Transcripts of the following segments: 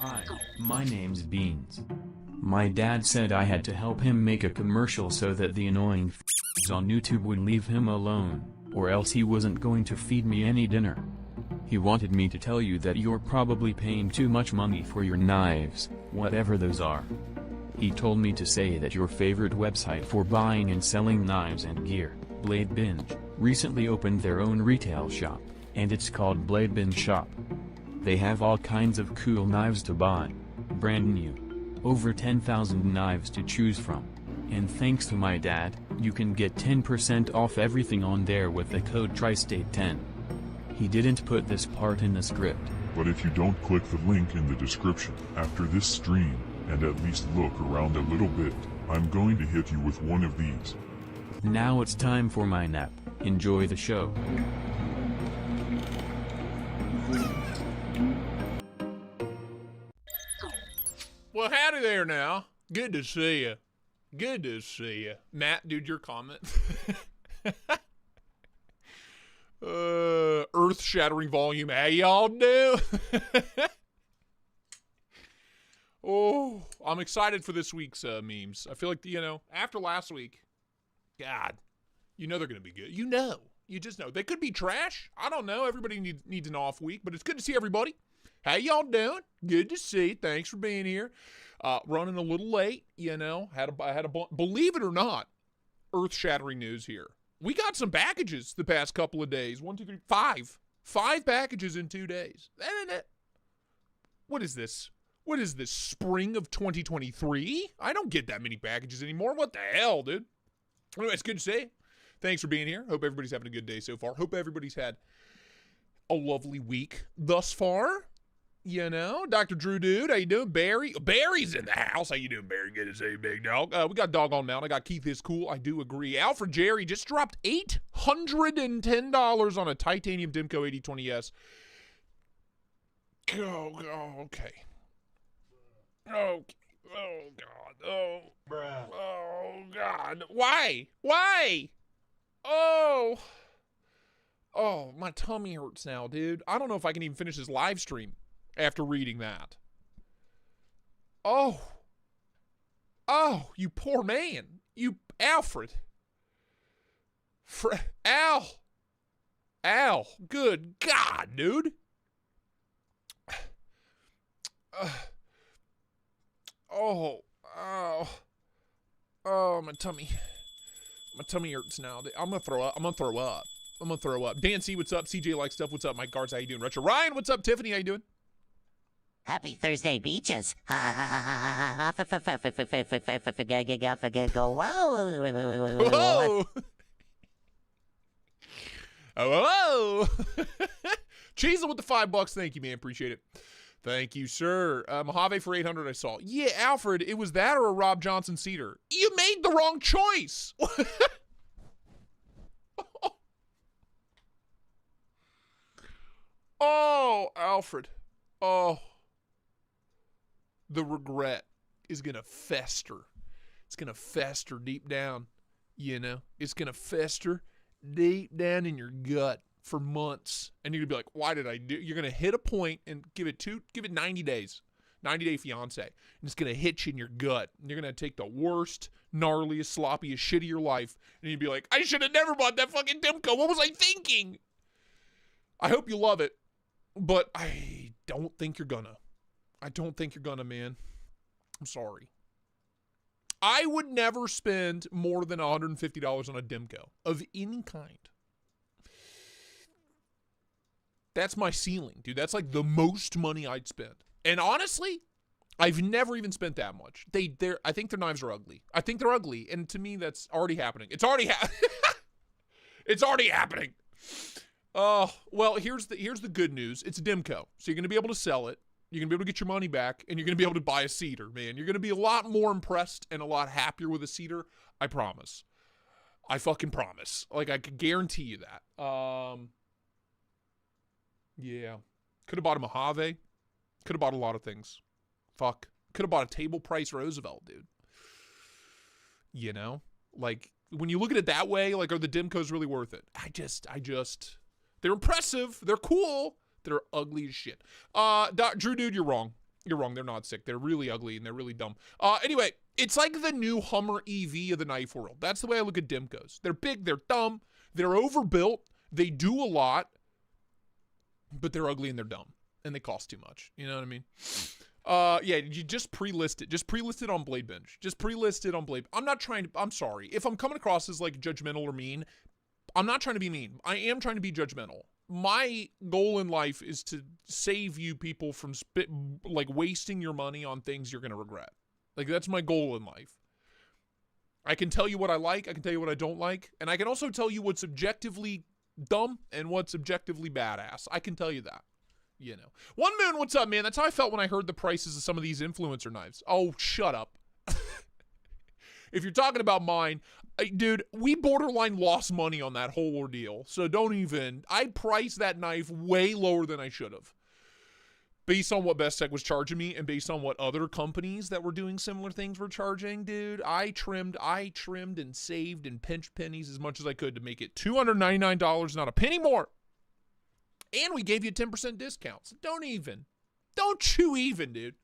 Hi, my name's Beans. My dad said I had to help him make a commercial so that the annoying f***s on YouTube would leave him alone, or else he wasn't going to feed me any dinner. He wanted me to tell you that you're probably paying too much money for your knives, whatever those are. He told me to say that your favorite website for buying and selling knives and gear, BLADEBINGE, recently opened their own retail shop, and it's called BLADEBINGE Shop. They have all kinds of cool knives to buy, brand new. Over 10,000 knives to choose from. And thanks to my dad, you can get 10% off everything on there with the code Tristate10. He didn't put this part in the script. But if you don't click the link in the description after this stream, and at least look around a little bit, I'm going to hit you with one of these. Now it's time for my nap. Enjoy the show. Well, howdy there now. Good to see you. Good to see you. Matt, dude, your comment. Earth-shattering volume. How y'all do? Oh, I'm excited for this week's memes. I feel like, after last week, God, they're going to be good. You just know. They could be trash. I don't know. Everybody needs an off week, but it's good to see everybody. How y'all doing? Good to see. Thanks for being here. Running a little late, believe it or not, earth-shattering news here. We got some packages the past couple of days. 1, 2, 3, 5. 5 packages in 2 days. What is this? What is this, spring of 2023? I don't get that many packages anymore. What the hell, dude? Anyway, it's good to see you. Thanks for being here. Hope everybody's having a good day so far. Hope everybody's had a lovely week thus far. Dr. Drew Dude, how you doing? Barry's in the house. How you doing, Barry? Good to see you, big dog. We got Dog on Mount. I got Keith is cool. I do agree. Alfred Jerry just dropped $810 on a titanium Dimco 8020S. Okay. Oh, God. Oh, bruh. Oh, God. Why? Oh, my tummy hurts now, dude. I don't know if I can even finish this live stream after reading that. Oh, you poor man. You, Alfred. Al. Good God, dude. My tummy. My tummy hurts now. I'm gonna throw up. Dan C, what's up? CJ Like Stuff, what's up? Mike Garza, how you doing? Retro Ryan, what's up? Tiffany, how you doing? Happy Thursday, beaches. Whoa. Whoa. Cheesel with the $5. Thank you, man. Appreciate it. Thank you, sir. Mojave for 800 I saw. Yeah, Alfred, it was that or a Rob Johnson cedar. You made the wrong choice. Oh, Alfred. Oh. The regret is going to fester. It's going to fester deep down, It's going to fester deep down in your gut for months. And you're going to be like, why did I do? You're going to hit a point and give it 90 days. 90-day fiance. And it's going to hit you in your gut. And you're going to take the worst, gnarliest, sloppiest shit of your life. And you'd be like, I should have never bought that fucking Dimco. What was I thinking? I hope you love it. But I don't think you're gonna. Man. I'm sorry. I would never spend more than $150 on a Dimco of any kind. That's my ceiling, dude. That's like the most money I'd spend. And honestly, I've never even spent that much. I think their knives are ugly. And to me, that's already happening. It's already happening. Well, here's the good news. It's a Dimco, so you're going to be able to sell it. You're going to be able to get your money back, and you're going to be able to buy a cedar, man. You're going to be a lot more impressed and a lot happier with a cedar. I promise. I fucking promise. Like, I could guarantee you that. Yeah. Could have bought a Mojave. Could have bought a lot of things. Fuck. Could have bought a table price Roosevelt, dude. Like, when you look at it that way, like, are the Dimcos really worth it? They're impressive. They're cool. They're ugly as shit. Drew Dude, you're wrong. You're wrong. They're not sick. They're really ugly and they're really dumb. Anyway, it's like the new Hummer EV of the knife world. That's the way I look at Dimcos. They're big, they're dumb, they're overbuilt, they do a lot, but they're ugly and they're dumb. And they cost too much. You know what I mean? Yeah, you just pre-list it. Just pre-list it on BLADEBINGE. Just pre-list it on Blade. I'm sorry. If I'm coming across as like judgmental or mean, I'm not trying to be mean. I am trying to be judgmental. My goal in life is to save you people from wasting your money on things you're going to regret. Like, that's my goal in life. I can tell you what I like. I can tell you what I don't like. And I can also tell you what's objectively dumb and what's objectively badass. I can tell you that. You know. One Moon, what's up, man? That's how I felt when I heard the prices of some of these influencer knives. Oh, shut up. If you're talking about mine, dude, we borderline lost money on that whole ordeal. So don't even. I priced that knife way lower than I should have. Based on what Best Tech was charging me and based on what other companies that were doing similar things were charging, dude, I trimmed and saved and pinched pennies as much as I could to make it $299, not a penny more. And we gave you a 10% discount. So don't you even, dude.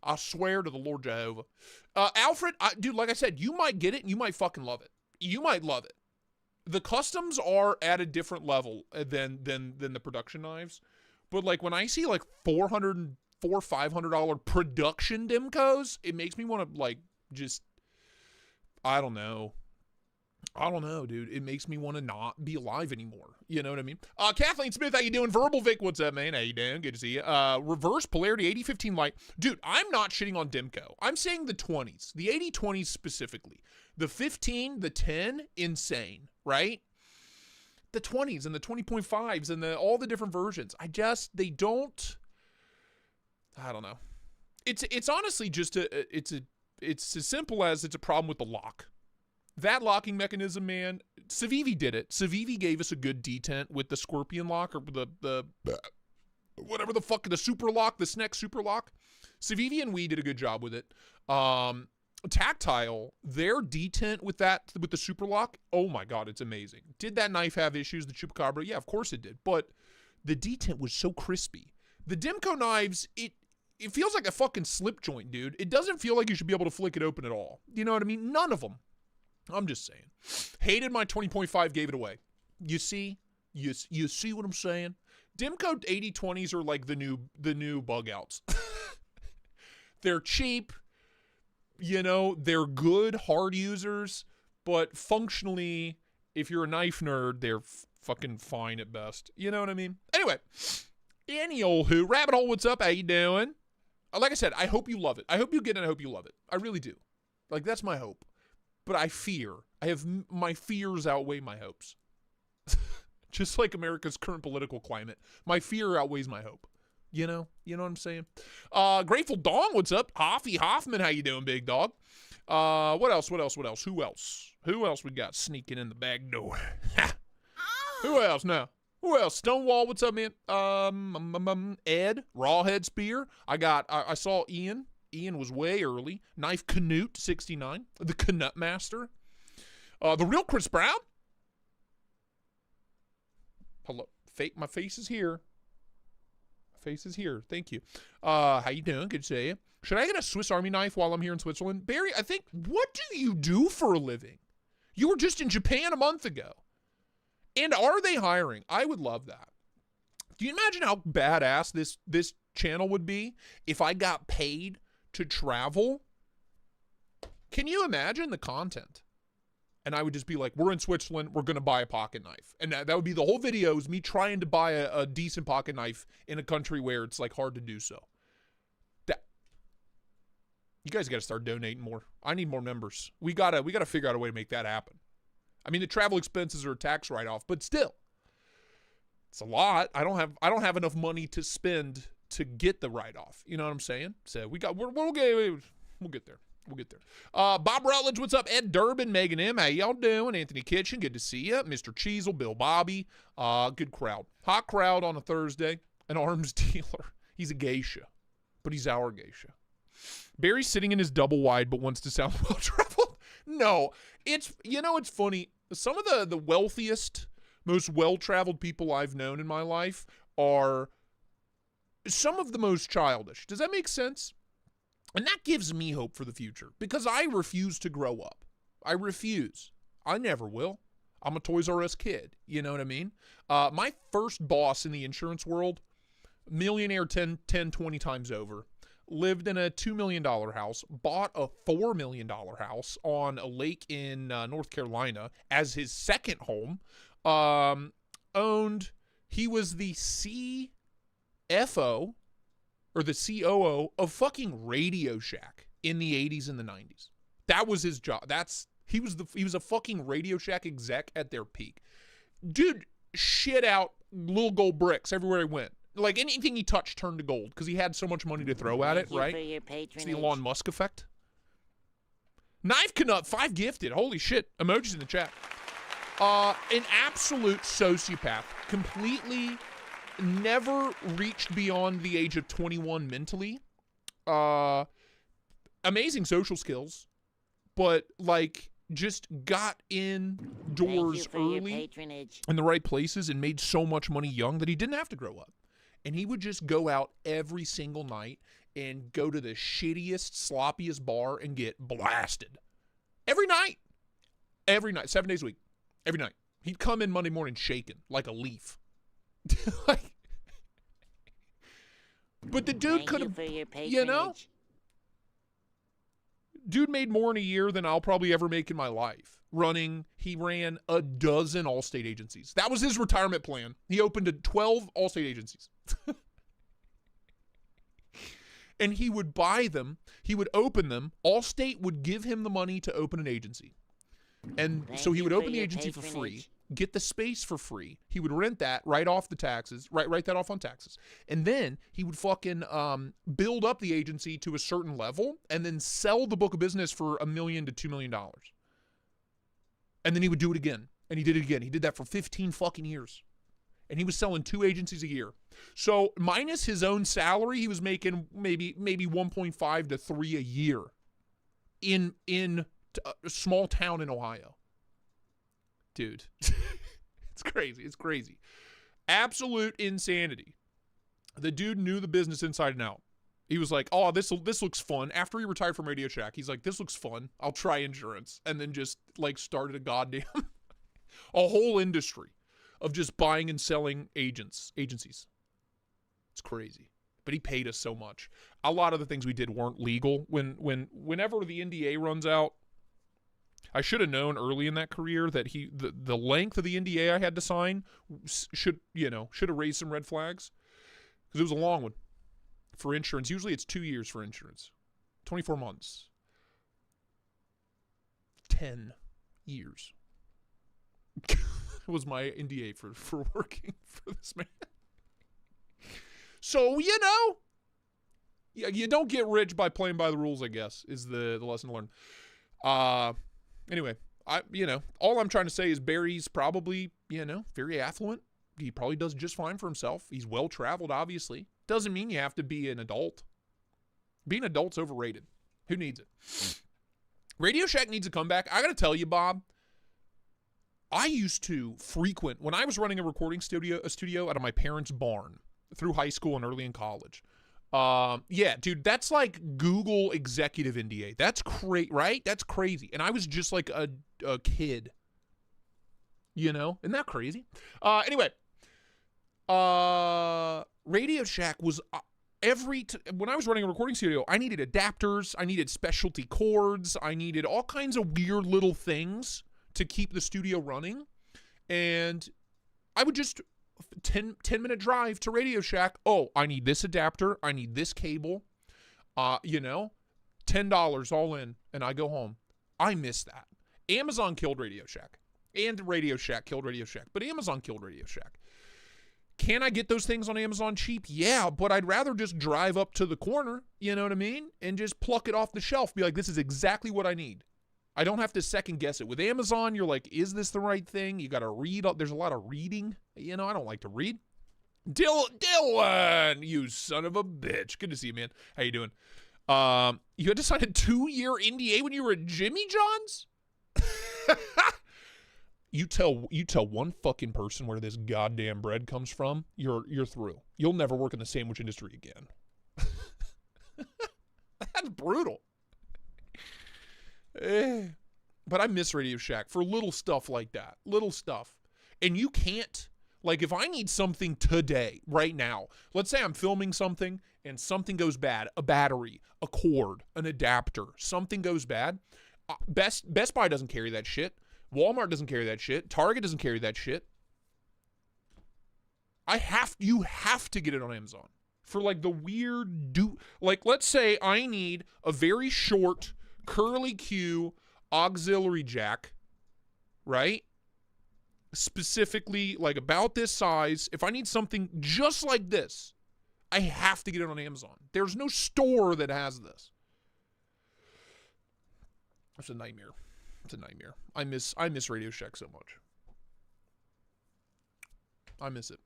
I swear to the Lord Jehovah. Alfred, dude, like I said, you might get it and you might fucking love it. You might love it. The customs are at a different level than the production knives. But like when I see like $500 production Dimcos, it makes me want to like just, I don't know, dude. It makes me want to not be alive anymore. You know what I mean? Kathleen Smith, how you doing? Verbal Vic, what's up, man? How you doing? Good to see you. Reverse Polarity 8015 Light. Dude, I'm not shitting on Dimco. I'm saying the 20s. The 8020s specifically. The 15, the 10, insane, right? The 20s and the 20.5s and all the different versions. I don't know. It's honestly just it's as simple as it's a problem with the lock. That locking mechanism, man, Civivi did it. Civivi gave us a good detent with the Scorpion lock or the whatever the fuck, the super lock, the SNEC super lock. Civivi and we did a good job with it. Tactile, their detent with the super lock, oh my God, it's amazing. Did that knife have issues, the Chupacabra? Yeah, of course it did. But the detent was so crispy. The Dimco knives, it feels like a fucking slip joint, dude. It doesn't feel like you should be able to flick it open at all. You know what I mean? None of them. I'm just saying. Hated my 20.5, gave it away. You see? You see what I'm saying? Dimco 8020s are like the new bug outs. They're cheap. You know, they're good hard users, but functionally, if you're a knife nerd, they're fucking fine at best. You know what I mean? Anyway, any old who. Rabbit Hole, what's up? How you doing? Like I said, I hope you love it. I hope you get it. I hope you love it. I really do. Like, that's my hope. But my fears outweigh my hopes. Just like America's current political climate. My fear outweighs my hope. You know what I'm saying? Grateful Dawn, what's up? Hoffy Hoffman, how you doing, big dog? What else? Who else we got sneaking in the back door? Who else now? Who else? Stonewall, what's up, man? Ed, Rawhead Spear. I saw Ian. Ian was way early. Knife Canute, 69. The Canut Master. The real Chris Brown. Hello. My face is here. Thank you. How you doing? Good to see you. Should I get a Swiss Army knife while I'm here in Switzerland? Barry, I think, what do you do for a living? You were just in Japan a month ago. And are they hiring? I would love that. Do you imagine how badass this channel would be if I got paid to travel? Can you imagine the content? And I would just be like, we're in Switzerland, we're going to buy a pocket knife. And that would be the whole video, is me trying to buy a decent pocket knife in a country where it's like hard to do so. You guys got to start donating more. I need more members. We got to figure out a way to make that happen. I mean, the travel expenses are a tax write-off, but still, it's a lot. I don't have enough money to spend to get the write-off. You know what I'm saying? So we'll get there. Bob Rutledge, what's up? Ed Durbin, Megan M, how y'all doing? Anthony Kitchen, good to see you. Mr. Cheezel, Bill Bobby, good crowd. Hot crowd on a Thursday. An arms dealer. He's a geisha, but he's our geisha. Barry's sitting in his double wide, but wants to sound well-traveled. No, it's funny. Some of the wealthiest, most well-traveled people I've known in my life are some of the most childish. Does that make sense? And that gives me hope for the future because I refuse to grow up. I refuse. I never will. I'm a Toys R Us kid. You know what I mean? My first boss in the insurance world, millionaire 10, 20 times over, lived in a $2 million house, bought a $4 million house on a lake in North Carolina as his second home, he was the CFO or the COO of fucking Radio Shack in the 80s and the 90s. That was his job. He was a fucking Radio Shack exec at their peak. Dude shit out little gold bricks everywhere he went. Like anything he touched turned to gold because he had so much money to throw at it, right? It's the Elon Musk effect. Knife Canuck 5 gifted. Holy shit. Emojis in the chat. An absolute sociopath. Completely never reached beyond the age of 21 mentally. Amazing social skills. But like just got indoors early in the right places and made so much money young that he didn't have to grow up. And he would just go out every single night and go to the shittiest, sloppiest bar and get blasted. Every night. 7 days a week. Every night. He'd come in Monday morning shaking like a leaf. But the dude could have, you know? Dude made more in a year than I'll probably ever make in my life. He ran a dozen Allstate agencies. That was his retirement plan. He opened 12 Allstate agencies. And he would buy them. He would open them. Allstate would give him the money to open an agency. And so he would open the agency for free, get the space for free. He would rent that, write off the taxes, write that off on taxes. And then he would fucking build up the agency to a certain level and then sell the book of business for $1 million to $2 million. And then he would do it again. And he did it again. He did that for 15 fucking years. And he was selling 2 agencies a year. So minus his own salary, he was making maybe 1.5 to 3 a year in a small town in Ohio. Dude. It's crazy. It's crazy. Absolute insanity. The dude knew the business inside and out. He was like, oh, this looks fun. After he retired from Radio Shack, he's like, this looks fun. I'll try insurance. And then just like started a goddamn, a whole industry of just buying and selling agencies. It's crazy. But he paid us so much. A lot of the things we did weren't legal. Whenever the NDA runs out, I should have known early in that career that the length of the NDA I had to sign should have raised some red flags because it was a long one for insurance. Usually it's 2 years for insurance, 24 months, 10 years was my NDA for working for this man. So, you don't get rich by playing by the rules, I guess, is the lesson learned. Anyway, all I'm trying to say is Barry's probably, very affluent. He probably does just fine for himself. He's well-traveled, obviously. Doesn't mean you have to be an adult. Being an adult's overrated. Who needs it? Radio Shack needs a comeback. I got to tell you, Bob, I used to frequent, when I was running a recording studio out of my parents' barn through high school and early in college. Yeah, dude, that's like Google executive NDA. That's right? That's crazy. And I was just like a kid. Isn't that crazy? Anyway, Radio Shack was when I was running a recording studio, I needed adapters, I needed specialty cords, I needed all kinds of weird little things to keep the studio running. And I would just 10-minute drive to Radio Shack. Oh, I need this adapter. I need this cable. $10 all in, and I go home. I miss that. Amazon killed Radio Shack. And Radio Shack killed Radio Shack. But Amazon killed Radio Shack. Can I get those things on Amazon cheap? Yeah, but I'd rather just drive up to the corner, you know what I mean? And just pluck it off the shelf. Be like, this is exactly what I need. I don't have to second guess it. With Amazon, you're like, is this the right thing? You got to read. There's a lot of reading. I don't like to read. Dylan, you son of a bitch. Good to see you, man. How you doing? You had to sign a 2-year NDA when you were at Jimmy John's? You tell one fucking person where this goddamn bread comes from, you're through. You'll never work in the sandwich industry again. That's brutal. But I miss Radio Shack for little stuff like that. Little stuff. And you can't, like, if I need something today, right now, let's say I'm filming something and something goes bad, a battery, a cord, an adapter, something goes bad, Best Buy doesn't carry that shit. Walmart doesn't carry that shit. Target doesn't carry that shit. You have to get it on Amazon for like the weird like, let's say I need a very short curly Q auxiliary jack, right? Specifically like about this size. If I need something just like this, I have to get it on Amazon. There's no store that has this. It's a nightmare. It's a nightmare. I miss Radio Shack so much. I miss it.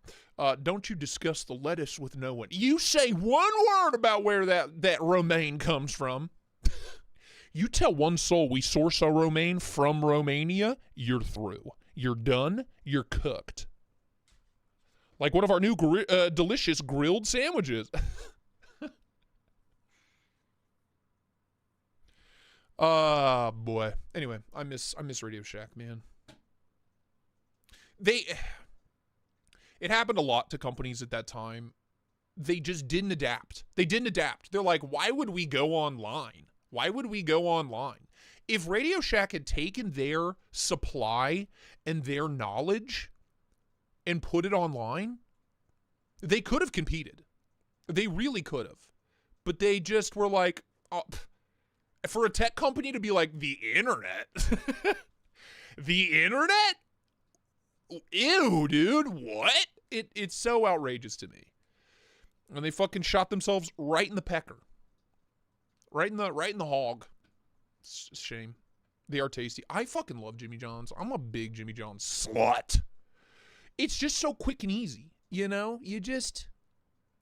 Don't you discuss the lettuce with no one. You say one word about where that romaine comes from. You tell one soul we source our romaine from Romania, you're through. You're done. You're cooked. Like one of our new delicious grilled sandwiches. Boy. Anyway, I miss Radio Shack, man. It happened a lot to companies at that time. They just didn't adapt. They're like, why would we go online? Why would we go online? If Radio Shack had taken their supply and their knowledge and put it online, they could have competed. They really could have. But they just were like, oh, for a tech company to be like, the internet? The internet? Ew, dude, what? It's so outrageous to me. And they fucking shot themselves right in the pecker. Right in the hog. It's a shame. They are tasty. I fucking love Jimmy John's. I'm a big Jimmy John's slut. It's just so quick and easy. You know? You just,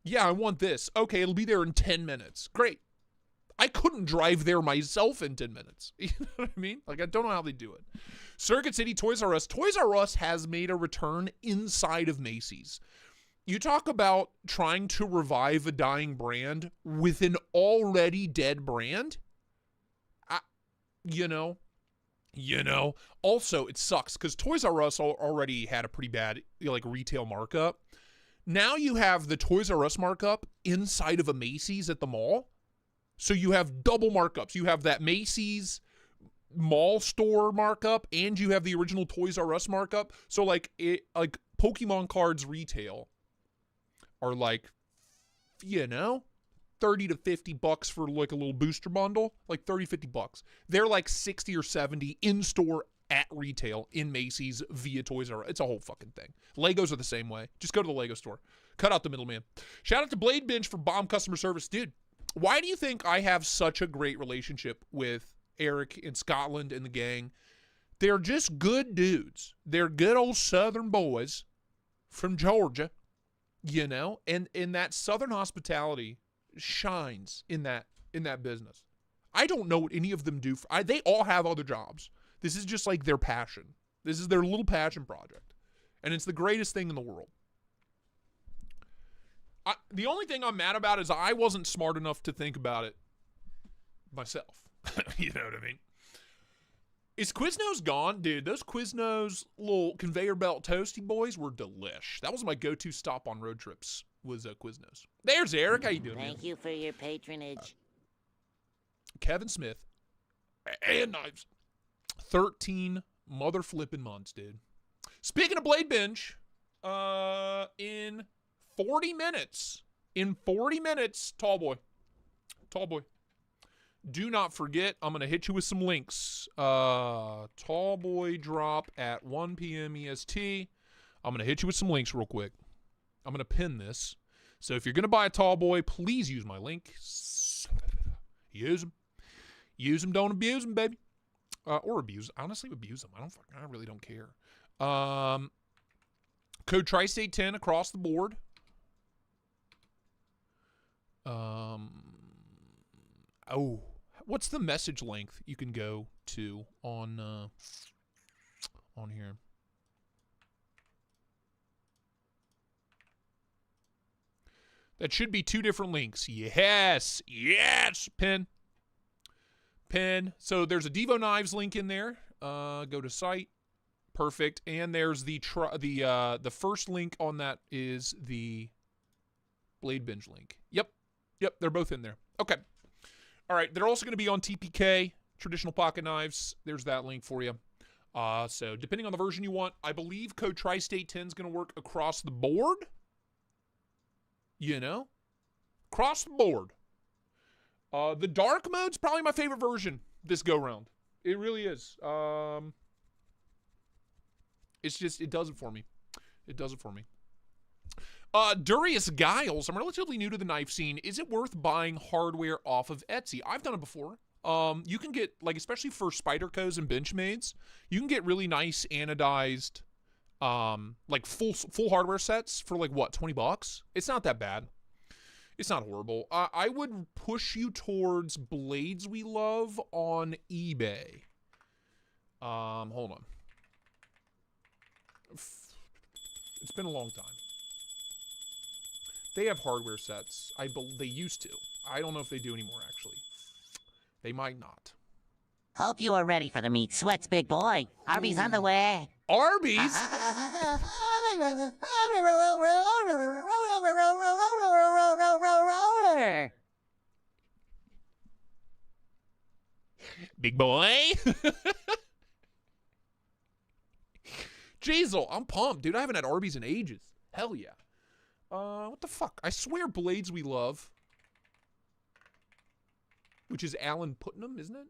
yeah, I want this. Okay, it'll be there in 10 minutes. Great. I couldn't drive there myself in 10 minutes. You know what I mean? Like, I don't know how they do it. Circuit City, Toys R Us. Toys R Us has made a return inside of Macy's. You talk about trying to revive a dying brand with an already dead brand. You know. Also, it sucks because Toys R Us already had a pretty bad like retail markup. Now you have the Toys R Us markup inside of a Macy's at the mall. So you have double markups. You have that Macy's mall store markup and you have the original Toys R Us markup. So like Pokemon cards retail are like, you know, $30 to $50 for like a little booster bundle, like $30-$50. They're like 60 or 70 in store at retail in Macy's via Toys R Us. It's a whole fucking thing. Legos are the same way. Just go to the Lego store. Cut out the middleman. Shout out to Blade Binge for bomb customer service. Dude, why do you think I have such a great relationship with Eric in Scotland and the gang? They're just good dudes. They're good old Southern boys from Georgia, you know, and that Southern hospitality shines in that business. I don't know what any of them do. They all have other jobs. This is just like their passion. This is their little passion project. And it's the greatest thing in the world. The only thing I'm mad about is I wasn't smart enough to think about it myself. You know what I mean? Is Quiznos gone? Dude, those Quiznos little conveyor belt toasty boys were delish. That was my go-to stop on road trips, was Quiznos. There's Eric. How you doing, Thank man? you for your patronage. Kevin Smith and Knives. 13 mother flipping months, dude. Speaking of Blade Binge, in 40 minutes, Tall Boy. Do not forget, I'm going to hit you with some links. Tall Boy drop at 1 p.m. EST. I'm going to hit you with some links real quick. I'm going to pin this. So if you're going to buy a Tall Boy, please use my link. Use them. Use them, don't abuse them, baby. Or abuse. Honestly, abuse them. I really don't care. Code Tristate 10 across the board. What's the message length you can go to on here? That should be 2 different links. Yes. Yes. Pin. So there's a Devo Knives link in there. Go to site. Perfect. And there's the first link on that is the Blade Binge link. Yep. They're both in there. Okay. All right. They're also going to be on TPK, Traditional Pocket Knives. There's that link for you. So depending on the version you want, I believe code Tristate 10 is going to work across the board. Across the board. The dark mode's probably my favorite version this go round. It really is. It's just, it does it for me. Durious Giles, I'm relatively new to the knife scene. Is it worth buying hardware off of Etsy? I've done it before. You can get, like, especially for Spydercos and Benchmades, you can get really nice anodized, like full hardware sets for like what, $20? It's not that bad. It's not horrible. I would push you towards Blades We Love on eBay. Hold on. It's been a long time. They have hardware sets. They used to. I don't know if they do anymore, actually. They might not. Hope you are ready for the meat sweats, big boy. Arby's on the way. Arby's? Big boy? Jazel, I'm pumped, dude. I haven't had Arby's in ages. Hell yeah. What the fuck? I swear Blades We Love, which is Alan Putnam, isn't it?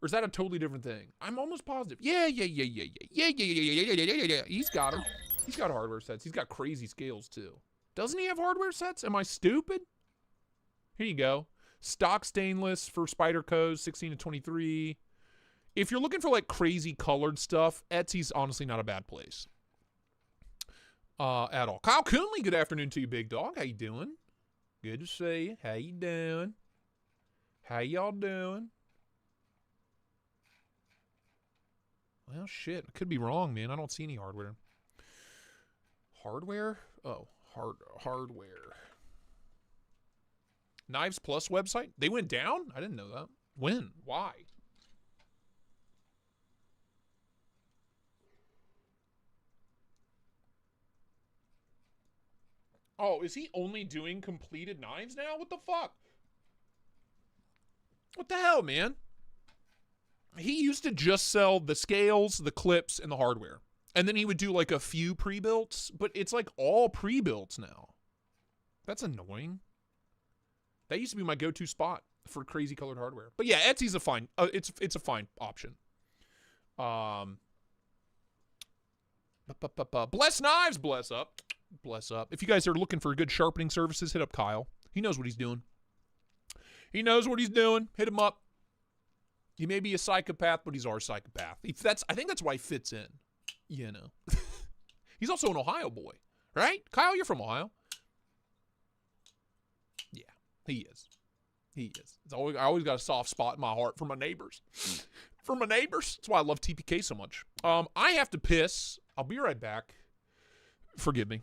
Or is that a totally different thing? I'm almost positive. Yeah. He's got them. He's got hardware sets. He's got crazy scales, too. Doesn't he have hardware sets? Am I stupid? Here you go. Stock stainless for Spydercos, 16 to 23. If you're looking for, like, crazy colored stuff, Etsy's honestly not a bad place. At all. Kyle Coonley, good afternoon to you, big dog. How you doing? Good to see you. How you doing? How y'all doing? Well, shit. I could be wrong, man. I don't see any hardware. Hardware? Oh, hardware. Knives Plus website? They went down? I didn't know that. When? Why? Oh, is he only doing completed knives now? What the fuck? What the hell, man? He used to just sell the scales, the clips, and the hardware. And then he would do like a few pre-builts, but it's like all pre-builts now. That's annoying. That used to be my go-to spot for crazy colored hardware. But yeah, Etsy's a fine, it's a fine option. Bless Knives, bless up. Bless up. If you guys are looking for good sharpening services, hit up Kyle. He knows what he's doing. He knows what he's doing. Hit him up. He may be a psychopath, but he's our psychopath. I think that's why he fits in. You know. He's also an Ohio boy, right? Kyle, you're from Ohio. Yeah, he is. He is. I always got a soft spot in my heart for my neighbors. For my neighbors. That's why I love TPK so much. I have to piss. I'll be right back. Forgive me.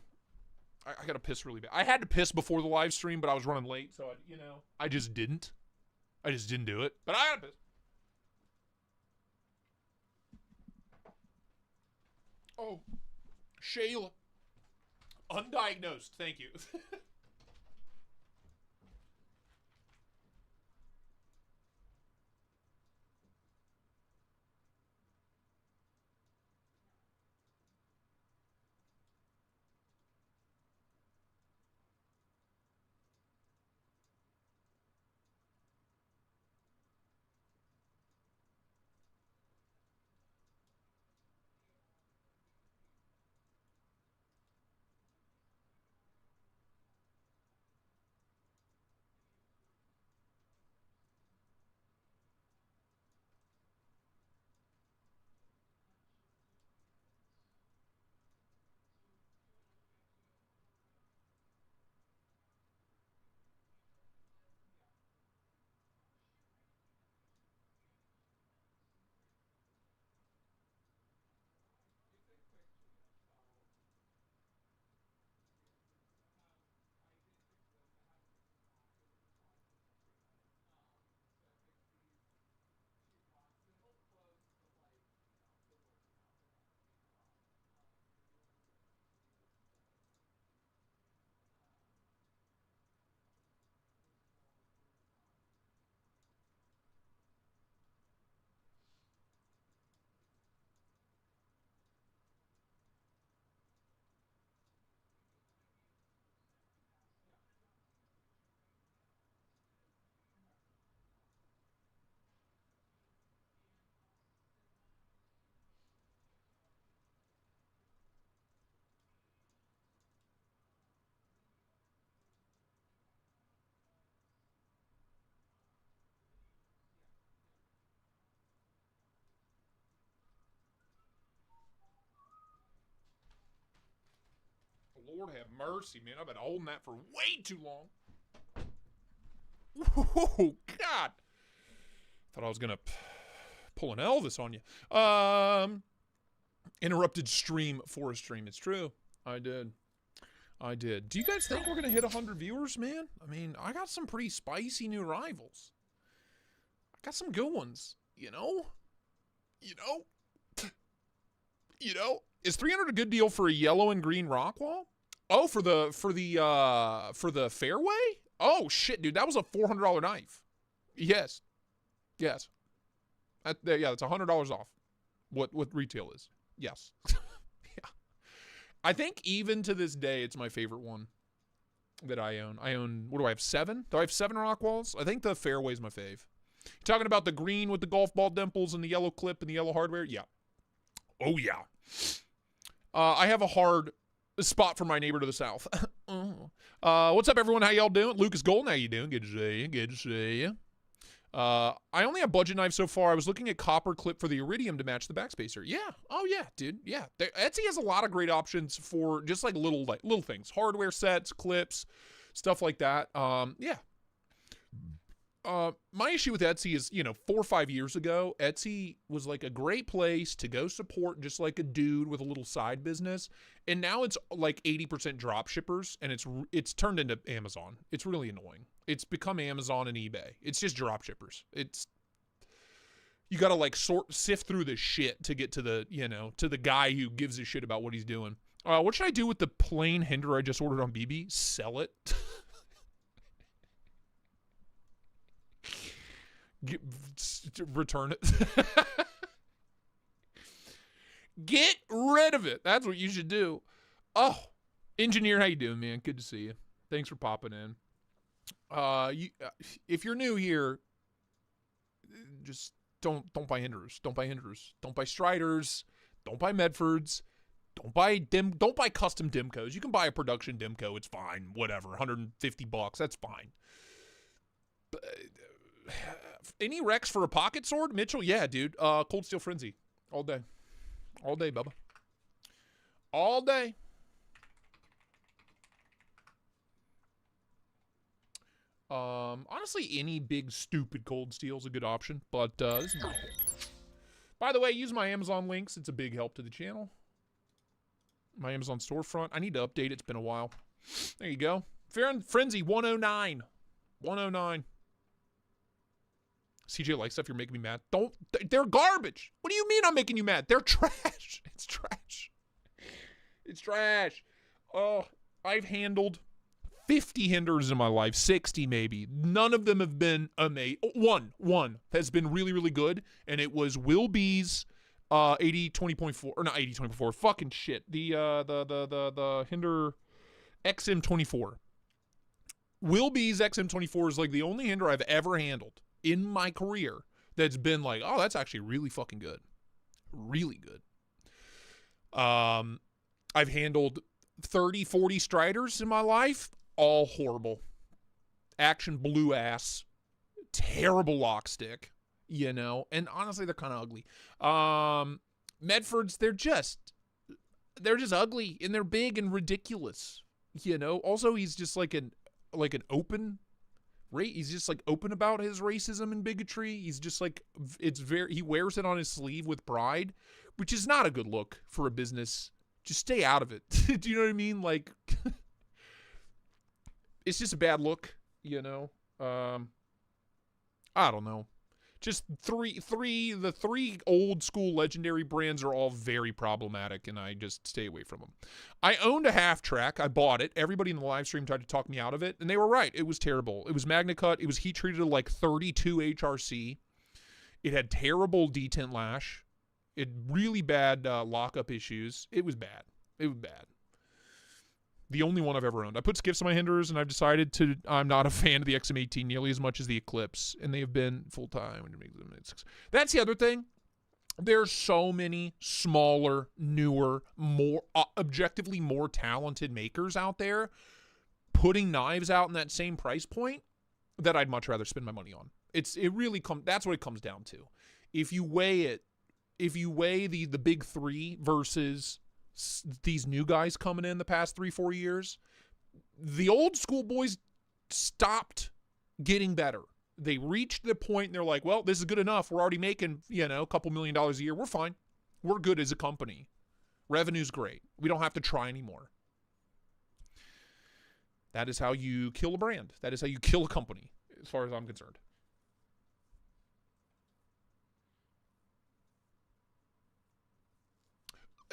I got to piss really bad. I had to piss before the live stream, but I was running late, so I just didn't. I just didn't do it. But I got to piss. Oh, Shayla. Undiagnosed. Thank you. Lord have mercy, man. I've been holding that for way too long. Oh, God. Thought I was going to pull an Elvis on you. Interrupted stream for a stream. It's true. I did. Do you guys think we're going to hit 100 viewers, man? I mean, I got some pretty spicy new rivals. I got some good ones, you know? Is 300 a good deal for a yellow and green rock wall? Oh, for the fairway? Oh shit, dude, that was a $400 knife. Yes. Yeah, that's $100 off. What retail is? Yes. Yeah. I think even to this day, it's my favorite one that I own. What do I have, 7? Do I have 7 rock walls? I think the fairway's my fave. You're talking about the green with the golf ball dimples and the yellow clip and the yellow hardware? Yeah. Oh, yeah. I have a hard spot for my neighbor to the south. What's up, everyone? How y'all doing? Lucas Golden, how you doing? Good to see you. I only have budget knives so far. I was looking at copper clip for the iridium to match the backspacer. Yeah. Oh yeah, dude. Yeah. Etsy has a lot of great options for just like little things, hardware sets, clips, stuff like that. Yeah. My issue with Etsy is, 4 or 5 years ago, Etsy was like a great place to go support just like a dude with a little side business. And now it's like 80% drop shippers, and it's turned into Amazon. It's really annoying. It's become Amazon and eBay. It's just drop shippers. You got to like sift through the shit to get to the, to the guy who gives a shit about what he's doing. What should I do with the plain hinder I just ordered on BB? Sell it. Return it. Get rid of it. That's what you should do. Oh, engineer, how you doing, man? Good to see you. Thanks for popping in. If you're new here, just don't buy hinders. Don't buy hinders. Don't buy Striders. Don't buy Medfords. Don't buy custom Dimcos. You can buy a production Dimco. It's fine. Whatever. $150. That's fine. But, any Rex for a pocket sword? Mitchell? Yeah, dude. Cold Steel Frenzy. All day. All day, Bubba. All day. Honestly, any big, stupid Cold Steel is a good option, but this is my pick. By the way, use my Amazon links. It's a big help to the channel. My Amazon storefront. I need to update it. It's been a while. There you go. Fair and Frenzy 109. 109. CJ likes stuff. You're making me mad. They're garbage. What do you mean I'm making you mad? They're trash. It's trash. It's trash. Oh, I've handled 50 hinders in my life, 60 maybe. None of them have been amazing. One has been really, really good, and it was Will B's 80-20.4, or not 80-20.4. Fucking shit. The hinder XM24. Will B's XM24 is like the only hinder I've ever handled in my career that's been like, oh, that's actually really fucking good. Really good. I've handled 30, 40 Striders in my life. All horrible. Action blue ass. Terrible lock stick. And honestly, they're kind of ugly. Medfords, they're just ugly, and they're big and ridiculous. Also, he's just like an open he's just like open about his racism and bigotry. He's just like, he wears it on his sleeve with pride, which is not a good look for a business. Just stay out of it. Do you know what I mean? Like, it's just a bad look, I don't know. Just the three old school legendary brands are all very problematic, and I just stay away from them. I owned a half track. I bought it. Everybody in the live stream tried to talk me out of it, and they were right. It was terrible. It was MagnaCut. It was heat treated to like 32 HRC. It had terrible detent lash. It really bad lockup issues. It was bad. The only one I've ever owned. I put skiffs on my hinders, and I've decided I'm not a fan of the XM18 nearly as much as the Eclipse, and they have been full-time. That's the other thing. There's so many smaller, newer, more objectively more talented makers out there putting knives out in that same price point that I'd much rather spend my money on. That's what it comes down to. If you weigh the big three versus these new guys coming in the past 3-4 years, the old school boys stopped getting better. They reached the point and they're like, well, this is good enough. We're already making, a couple $1 million a year. We're fine. We're good as a company. Revenue's great. We don't have to try anymore. That is how you kill a brand. That is how you kill a company, as far as I'm concerned.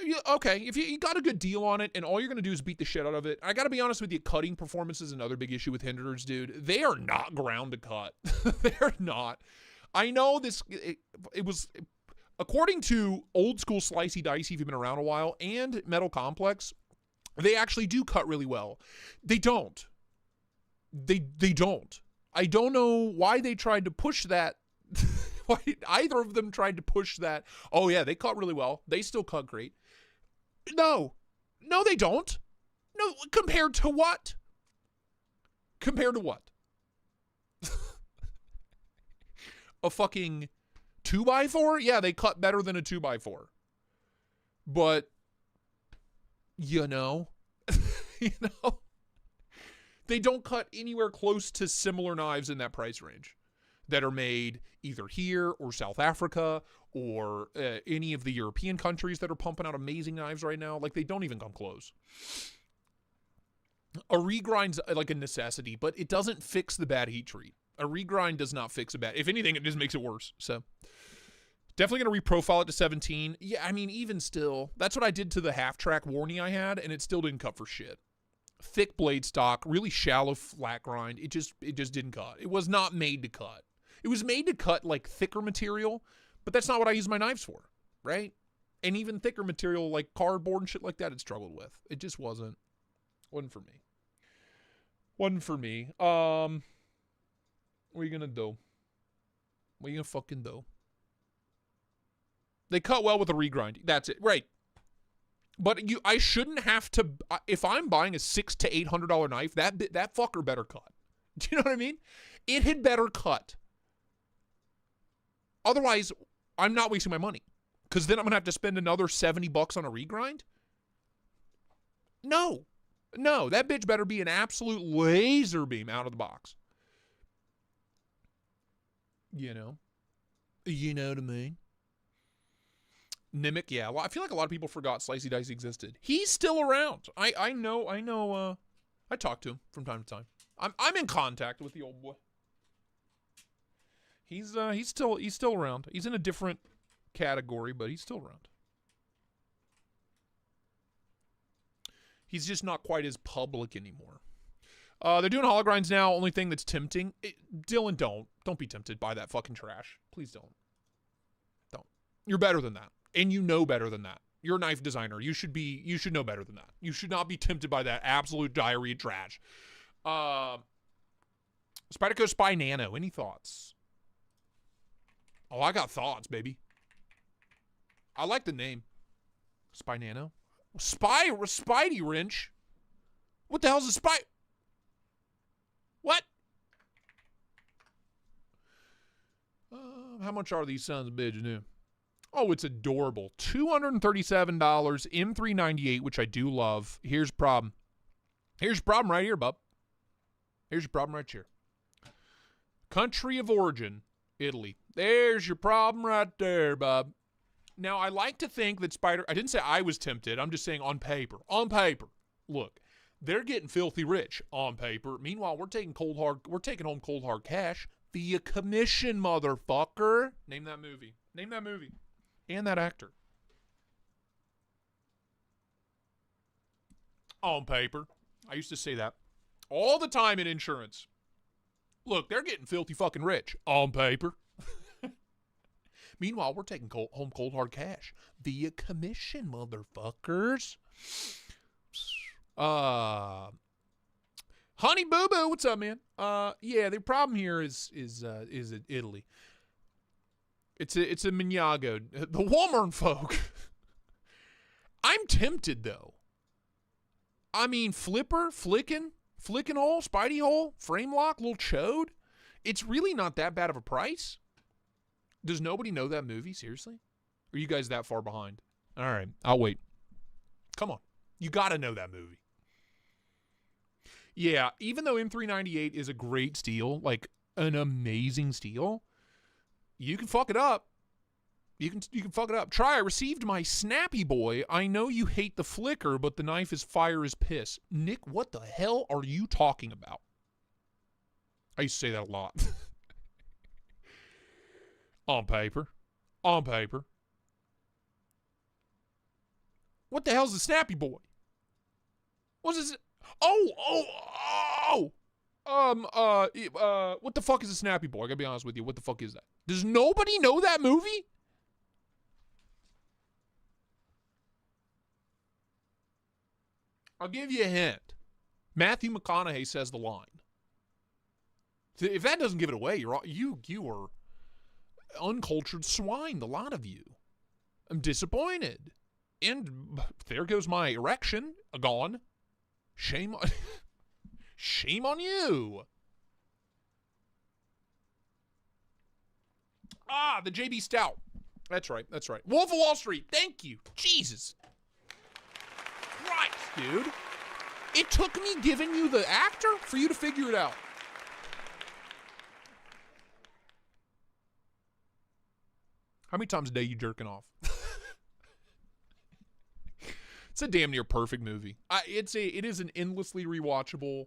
Yeah, okay, if you got a good deal on it and all you're going to do is beat the shit out of it, I got to be honest with you, cutting performance is another big issue with Hinderers, dude. They are not ground to cut. They're not. I know this, it was, according to Old School Slicey Dicey, if you've been around a while, and Metal Complex, they actually do cut really well. They don't. They don't. I don't know why they tried to push that. Why either of them tried to push that. Oh yeah, they cut really well. They still cut great. No, they don't. No, compared to what? Compared to what? A fucking 2x4? Yeah, they cut better than a 2x4. But, they don't cut anywhere close to similar knives in that price range that are made either here or South Africa or any of the European countries that are pumping out amazing knives right now. Like, they don't even come close. A regrind's like a necessity, but it doesn't fix the bad heat treat. A regrind does not fix a bad. If anything, it just makes it worse. So definitely going to reprofile it to 17. Yeah, I mean, even still, that's what I did to the half-track Warney I had, and it still didn't cut for shit. Thick blade stock, really shallow flat grind. It just didn't cut. It was not made to cut. It was made to cut like thicker material, but that's not what I use my knives for, right? And even thicker material like cardboard and shit like that, it struggled with. It just wasn't for me. Wasn't for me. What are you gonna do? What are you gonna fucking do? They cut well with a regrind. That's it, right? But I shouldn't have to. If I'm buying a $600 to $800 knife, that fucker better cut. Do you know what I mean? It had better cut. Otherwise, I'm not wasting my money. Because then I'm going to have to spend another $70 on a regrind? No, that bitch better be an absolute laser beam out of the box. You know what I mean? Nimic, yeah. Well, I feel like a lot of people forgot Slicey Dicey existed. He's still around. I know. I talk to him from time to time. I'm in contact with the old boy. He's still around. He's in a different category, but he's still around. He's just not quite as public anymore. They're doing hologrinds now. Only thing that's tempting, Dylan, don't be tempted by that fucking trash. Please don't. You're better than that, and you know better than that. You're a knife designer. You should know better than that. You should not be tempted by that absolute diarrhea trash. Spyderco Spy Nano. Any thoughts? Oh, I got thoughts, baby. I like the name. Spy Nano. Spidey wrench. What the hell's a spy? What? How much are these sons of bitches new? Oh, it's adorable. $237, M398, which I do love. Here's the problem. Here's your problem right here, bub. Here's your problem right here. Country of origin, Italy. There's your problem right there, bub. Now, I like to think that I didn't say I was tempted. I'm just saying on paper. On paper. Look, they're getting filthy rich on paper. Meanwhile, we're taking home cold hard cash via commission, motherfucker. Name that movie. And that actor. On paper. I used to say that all the time in insurance. Look, they're getting filthy fucking rich on paper. Meanwhile, we're taking home cold hard cash via commission, motherfuckers. Honey Boo Boo, what's up, man? Yeah, the problem here is Italy. It's a Minyago. The Walmart folk. I'm tempted though. I mean, flicking hole, Spidey hole, frame lock, little chode. It's really not that bad of a price. Does nobody know that movie? Seriously? Are you guys that far behind? All right, I'll wait. Come on. You got to know that movie. Yeah, even though M398 is a great steel, like an amazing steel, you can fuck it up. You can fuck it up. Try, I received my Snappy Boy. I know you hate the flicker, but the knife is fire as piss. Nick, what the hell are you talking about? I used to say that a lot. On paper. On paper. What the hell's a Snappy Boy? What's this? What the fuck is a Snappy Boy? I gotta be honest with you. What the fuck is that? Does nobody know that movie? I'll give you a hint. Matthew McConaughey says the line. If that doesn't give it away, you are uncultured swine, the lot of you. I'm disappointed. And there goes my erection, gone. Shame on you. Ah, the JB Stout. That's right. Wolf of Wall Street. Thank you. Jesus Christ, dude. It took me giving you the actor for you to figure it out. How many times a day you jerking off? It's a damn near perfect movie. It is an endlessly rewatchable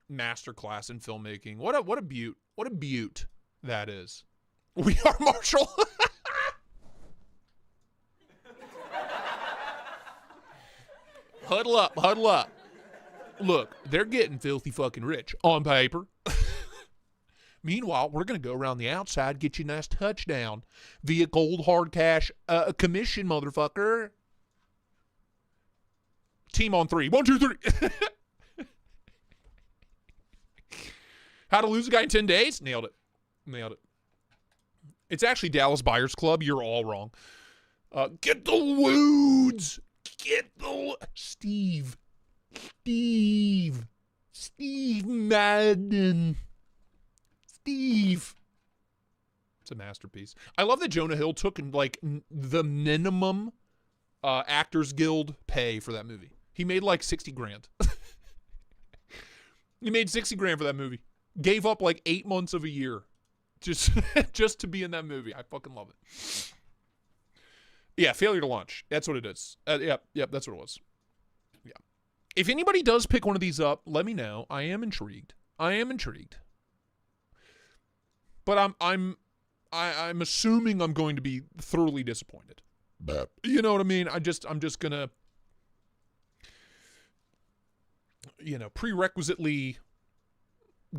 masterclass in filmmaking. What a beaut. What a beaut that is. We are Marshall. Huddle up. Look, they're getting filthy fucking rich on paper. Meanwhile, we're going to go around the outside, get you a nice touchdown via cold hard cash commission, motherfucker. Team on 3. 1, 2, 3. How to lose a guy in 10 days? Nailed it. It's actually Dallas Buyers Club. You're all wrong. Get the Woods. Steve Madden. Steve. It's a masterpiece. I love that Jonah Hill took like the minimum Actors Guild pay for that movie. He made like 60 grand. He made 60 grand for that movie. Gave up like 8 months of a year just to be in that movie. I fucking love it. Yeah, failure to launch. That's what it is. Yep, that's what it was. Yeah. If anybody does pick one of these up, let me know. I am intrigued. But I'm assuming I'm going to be thoroughly disappointed. You know what I mean? I'm just gonna, prerequisitely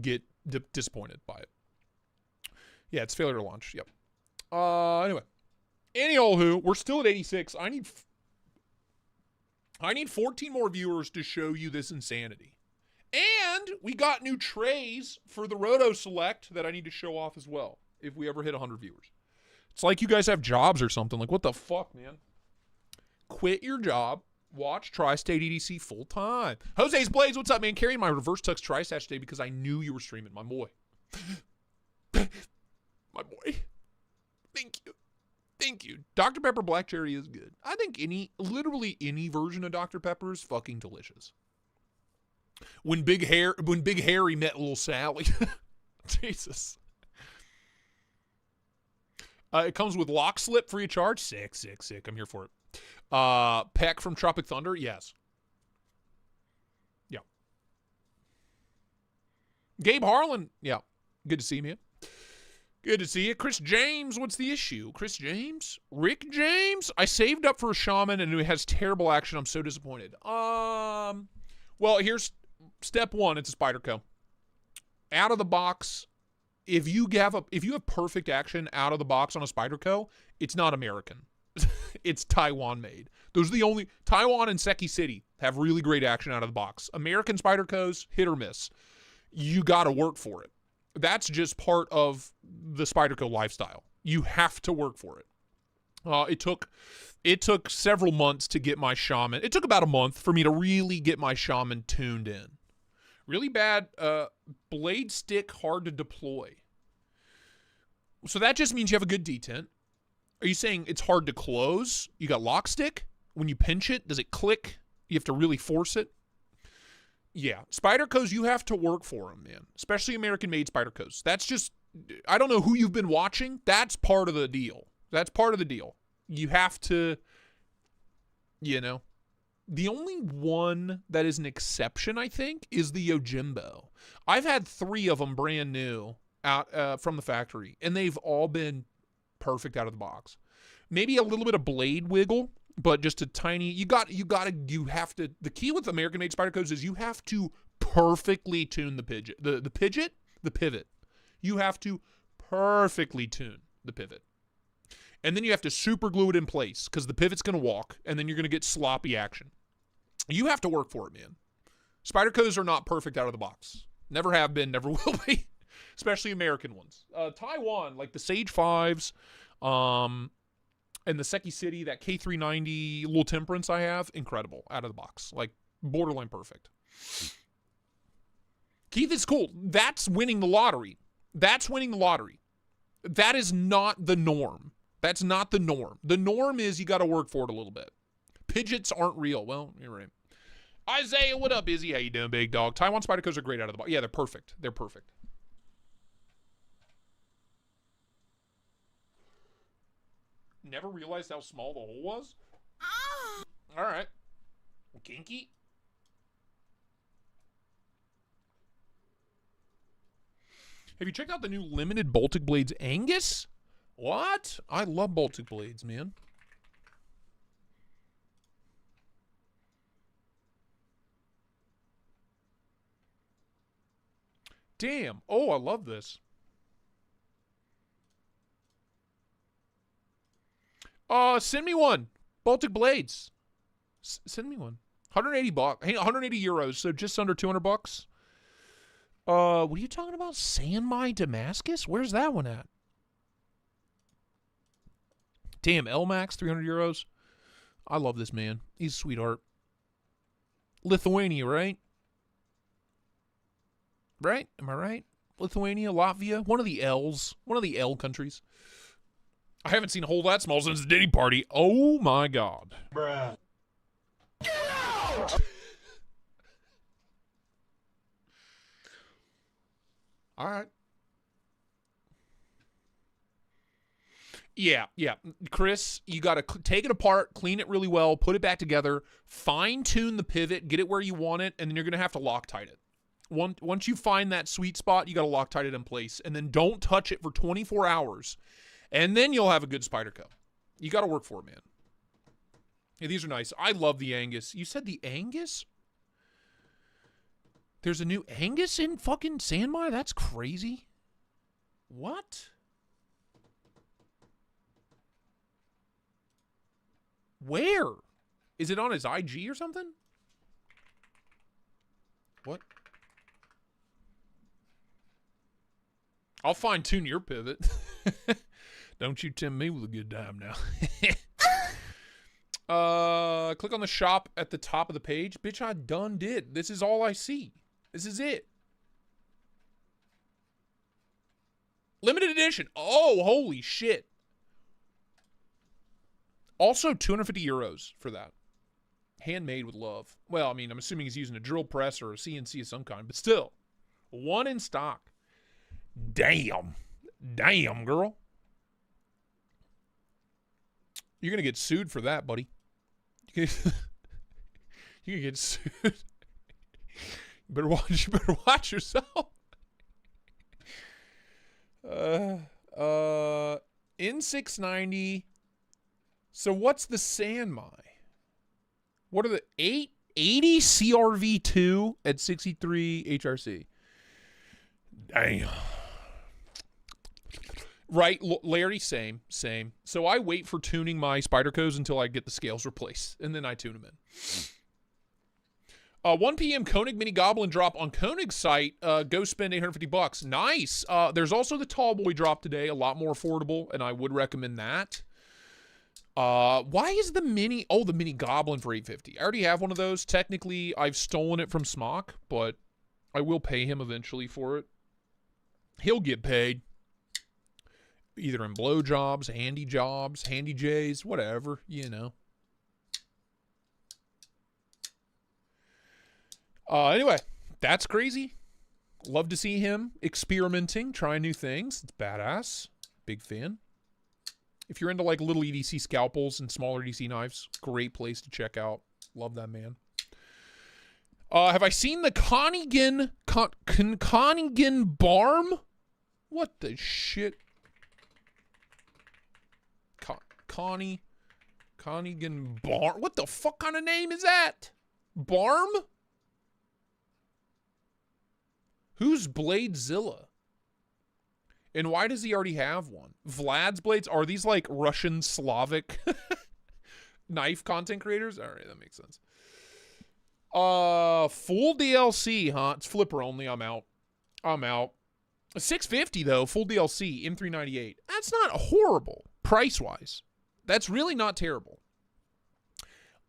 get disappointed by it. Yeah, it's failure to launch. Yep. Anyway. Anywho, we're still at 86. I need 14 more viewers to show you this insanity. And we got new trays for the Roto Select that I need to show off as well if we ever hit 100 viewers. It's like you guys have jobs or something. Like, what the fuck, man? Quit your job. Watch Tristate EDC full time. Jose's Blades, what's up, man? Carrying my reverse tux tri-stash today because I knew you were streaming. My boy. My boy. Thank you. Dr. Pepper Black Cherry is good. I think literally any version of Dr. Pepper is fucking delicious. When Big Harry met Little Sally. Jesus. It comes with lock slip free of charge. Sick. I'm here for it. Peck from Tropic Thunder. Yes. Yeah. Gabe Harlan. Yeah. Good to see you, man. Good to see you. Chris James, what's the issue? Chris James? Rick James? I saved up for a shaman and it has terrible action. I'm so disappointed. Well, here's step one. It's a Spyderco. Out of the box, if you have perfect action out of the box on a Spyderco, it's not American. It's Taiwan made. Those are the only Taiwan and Seki City have really great action out of the box. American Spydercos, hit or miss. You got to work for it. That's just part of the Spyderco lifestyle. You have to work for it. It took several months to get my shaman. It took about a month for me to really get my shaman tuned in. Really bad blade stick, hard to deploy. So that just means you have a good detent. Are you saying it's hard to close? You got lock stick? When you pinch it, does it click You have to really force it. Yeah, Spyderco's, you have to work for them, man. Especially American-made Spyderco's. That's just, I don't know who you've been watching. That's part of the deal. That's part of the deal. You have to, you know. The only one that is an exception, I think, is the Yojimbo. I've had 3 of them brand new out from the factory, and they've all been perfect out of the box. Maybe a little bit of blade wiggle, but just a tiny. You have to. The key with American-made Spyderco's is you have to perfectly tune the pivot. You have to perfectly tune the pivot. And then you have to super glue it in place because the pivot's going to walk, and then you're going to get sloppy action. You have to work for it, man. Spyderco's are not perfect out of the box. Never have been, never will be. Especially American ones. Taiwan, like the Sage 5s, and the Seki City, that K390 little Temperance I have, incredible out of the box. Like, borderline perfect. Keith, it's cool. That's winning the lottery. That's winning the lottery. That is not the norm. That's not the norm. The norm is you got to work for it a little bit. Pidgets aren't real. Well, you're right. Isaiah, what up, Izzy? How you doing, big dog? Taiwan Spyderco's are great out of the box. Yeah, they're perfect. They're perfect. Never realized how small the hole was? All right. Kinky. Have you checked out the new limited Baltic Blades Angus? What? I love Baltic Blades, man. Damn. Oh, I love this. Send me one. Baltic Blades. Send me one. 180 bucks. Hey, 180 euros, so just under 200 bucks. What are you talking about? Sanmai Damascus? Where's that one at? Damn, LMAX, 300 euros. I love this man. He's a sweetheart. Lithuania, right? Right? Am I right? Lithuania, Latvia, one of the L's. One of the L countries. I haven't seen a hole that small since the Diddy party. Oh my God. Bruh. Get out! All right. Yeah. Chris, you got to take it apart, clean it really well, put it back together, fine-tune the pivot, get it where you want it, and then you're going to have to Loctite it. Once you find that sweet spot, you got to Loctite it in place, and then don't touch it for 24 hours, and then you'll have a good Spyderco. You got to work for it, man. Yeah, these are nice. I love the Angus. You said the Angus? There's a new Angus in fucking Sanmai? That's crazy. What? Where? Is it on his IG or something? What? I'll fine-tune your pivot. Don't you tempt me with a good time now. Click on the shop at the top of the page. Bitch, I done did. This is all I see. This is it. Limited edition. Oh, holy shit. Also, 250 euros for that. Handmade with love. Well, I mean, I'm assuming he's using a drill press or a CNC of some kind, but still. One in stock. Damn. Damn, girl. You're going to get sued for that, buddy. You're going to get sued. You better watch yourself. N690. So what's the Sanmai? What are the 880 CRV2 at 63 HRC? Damn. Right, Larry, same. So I wait for tuning my Spyderco's until I get the scales replaced, and then I tune them in. 1 p.m. Koenig Mini Goblin drop on Koenig's site. Go spend 850 bucks. Nice. There's also the Tall Boy drop today, a lot more affordable, and I would recommend that. Why is the Mini... Oh, the Mini Goblin for 850. I already have one of those. Technically, I've stolen it from Smock, but I will pay him eventually for it. He'll get paid. Either in blowjobs, handy jobs, handy J's, whatever, you know. Anyway, that's crazy. Love to see him experimenting, trying new things. It's badass. Big fan. If you're into like little EDC scalpels and smaller EDC knives, great place to check out. Love that man. Have I seen the Connigan Barm? What the shit? Connigan Barm? What the fuck kind of name is that? Barm? Who's Bladezilla? And why does he already have one? Vlad's blades? Are these like Russian Slavic knife content creators? All right, that makes sense. Full DLC, huh? It's flipper only. I'm out. $650 though, full DLC, M398. That's not horrible price-wise. That's really not terrible.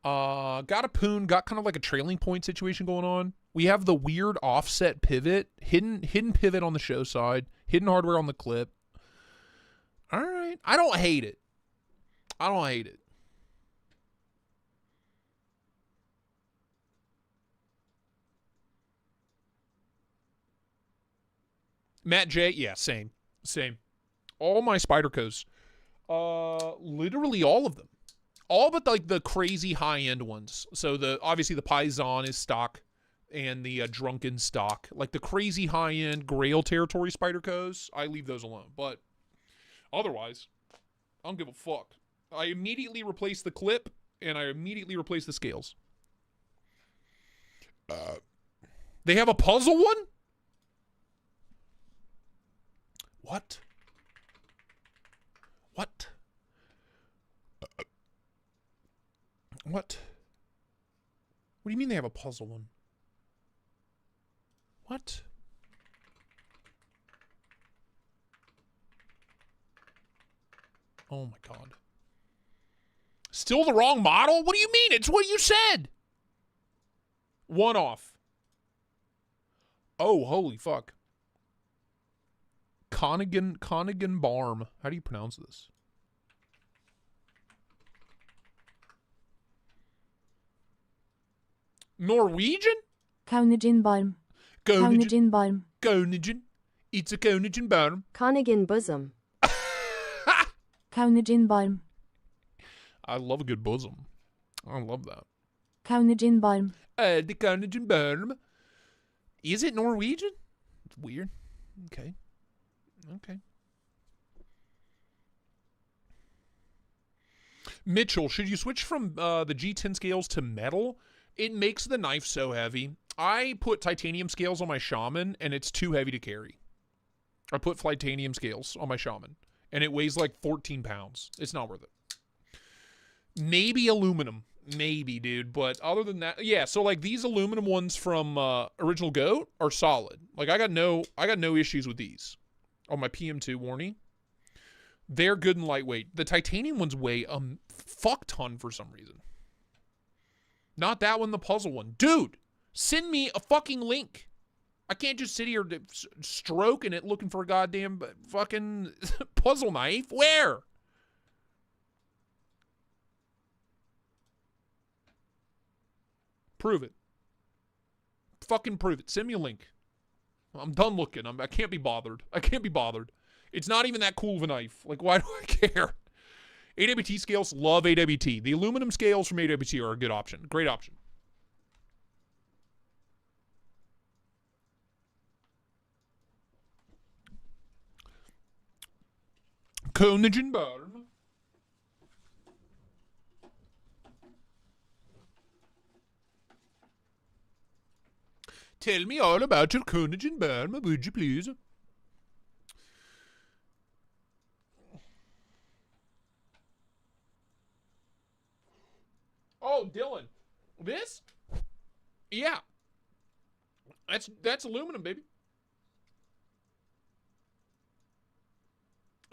Got a poon, got kind of like a trailing point situation going on. We have the weird offset pivot, hidden pivot on the show side, hidden hardware on the clip. All right. I don't hate it. Matt J, yeah, same. All my Spydercos, literally all of them. All but like the crazy high-end ones. So obviously the Paisan is stock, and the Drunken stock. Like the crazy high-end Grail territory Spydercos, I leave those alone. But otherwise, I don't give a fuck. I immediately replace the clip, and I immediately replace the scales. They have a puzzle one? What? What? What do you mean they have a puzzle one? What? Oh my god. Still the wrong model? What do you mean? It's what you said. One off. Oh, holy fuck. Connigan Barm. How do you pronounce this? Norwegian? Connigan Barm. Connigan Barm. Connigan. It's a Connigan Barm. Connigan Bosom. Connigan Barm. I love a good bosom. I love that. Connigan Barm. The Connigan Barm. Is it Norwegian? It's weird. Okay. Mitchell, should you switch from the G10 scales to metal? It makes the knife so heavy. I put titanium scales on my Shaman, and it's too heavy to carry. I put titanium scales on my Shaman, and it weighs like 14 pounds. It's not worth it. Maybe aluminum. Maybe, dude. But other than that, yeah, so like these aluminum ones from Original Goat are solid. Like I got no issues with these. On my PM2 Warnie. They're good and lightweight. The titanium ones weigh a fuck ton for some reason. Not that one, the puzzle one. Dude, send me a fucking link. I can't just sit here stroking it looking for a goddamn fucking puzzle knife. Where? Prove it. Fucking prove it. Send me a link. I'm done looking. I can't be bothered. It's not even that cool of a knife. Like, why do I care? AWT scales, love AWT. The aluminum scales from AWT are a good option. Great option. Connigan Barm. Tell me all about your Connigan Barm, would you please? Oh, Dylan. This? Yeah. That's aluminum, baby.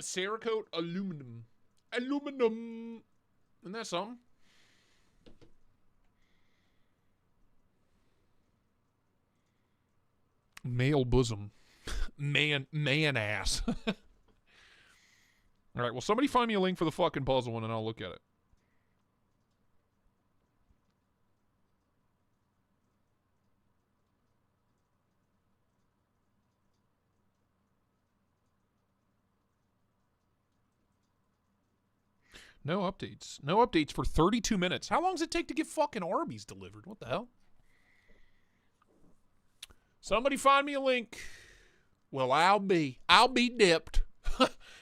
Cerakote aluminum. Aluminum. Isn't that something? Male bosom. Man ass. All right, well, somebody find me a link for the fucking puzzle one and I'll look at it. No updates. No updates for 32 minutes. How long does it take to get fucking Arby's delivered? What the hell? Somebody find me a link. Well, I'll be dipped.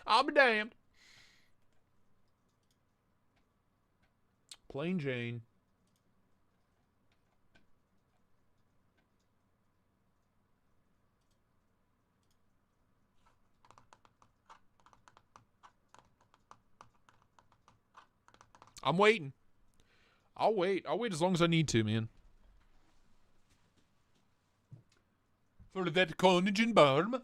I'll be damned. Plain Jane. I'm waiting. I'll wait. I'll wait as long as I need to, man. For that collagen balm.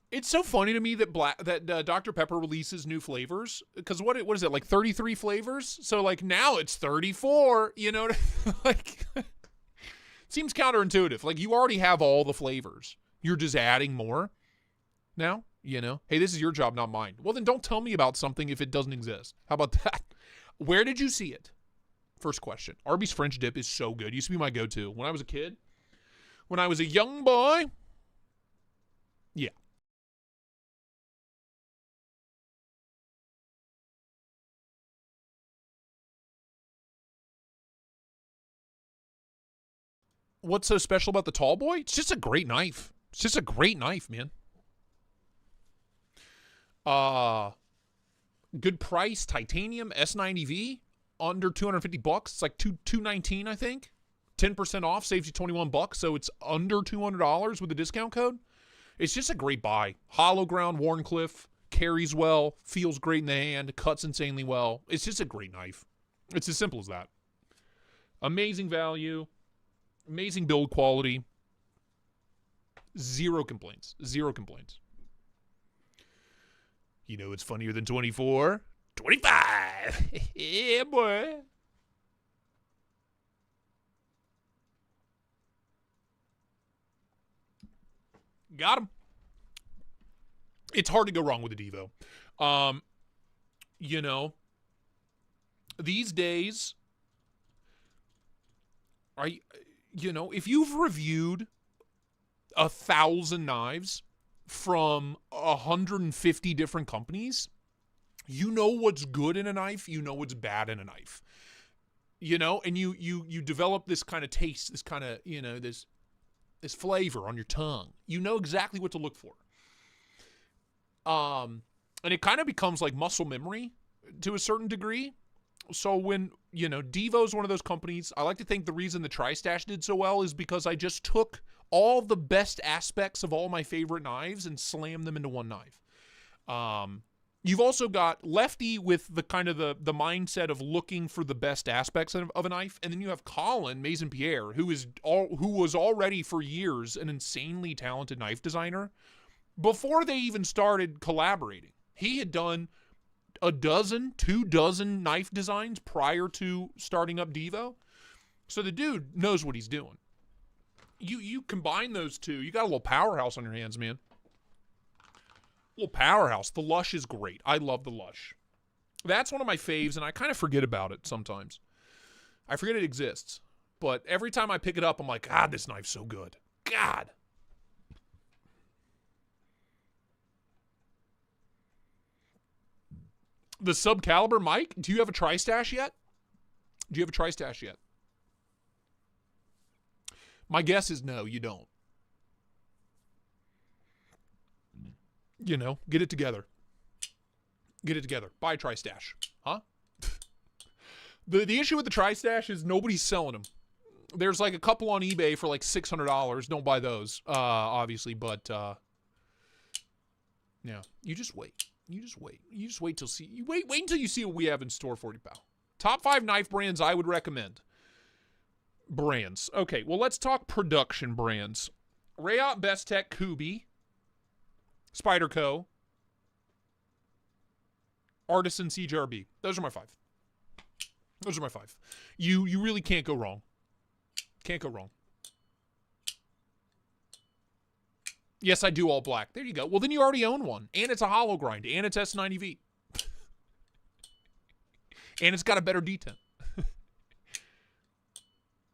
It's so funny to me that Dr. Pepper releases new flavors. Because what is it, like 33 flavors? So, like, now it's 34. You know, like, seems counterintuitive. Like, you already have all the flavors. You're just adding more now, you know? Hey, this is your job, not mine. Well, then don't tell me about something if it doesn't exist. How about that? Where did you see it? First question. Arby's French dip is so good. It used to be my go-to. When I was a kid, when I was a young boy, yeah. What's so special about the tall boy? It's just a great knife. It's just a great knife, man. Good price, titanium S90V, under $250. It's like $219, I think. 10% off saves you $21, so it's under $200 with a discount code. It's just a great buy. Hollow ground, Wharncliffe, carries well, feels great in the hand, cuts insanely well. It's just a great knife. It's as simple as that. Amazing value. Amazing build quality. Zero complaints. Zero complaints. You know what's funnier than 24? 25! Yeah, boy. Got him. It's hard to go wrong with a Devo. You know, these days, if you've reviewed 1,000 knives from 150 different companies, you know what's good in a knife, you know what's bad in a knife. You know, and you develop this kind of taste, this kind of, you know, this flavor on your tongue. You know exactly what to look for. And it kind of becomes like muscle memory to a certain degree. So when, you know, Devo's one of those companies, I like to think the reason the Tri-Stash did so well is because I just took all the best aspects of all my favorite knives and slammed them into one knife. You've also got Lefty with the kind of the mindset of looking for the best aspects of a knife, and then you have Colin Maison-Pierre, who was already for years an insanely talented knife designer. Before they even started collaborating, he had done 24 knife designs prior to starting up Devo. So the dude knows what he's doing. You combine those two, you got a little powerhouse on your hands, man. Little powerhouse. The Lush is great. I love the Lush. That's one of my faves, and I kind of forget about it sometimes. I forget it exists. But every time I pick it up, I'm like, God, this knife's so good. God. The Subcaliber, Mike, do you have a Tri-Stash yet? Do you have a Tri-Stash yet? My guess is no, you don't. You know, get it together. Get it together. Buy a Tri-Stash. Huh? The issue with the Tri-Stash is nobody's selling them. There's like a couple on eBay for like $600. Don't buy those, obviously, but yeah, you just wait. You just wait. You just wait till see. You wait until you see what we have in store for you, pal. Top 5 knife brands I would recommend. Brands. Okay, well, let's talk production brands. Rayot, Bestech, Kubi, Spyderco, Artisan, CJRB. Those are my 5. Those are my 5. You really can't go wrong. Can't go wrong. Yes, I do all black. There you go. Well, then you already own one. And it's a hollow grind. And it's S90V. And it's got a better detent.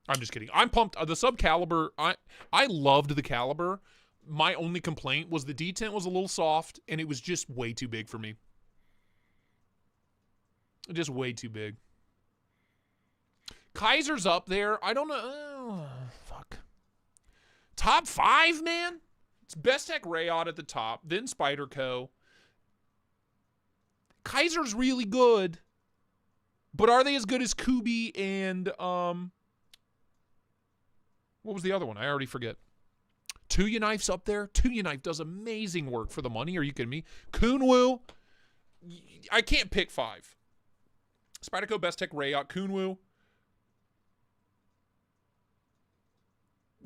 I'm just kidding. I'm pumped. The Subcaliber, I loved the Caliber. My only complaint was the detent was a little soft, and it was just way too big for me. Just way too big. Kaiser's up there. I don't know. Fuck. Top 5, man? It's Bestech Rayot at the top, then Spyderco. Kaiser's really good. But are they as good as Kubi and, what was the other one? I already forget. Tuya Knife's up there. Tuya Knife does amazing work for the money. Are you kidding me? Kunwu. I can't pick 5. Spyderco, Bestech, Rayot, Kunwu.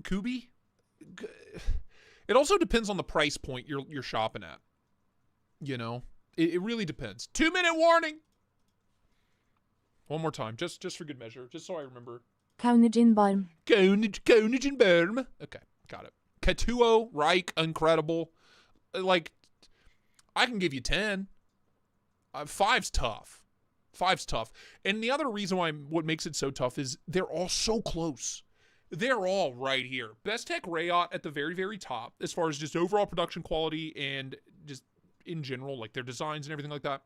Kubi? It also depends on the price point you're shopping at. You know? It really depends. 2-minute warning! One more time. Just for good measure. Just so I remember. Koeniginbarm. Koeniginbarm. Okay, got it. Katuo, Reich, incredible. Like, I can give you 10. 5's tough. 5's tough. And the other reason what makes it so tough is they're all so close. They're all right here. Bestech Rayot at the very, very top as far as just overall production quality and just in general, like their designs and everything like that.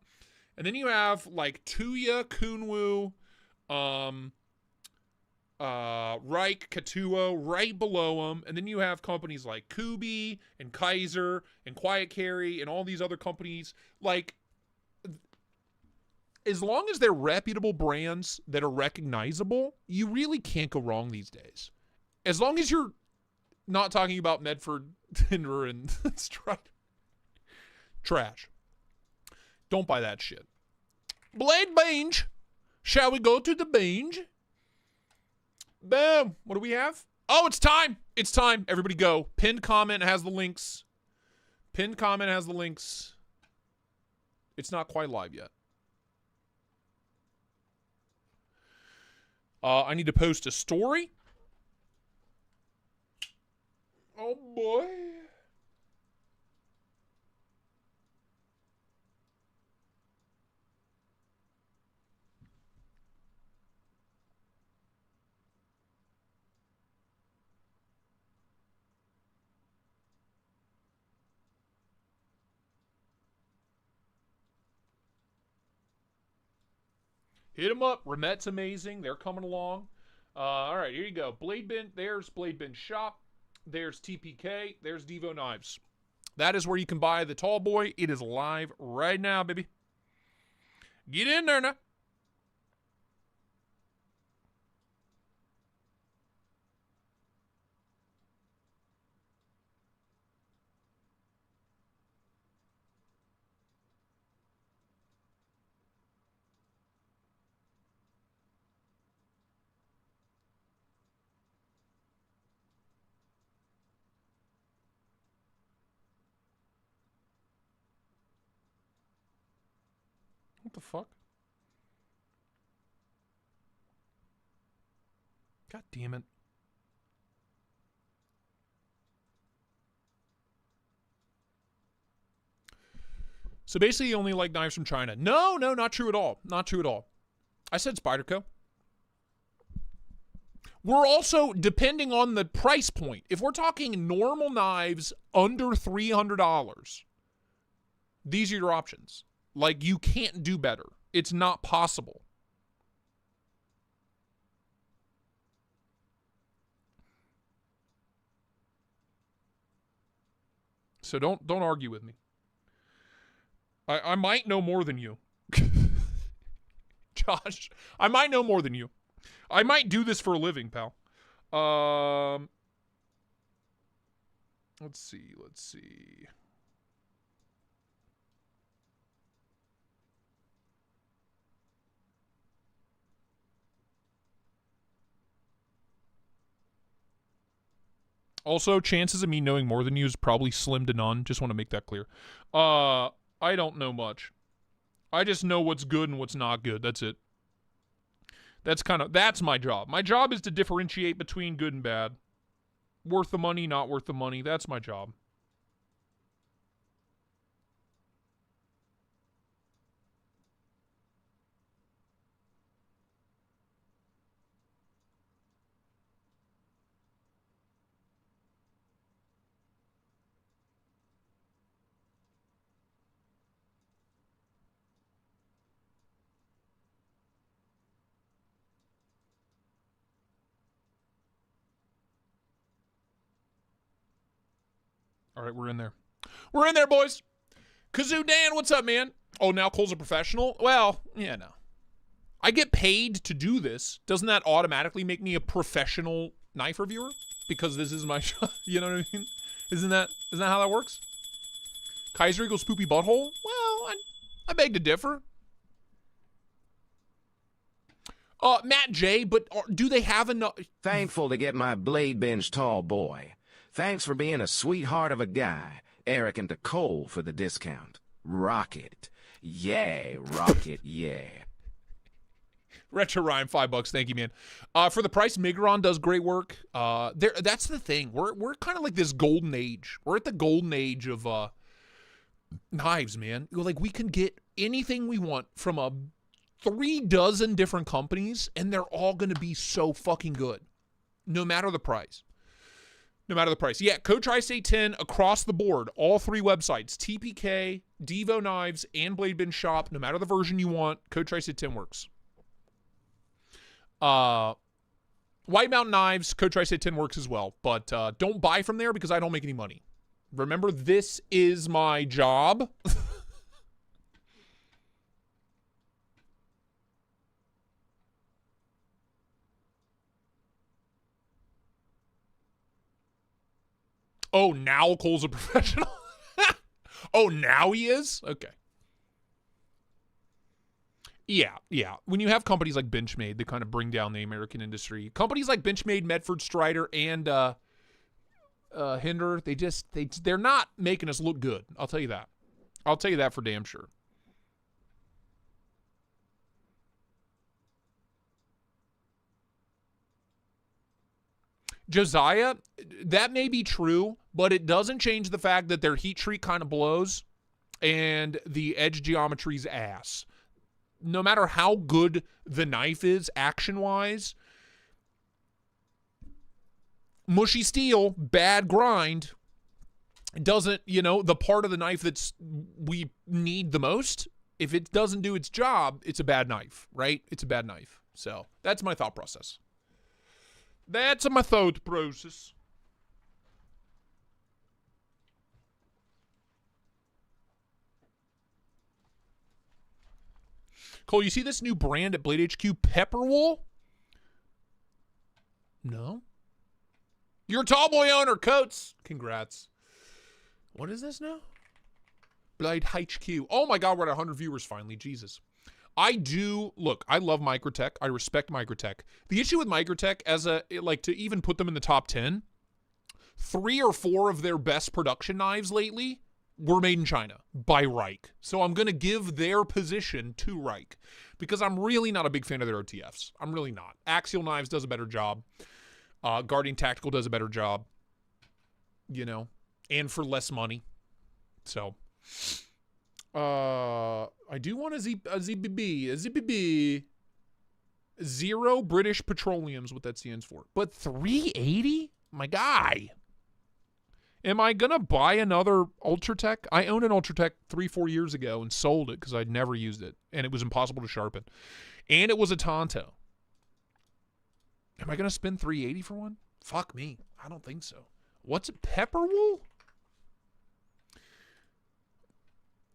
And then you have like Tuya, Kunwu, Reich, Katuo right below them. And then you have companies like Kubi and Kaiser and Quiet Carry and all these other companies. Like, as long as they're reputable brands that are recognizable, you really can't go wrong these days. As long as you're not talking about Medford, Tinder, and Stride. Trash. Don't buy that shit. Blade Binge. Shall we go to the Binge? Boom. What do we have? Oh, it's time. It's time. Everybody go. Pinned comment has the links. Pinned comment has the links. It's not quite live yet. I need to post a story. Oh, boy. Hit them up. Remet's amazing. They're coming along. All right, here you go. Blade Bin. There's Blade Bin Shop. There's TPK. There's Devo Knives. That is where you can buy the tall boy. It is live right now, baby. Get in there now. What the fuck? God damn it. So basically you only like knives from China. No, not true at all. Not true at all. I said Spyderco. We're also, depending on the price point, if we're talking normal knives under $300, these are your options. Like, you can't do better. It's not possible. So don't argue with me. I might know more than you. Josh, I might know more than you. I might do this for a living, pal. Let's see. Also, chances of me knowing more than you is probably slim to none. Just want to make that clear. I don't know much. I just know what's good and what's not good. That's it. That's my job. My job is to differentiate between good and bad. Worth the money, not worth the money. That's my job. All right, we're in there. We're in there, boys. Kazoo Dan, what's up, man? Oh, now Cole's a professional? Well, yeah, no. I get paid to do this. Doesn't that automatically make me a professional knife reviewer? Because this is my show. You know what I mean? Isn't that how that works? Kaiser Eagle's poopy butthole? Well, I beg to differ. Matt J, but do they have enough? Thankful to get my blade binge tall boy. Thanks for being a sweetheart of a guy. Eric and to Cole for the discount. Rocket. Yeah, rocket, yeah. Retro Rhyme, $5. Thank you, man. For the price, Migron does great work. That's the thing. We're kind of like this golden age. We're at the golden age of knives, man. Like, we can get anything we want from 36 different companies, and they're all going to be so fucking good, no matter the price. No matter the price. Yeah, code Tristate 10 across the board. All 3 websites, TPK, Devo Knives, and Blade Binge Shop. No matter the version you want, code Tristate 10 works. White Mountain Knives, code Tristate 10 works as well. But don't buy from there because I don't make any money. Remember, this is my job. Oh, now Cole's a professional? Oh, now he is? Okay. Yeah. When you have companies like Benchmade that kind of bring down the American industry, companies like Benchmade, Medford, Strider, and Hinder, they're not making us look good. I'll tell you that. I'll tell you that for damn sure. Josiah, that may be true, but it doesn't change the fact that their heat treat kind of blows and the edge geometry's ass. No matter how good the knife is action-wise, mushy steel, bad grind, doesn't, the part of the knife we need the most, if it doesn't do its job, it's a bad knife, right? It's a bad knife. So that's my thought process. That's my thought process. Cole, you see this new brand at Blade HQ, Pepperwool? No. You're a tall boy owner, Coates. Congrats. What is this now? Blade HQ. Oh my God, we're at 100 viewers finally. Jesus. I love Microtech. I respect Microtech. The issue with Microtech, to even put them in the top 10, 3 or 4 of their best production knives lately were made in China by Reich. So I'm going to give their position to Reich because I'm really not a big fan of their OTFs. I'm really not. Axial Knives does a better job. Guardian Tactical does a better job, and for less money. So... I do want a ZBB. Zero British Petroleum's what that stands for. But 380? My guy. Am I going to buy another Ultratech? I owned an Ultratech 3-4 years ago and sold it because I'd never used it. And it was impossible to sharpen. And it was a Tonto. Am I going to spend 380 for one? Fuck me. I don't think so. What's it? Pepperwool?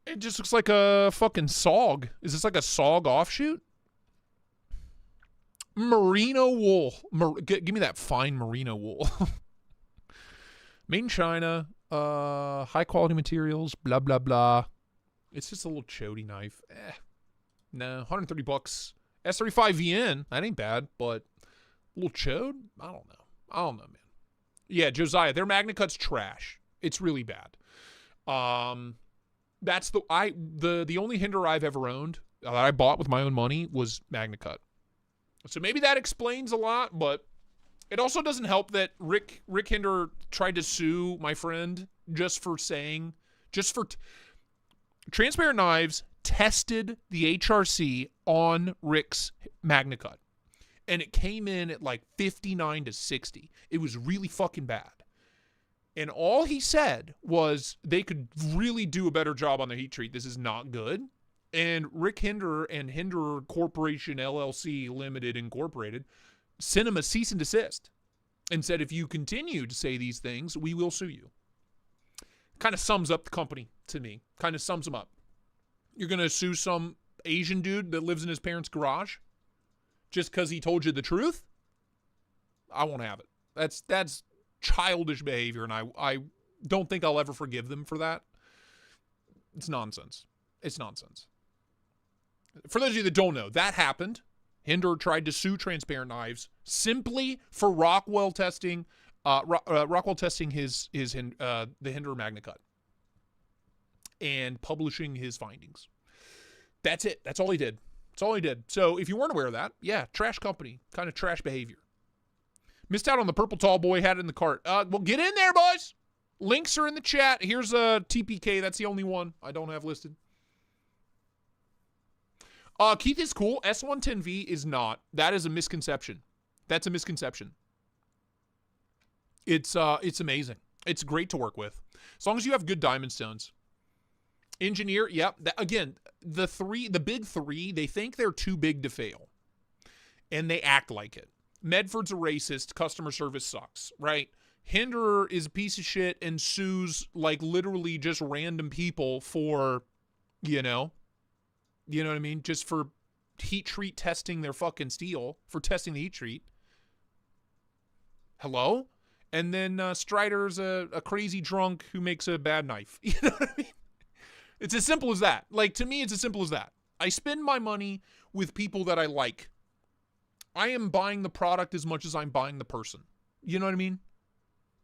It just looks like a fucking SOG. Is this like a SOG offshoot? Merino wool. Give me that fine merino wool. Made in China. High quality materials. Blah, blah, blah. It's just a little chody knife. No, $130. S35 VN. That ain't bad, but a little chode? I don't know, man. Yeah, Josiah, their MagnaCut's trash. It's really bad. That's the only Hinder I've ever owned that I bought with my own money was MagnaCut. So maybe that explains a lot, but it also doesn't help that Rick Hinder tried to sue my friend Transparent Knives tested the HRC on Rick's MagnaCut, and it came in at like 59 to 60. It was really fucking bad. And all he said was they could really do a better job on the heat treat. This is not good. And Rick Hinder and Hinder Corporation LLC Limited Incorporated sent him a cease and desist and said, if you continue to say these things, we will sue you. Kind of sums up the company to me. Kind of sums them up. You're going to sue some Asian dude that lives in his parents' garage just because he told you the truth? I won't have it. That's childish behavior, and I don't think I'll ever forgive them for that. It's nonsense. It's nonsense. For those of you that don't know, that happened. Hinder tried to sue Transparent Knives simply for Rockwell testing his the Hinder Magna Cut and publishing his findings. That's it. That's all he did. That's all he did. So if you weren't aware of that, yeah, trash company, kind of trash behavior. Missed out on the purple tall boy, had it in the cart. Well, get in there, boys. Links are in the chat. Here's a TPK. That's the only one I don't have listed. Keith is cool. S110V is not. That is a misconception. That's a misconception. It's amazing. It's great to work with. As long as you have good diamond stones. Engineer, yep. Again, the big three, they think they're too big to fail. And they act like it. Medford's a racist. Customer service sucks, right? Hinderer is a piece of shit and sues like literally just random people for, you know what I mean? Just for heat treat testing their fucking steel, for testing the heat treat. Hello? And then Strider's a crazy drunk who makes a bad knife. You know what I mean? It's as simple as that. Like, to me, it's as simple as that. I spend my money with people that I like. I am buying the product as much as I'm buying the person. You know what I mean?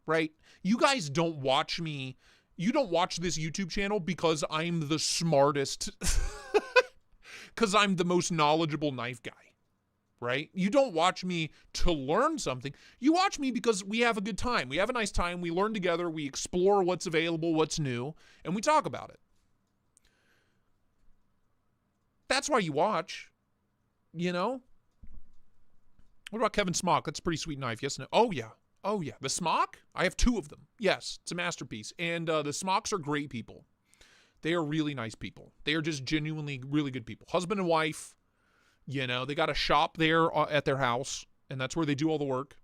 Right? You guys don't watch me. You don't watch this YouTube channel because I'm the smartest. Because I'm the most knowledgeable knife guy. Right? You don't watch me to learn something. You watch me because we have a good time. We have a nice time. We learn together. We explore what's available, what's new, and we talk about it. That's why you watch. You know? What about Kevin Smock? That's a pretty sweet knife. Yes, no. Oh, yeah. Oh, yeah. The Smock? I have 2 of them. Yes, it's a masterpiece. And the Smocks are great people. They are really nice people. They are just genuinely really good people. Husband and wife, you know, they got a shop there at their house, and that's where they do all the work.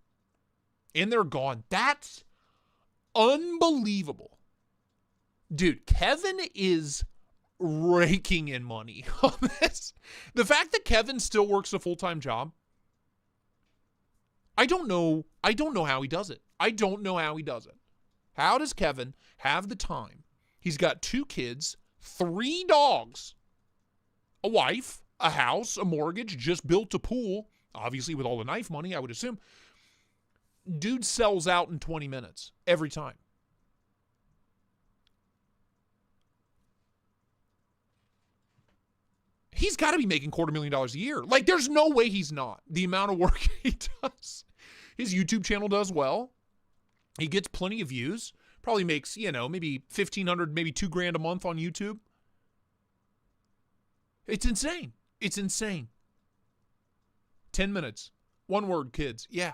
And they're gone. That's unbelievable. Dude, Kevin is raking in money on this. The fact that Kevin still works a full-time job, I don't know how he does it. I don't know how he does it. How does Kevin have the time? He's got 2 kids, 3 dogs, a wife, a house, a mortgage, just built a pool, obviously with all the knife money, I would assume. Dude sells out in 20 minutes every time. He's got to be making $250,000 a year. Like, there's no way he's not. The amount of work he does. His YouTube channel does well. He gets plenty of views. Probably makes, you know, maybe $1,500, maybe $2,000 a month on YouTube. It's insane. It's insane. 10 minutes. 1 word, kids. Yeah.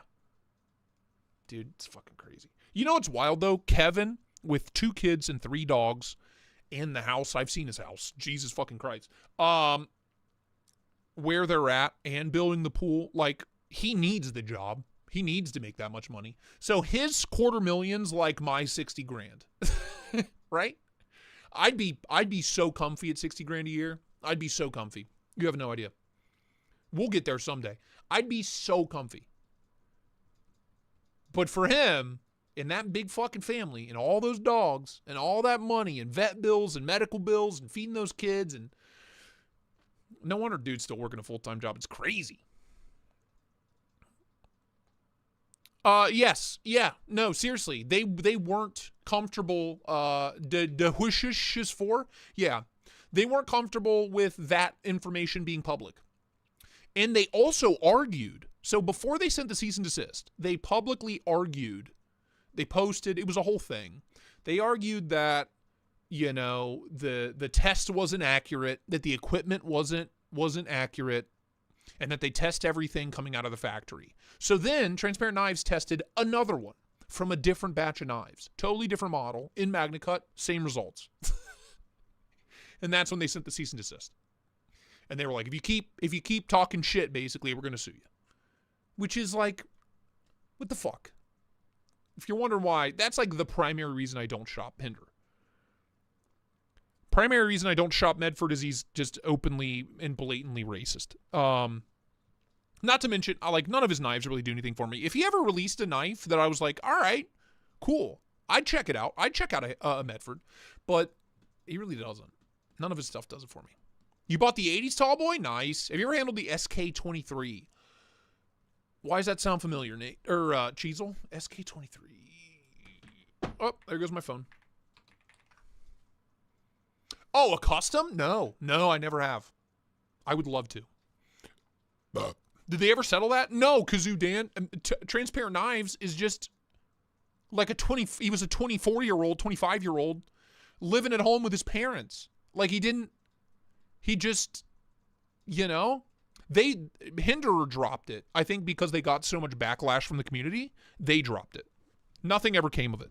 Dude, it's fucking crazy. You know what's wild, though? Kevin, with 2 kids and 3 dogs, in the house. I've seen his house. Jesus fucking Christ. Where they're at and building the pool. Like, he needs the job. He needs to make that much money. So his $250,000's like my $60,000. Right? I'd be so comfy at $60,000 a year. I'd be so comfy. You have no idea. We'll get there someday. I'd be so comfy. But for him, in that big fucking family, and all those dogs, and all that money, and vet bills, and medical bills, and feeding those kids, and no wonder dude's still working a full-time job. It's crazy. Yes. Yeah. No, seriously. They weren't comfortable, the whooshish is for? Yeah. They weren't comfortable with that information being public. And they also argued. So before they sent the cease and desist, they publicly argued. They posted, it was a whole thing. They argued that, you know, the test wasn't accurate, that the equipment wasn't accurate, and that they test everything coming out of the factory. So then Transparent Knives tested another one from a different batch of knives. Totally different model, in Magna Cut, same results. And that's when they sent the cease and desist. And they were like, if you keep talking shit, basically, we're going to sue you. Which is like, what the fuck? If you're wondering why, that's like the primary reason I don't shop Hinder. Primary reason I don't shop Medford is he's just openly and blatantly racist. Not to mention, none of his knives really do anything for me. If he ever released a knife that I was like, all right, cool, I'd check it out. I'd check out a Medford. But he really doesn't. None of his stuff does it for me. You bought the 80s tall boy? Nice. Have you ever handled the SK23? Why does that sound familiar, Nate? Or Cheezel? SK23. Oh, there goes my phone. Oh, a custom? No, I never have. I would love to. Did they ever settle that? No, Kazoo Dan. Transparent Knives is just like he was a 24-year-old, 25-year-old living at home with his parents. Like he just, Hinderer dropped it. I think because they got so much backlash from the community, they dropped it. Nothing ever came of it.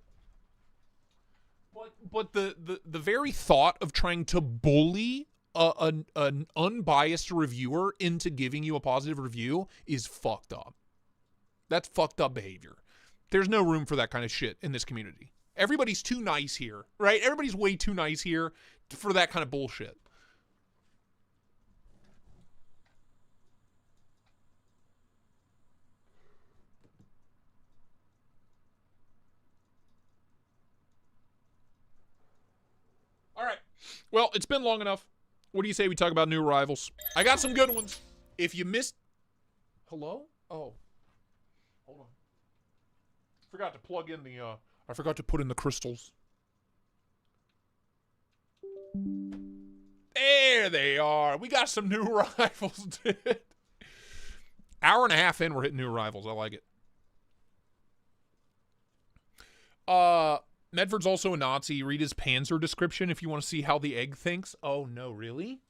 But the very thought of trying to bully an unbiased reviewer into giving you a positive review is fucked up. That's fucked up behavior. There's no room for that kind of shit in this community. Everybody's too nice here, right? Everybody's way too nice here for that kind of bullshit. All right. Well, it's been long enough. What do you say we talk about new arrivals? I got some good ones. If you missed... Hello? Oh. Hold on. Forgot to plug in the... I forgot to put in the crystals. There they are. We got some new arrivals, dude. Hour and a half in, we're hitting new arrivals. I like it. Medford's also a Nazi. Read his Panzer description if you want to see how the egg thinks. Oh, no, really?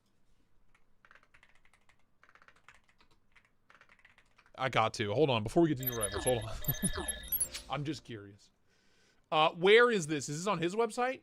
I got to. Hold on. Before we get to new arrivals, hold on. I'm just curious. Where is this? Is this on his website?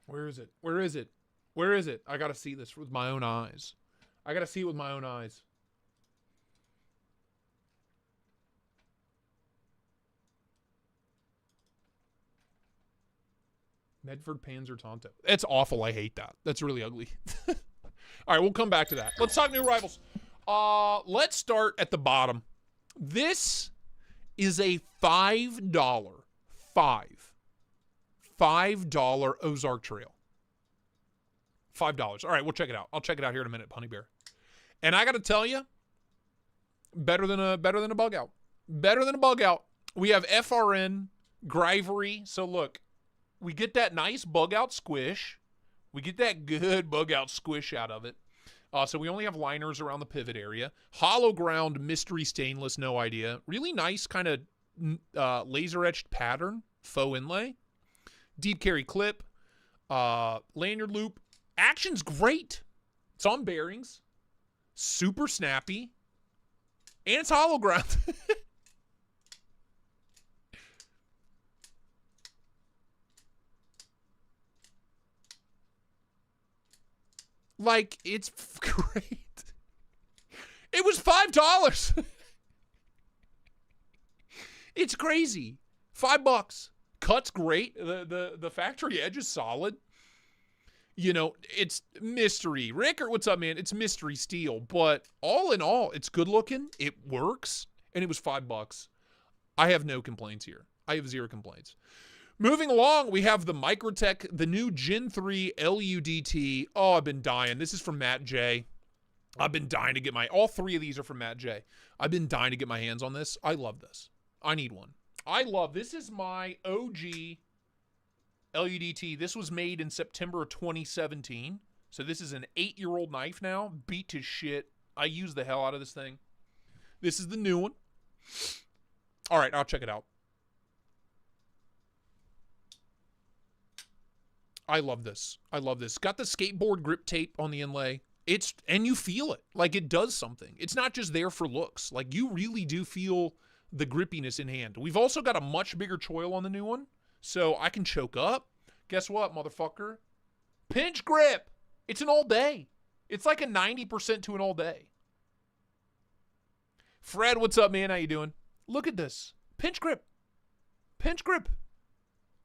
Where is it? Where is it? Where is it? I gotta see this with my own eyes. I gotta see it with my own eyes. Medford Panzer Tonto. It's awful. I hate that. That's really ugly. All right, we'll come back to that. Let's talk new arrivals. Let's start at the bottom. This is a $5 Ozark Trail. $5. All right, we'll check it out. I'll check it out here in a minute, Honey Bear. And I got to tell you, better than a bug out. Better than a bug out. We have FRN, Grivery. So look, we get that nice bug out squish. We get that good bug out squish out of it. So we only have liners around the pivot area. Hollow ground mystery stainless, no idea. Really nice kind of laser etched pattern, faux inlay. Deep carry clip, lanyard loop. Action's great. It's on bearings. Super snappy. And it's hollow ground. Like, it's great. It was $5. It's crazy. $5. Cut's great. The factory edge is solid. You know, it's mystery. Rickert, what's up, man? It's mystery steel. But all in all, it's good looking. It works. And it was $5. I have no complaints here. I have zero complaints. Moving along, we have the Microtech, the new Gen 3 LUDT. Oh, I've been dying. This is from Matt J. I've been dying to get all three of these are from Matt J. I've been dying to get my hands on this. I love this. I need one. This is my OG LUDT. This was made in September of 2017. So this is an 8-year-old knife now. Beat to shit. I use the hell out of this thing. This is the new one. All right, I'll check it out. I love this. I love this. Got the skateboard grip tape on the inlay. And you feel it. Like, it does something. It's not just there for looks. Like, you really do feel the grippiness in hand. We've also got a much bigger choil on the new one, so I can choke up. Guess what, motherfucker? Pinch grip. It's an all day. It's like a 90% to an all day. Fred, what's up, man? How you doing? Look at this. Pinch grip. Pinch grip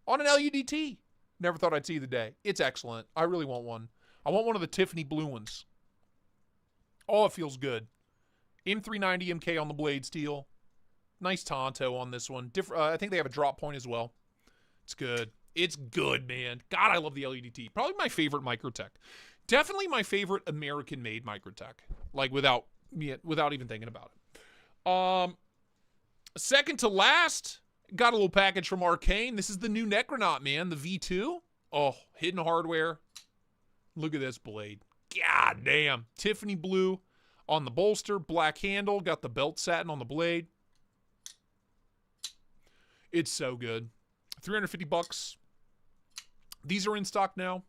on an LUDT. Never thought I'd see the day. It's excellent. I really want one. I want one of the Tiffany blue ones. Oh, it feels good. M390 MK on the blade steel. Nice Tonto on this one. I think they have a drop point as well. It's good. It's good, man. God, I love the LUDT. Probably my favorite Microtech. Definitely my favorite American-made Microtech. Like, without even thinking about it. Second to last, got a little package from Arcane. This is the new Necronaut, man. The V2. Oh, hidden hardware. Look at this blade. God damn. Tiffany blue on the bolster. Black handle. Got the belt satin on the blade. It's so good. $350. These are in stock now.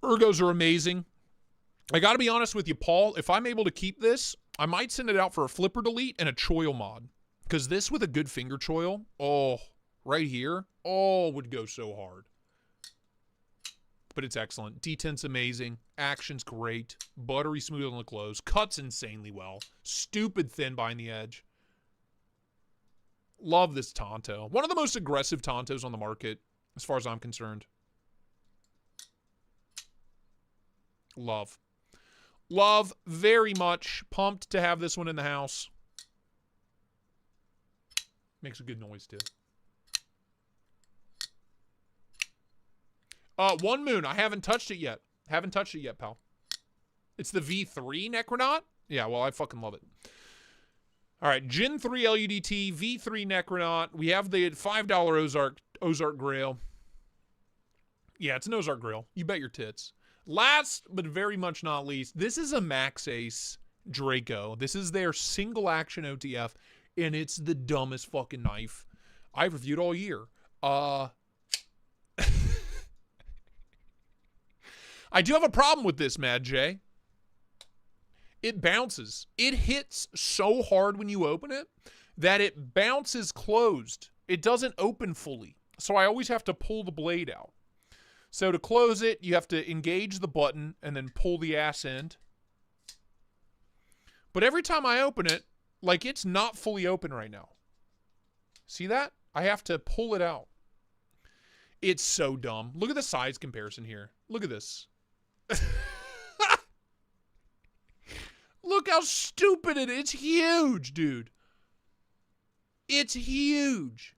Ergos are amazing. I got to be honest with you, Paul. If I'm able to keep this, I might send it out for a flipper delete and a choil mod. Because this with a good finger choil, oh, right here, oh, would go so hard. But it's excellent. Detent's amazing. Action's great. Buttery smooth on the close. Cuts insanely well. Stupid thin behind the edge. Love this Tonto. One of the most aggressive Tontos on the market, as far as I'm concerned. Love. Love very much. Pumped to have this one in the house. Makes a good noise, too. One Moon. I haven't touched it yet. Haven't touched it yet, pal. It's the V3 Necronaut? Yeah, well, I fucking love it. All right, Gen 3 LUDT, V3 Necronaut. We have the $5 Ozark Grail. Yeah, it's an Ozark Grail. You bet your tits. Last, but very much not least, this is a Max Ace Draco. This is their single action OTF, and it's the dumbest fucking knife I've reviewed all year. I do have a problem with this, Mad J. It bounces. It hits so hard when you open it that it bounces closed. It doesn't open fully. So I always have to pull the blade out. So to close it, you have to engage the button and then pull the ass end. But every time I open it, like it's not fully open right now. See that? I have to pull it out. It's so dumb. Look at the size comparison here. Look at this. Look how stupid it is. It's huge, dude. It's huge.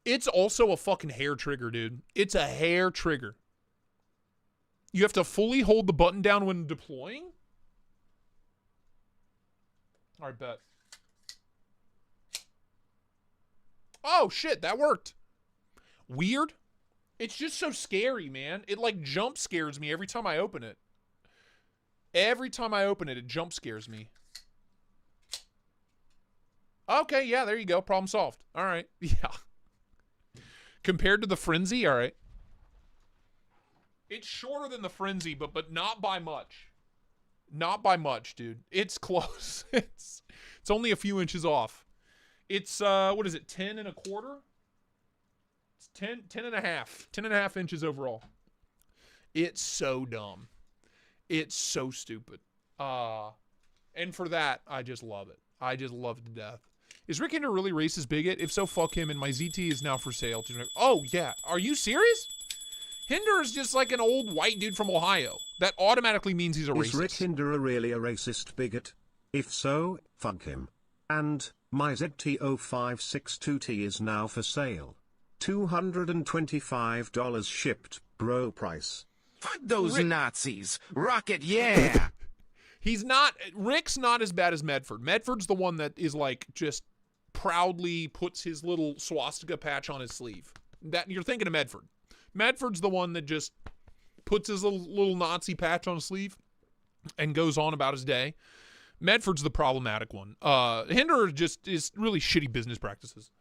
It's also a fucking hair trigger, dude. It's a hair trigger. You have to fully hold the button down when deploying. All right, bet. Oh, shit, that worked. Weird. It's just so scary, man. It, like, jump scares me every time I open it. Every time I open it, it jump scares me. Okay, yeah, there you go. Problem solved. All right. Yeah. Compared to the Frenzy, all right. It's shorter than the Frenzy, but not by much. Not by much, dude. It's close. It's only a few inches off. It's, what is it, 10 1/4? It's 10 1/2. 10 1/2 inches overall. It's so dumb. It's so stupid. And for that, I just love it. I just love it to death. Is Rick Hinder really racist bigot? If so, fuck him, and my ZT is now for sale. Oh, yeah. Are you serious? Hinder is just like an old white dude from Ohio. That automatically means he's a racist. Is Rick Hinder really a racist bigot? If so, fuck him. And, my ZT0562T is now for sale. $225 shipped, bro price. Fuck those Nazis. Rocket, yeah. Rick's not as bad as Medford. Medford's the one that is like, just proudly puts his little swastika patch on his sleeve. That you're thinking of Medford. Medford's the one that just puts his little Nazi patch on his sleeve and goes on about his day. Medford's the problematic one. Hinder just is really shitty business practices.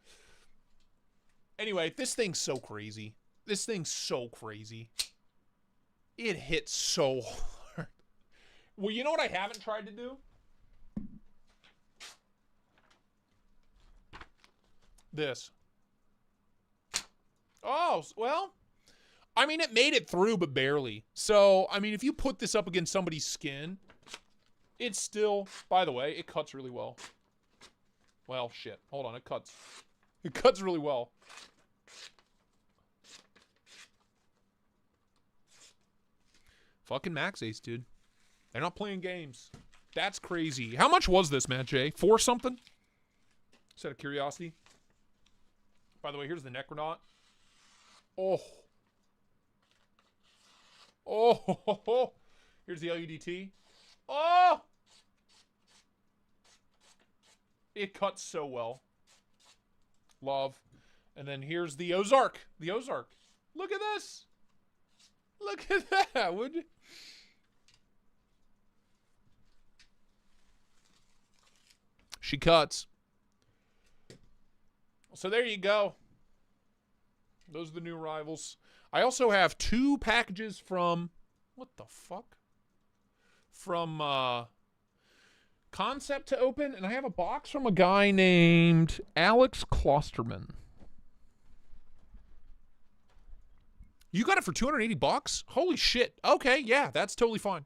Anyway, this thing's so crazy. This thing's so crazy. It hits so hard. Well, you know what I haven't tried to do? This. Oh, well, I mean, it made it through, but barely. So, I mean, if you put this up against somebody's skin, it's still, by the way, it cuts really well. Well, shit. Hold on, it cuts. It cuts really well. Fucking Max Ace, dude. They're not playing games. That's crazy. How much was this, Matt J? 4 something? Just out of curiosity. By the way, here's the Necronaut. Oh. Oh. Here's the LUDT. Oh. It cuts so well. Love. And then here's the Ozark. The Ozark. Look at this. Look at that, would you? She cuts. So there you go. Those are the new arrivals. I also have 2 packages from... What the fuck? From Concept to open. And I have a box from a guy named Alex Klosterman. You got it for $280? Holy shit. Okay, yeah, that's totally fine.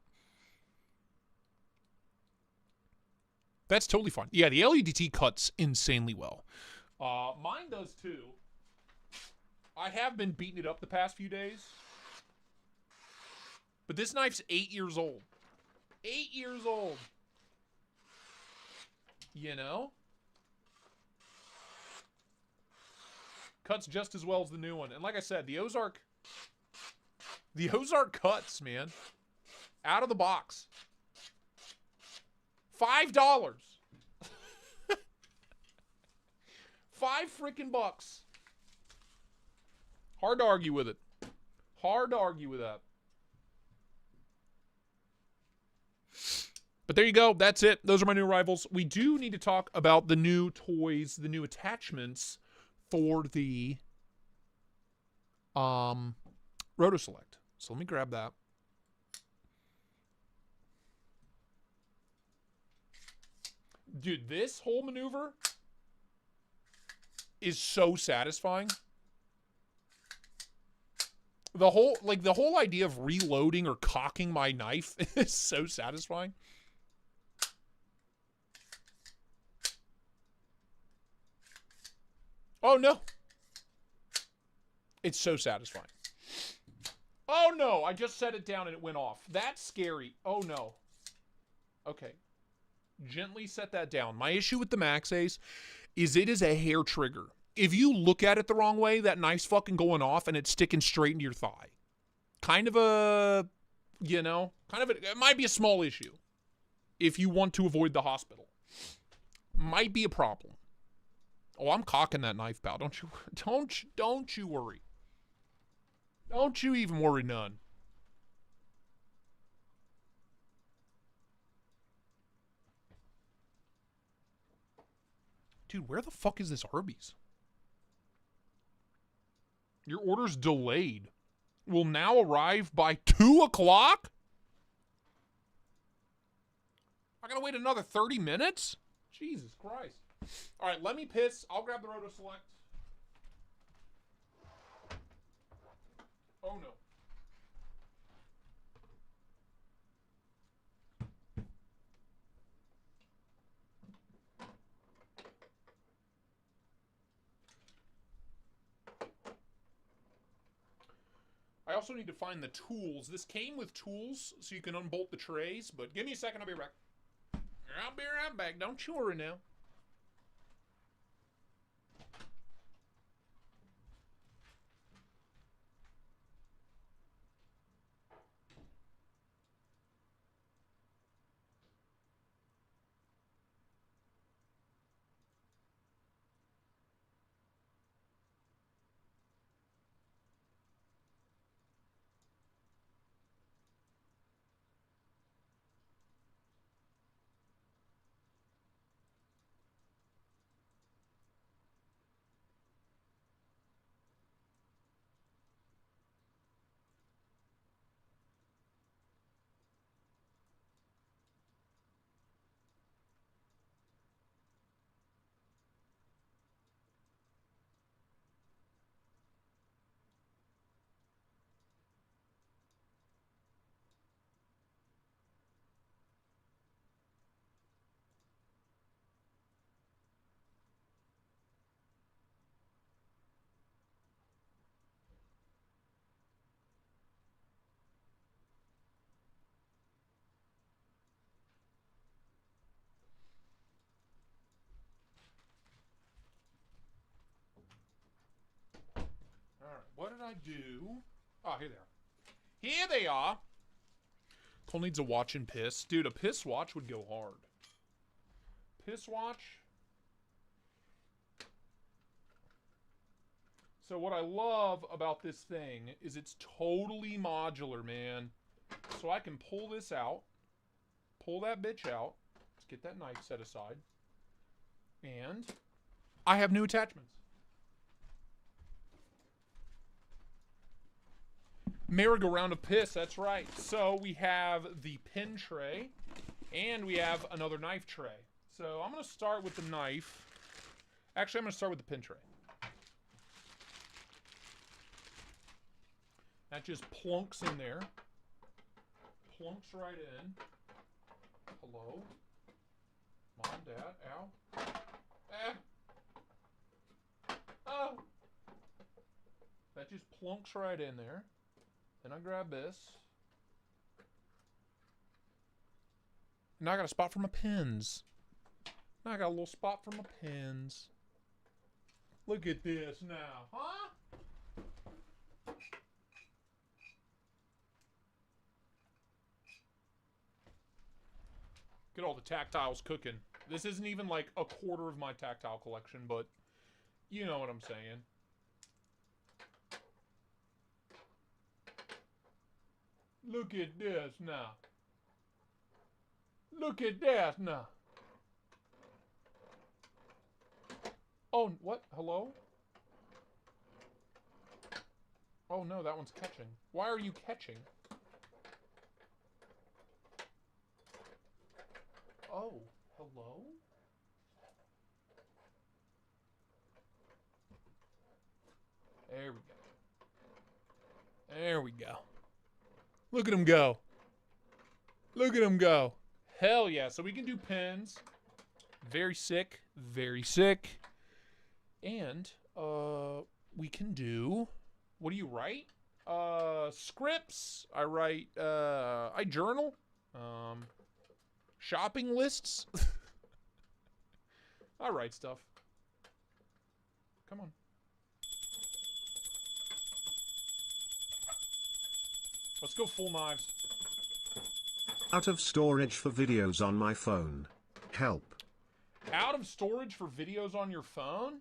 That's totally fine. Yeah, the LUDT cuts insanely well. Mine does too. I have been beating it up the past few days. But this knife's 8 years old. 8 years old. You know? Cuts just as well as the new one. And like I said, the Ozark cuts, man. Out of the box. $5. 5 freaking bucks. Hard to argue with it. Hard to argue with that. But there you go. That's it. Those are my new arrivals. We do need to talk about the new toys, the new attachments for the Roto Select. So let me grab that. Dude, this whole maneuver is so satisfying. The whole idea of reloading or cocking my knife is so satisfying. Oh no. It's so satisfying. Oh no, I just set it down and it went off. That's scary. Oh no. Okay. Gently set that down. My issue with the Max Ace is it is a hair trigger. If you look at it the wrong way, that knife's fucking going off and it's sticking straight into your thigh. Kind of a, you know, it might be a small issue if you want to avoid the hospital. Might be a problem. Oh, I'm cocking that knife, pal. Don't you worry. Don't you even worry none. Dude, where the fuck is this Arby's? Your order's delayed. Will now arrive by 2 o'clock? I gotta wait another 30 minutes? Jesus Christ. All right, let me piss. I'll grab the Roto Select. Oh, no. I also need to find the tools. This came with tools, so you can unbolt the trays, but give me a second, I'll be right back. I'll be right back. Don't you worry now. do? Oh, here they are. Here they are. Cole needs a watch and piss. Dude, a piss watch would go hard. Piss watch. So what I love about this thing is it's totally modular, man. So I can pull this out. Pull that bitch out. Let's get that knife set aside. And I have new attachments. Merry-go-round of piss, that's right. So we have the pin tray, and we have another knife tray. So I'm going to start with the knife. Actually, I'm going to start with the pin tray. That just plunks in there. Plunks right in. Hello? Mom, Dad, ow. Oh! That just plunks right in there. Then I grab this. Now I got a spot for my pins. Now I got a little spot for my pins. Look at this now, huh? Get all the tactiles cooking. This isn't even like a quarter of my tactile collection, but you know what I'm saying. Look at this now. Look at this now. Oh, what? Hello? Oh no, that one's catching. Why are you catching? Oh, hello? There we go. There we go. Look at him go. Look at him go. Hell yeah. So we can do pins. Very sick. Very sick. And we can do... What do you write? Scripts. I write... I journal. Shopping lists. I write stuff. Come on. Let's go full knives. Out of storage for videos on my phone. Help. Out of storage for videos on your phone?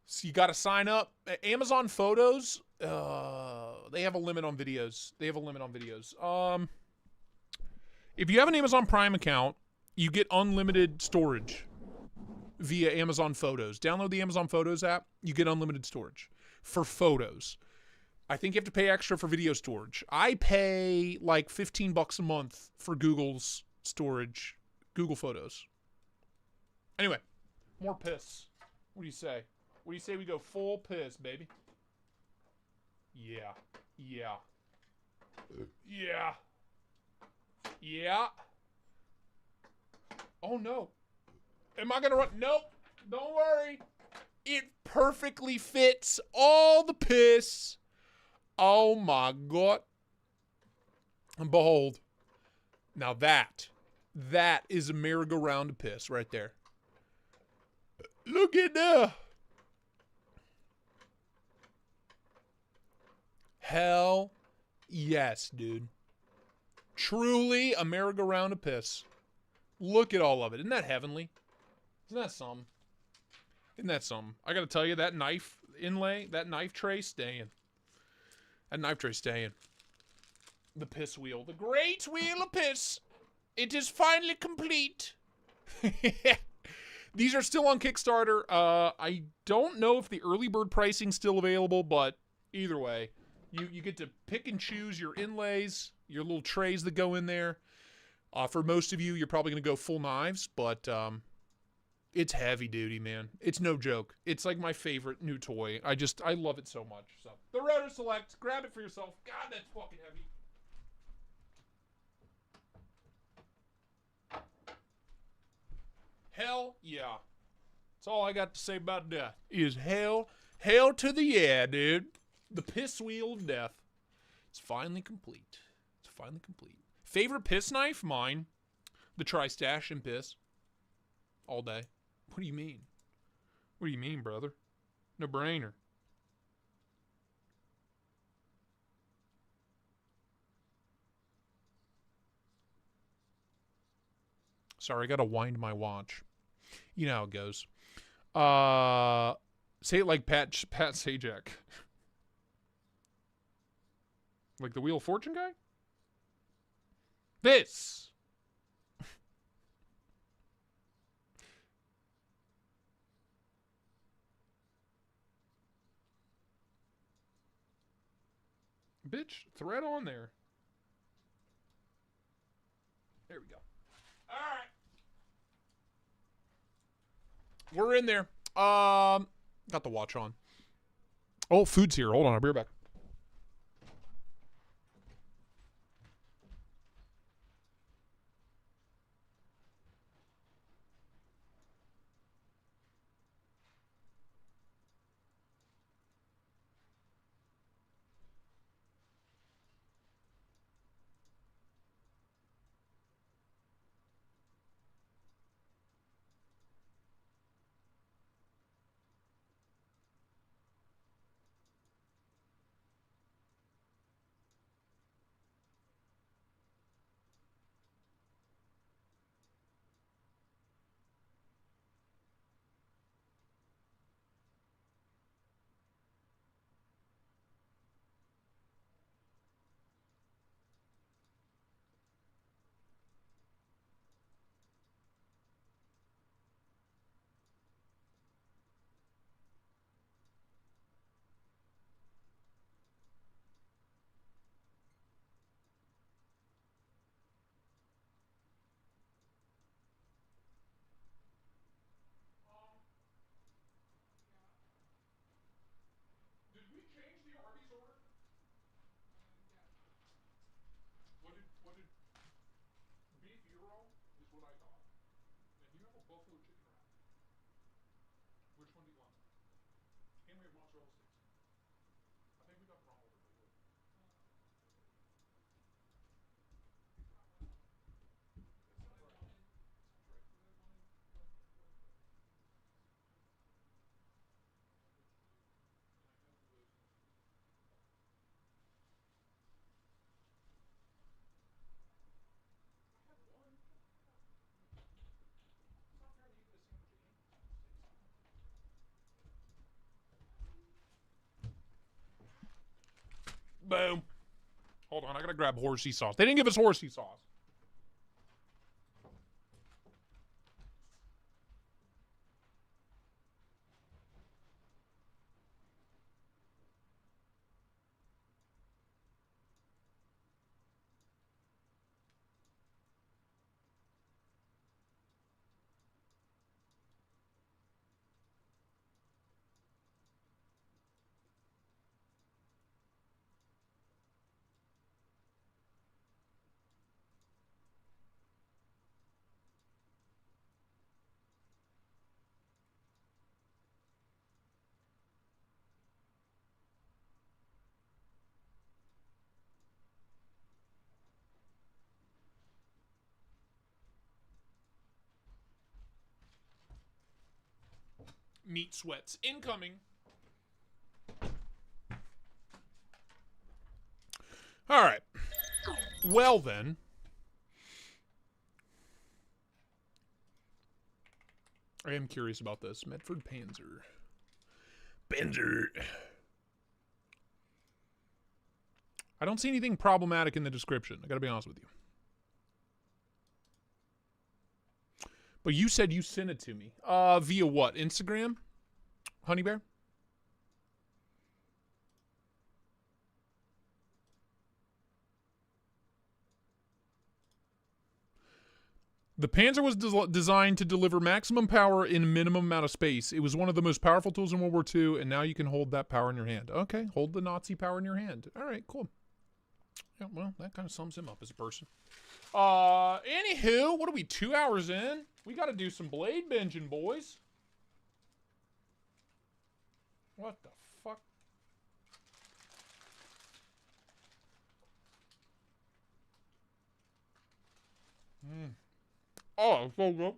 So you got to sign up. Amazon Photos, they have a limit on videos. If you have an Amazon Prime account, you get unlimited storage via Amazon Photos. Download the Amazon Photos app, you get unlimited storage for photos. I think you have to pay extra for video storage. I pay like $15 a month for Google's storage, Google Photos. Anyway, more piss. What do you say? What do you say we go full piss, baby? Yeah. Yeah. Yeah. Yeah. Oh no. Am I gonna run? Nope. Don't worry. It perfectly fits all the piss. Oh my God. And behold. Now that is a merry-go-round of piss right there. Look at that. Hell yes, dude. Truly a merry-go-round of piss. Look at all of it. Isn't that heavenly? Isn't that something? Isn't that something? I gotta tell you, that knife inlay, that knife tray staying. That knife tray staying. The piss wheel. The great wheel of piss. It is finally complete. These are still on Kickstarter. I don't know if the early bird pricing's still available, but either way, you get to pick and choose your inlays, your little trays that go in there. For most of you, you're probably going to go full knives, but it's heavy duty, man. It's no joke. It's like my favorite new toy. I love it so much. So the Rotor Select, grab it for yourself. God, that's fucking heavy. Hell yeah. That's all I got to say about that. Is hell to the yeah, dude. The piss wheel of death. It's finally complete. It's finally complete. Favorite piss knife? Mine. The Tristate and piss. All day. What do you mean? What do you mean, brother? No brainer. Sorry, I gotta wind my watch. You know how it goes. Say it like Pat Sajak. Like the Wheel of Fortune guy? This. Bitch, thread on there. There we go. All right. We're in there. Got the watch on. Oh, food's here. Hold on, I'll be right back. Beef gyro is what I got. And you have a buffalo chicken wrap. Which one do you want? And we have mozzarella sticks. I think we got the wrong order, but we'll. Boom. Hold on, I gotta grab horsey sauce. They didn't give us horsey sauce. Meat sweats incoming. All right. Well then. I am curious about this. Medford Panzer. I don't see anything problematic in the description. I gotta be honest with you. But you said you sent it to me. Via what? Instagram? Honey Bear? The Panzer was designed to deliver maximum power in a minimum amount of space. It was one of the most powerful tools in World War II, and now you can hold that power in your hand. Okay, hold the Nazi power in your hand. All right, cool. Yeah, well, that kind of sums him up as a person. Anywho, what are we, 2 hours in? We got to do some blade binging, boys. What the fuck? Oh, so good.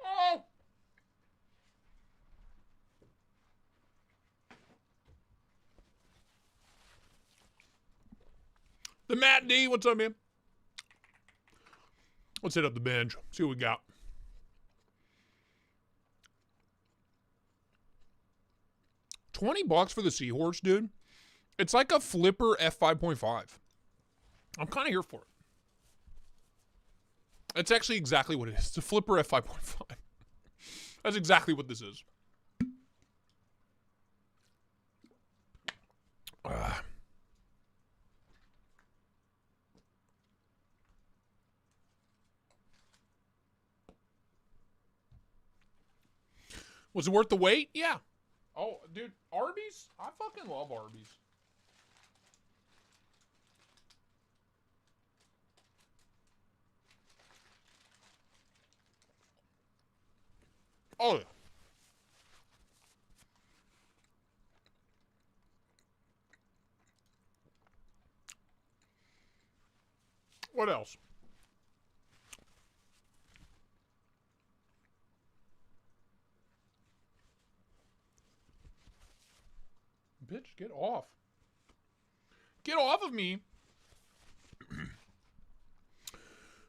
Oh! The Matt D, what's up, man? Let's hit up the binge. See what we got. $20 for the Seahorse, dude. It's like a flipper F5.5. I'm kind of here for it. It's actually exactly what it is. It's a flipper F5.5. That's exactly what this is. Was it worth the wait? Yeah. Oh, dude, Arby's? I fucking love Arby's. Oh, yeah. What else? Bitch, get off. Get off of me.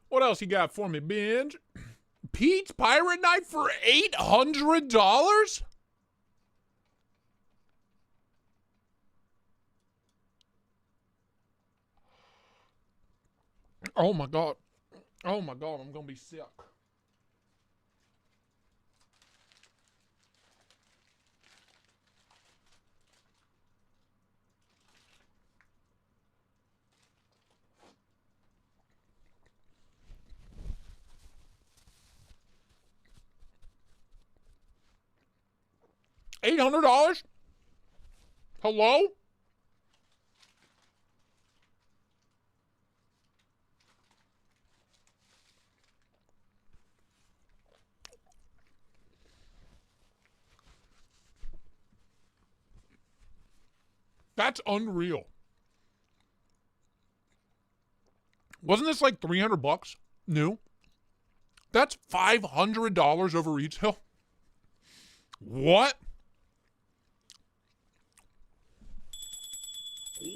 What else you got for me, Binge? Pete's Pirate Knife for $800? Oh my God. Oh my God, I'm gonna be sick. $800? Hello? That's unreal. Wasn't this like $300 new? That's $500 over retail. What?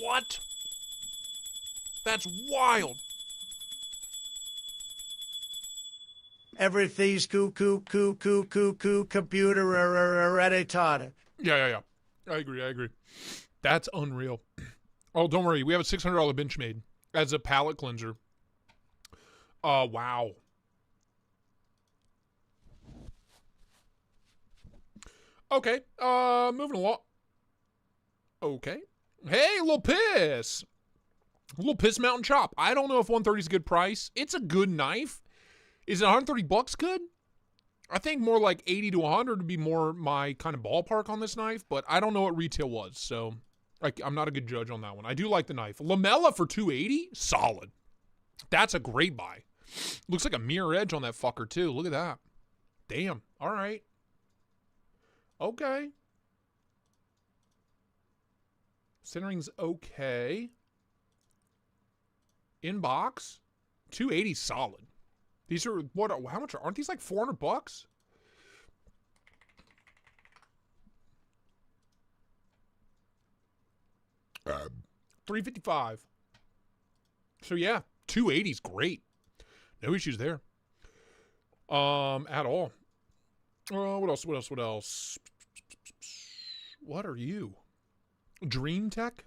What? That's wild. Everything's cuckoo, computer retarded. Yeah. I agree. That's unreal. Oh, don't worry. We have a $600 bench made as a palate cleanser. Wow. Okay. Moving along. Okay. Hey, Lil Piss. Lil Piss Mountain Chop. I don't know if 130 is a good price. It's a good knife. Is it $130 good? I think more like 80 to 100 would be more my kind of ballpark on this knife, but I don't know what retail was, so I'm not a good judge on that one. I do like the knife. Lamella for $280? Solid. That's a great buy. Looks like a mirror edge on that fucker, too. Look at that. Damn. All right. Okay. Centering's okay. Inbox. $280 solid. These are, what, how much, aren't these like $400? $355. So yeah, $280 is great. No issues there. At all. What else? What are you? Dream Tech?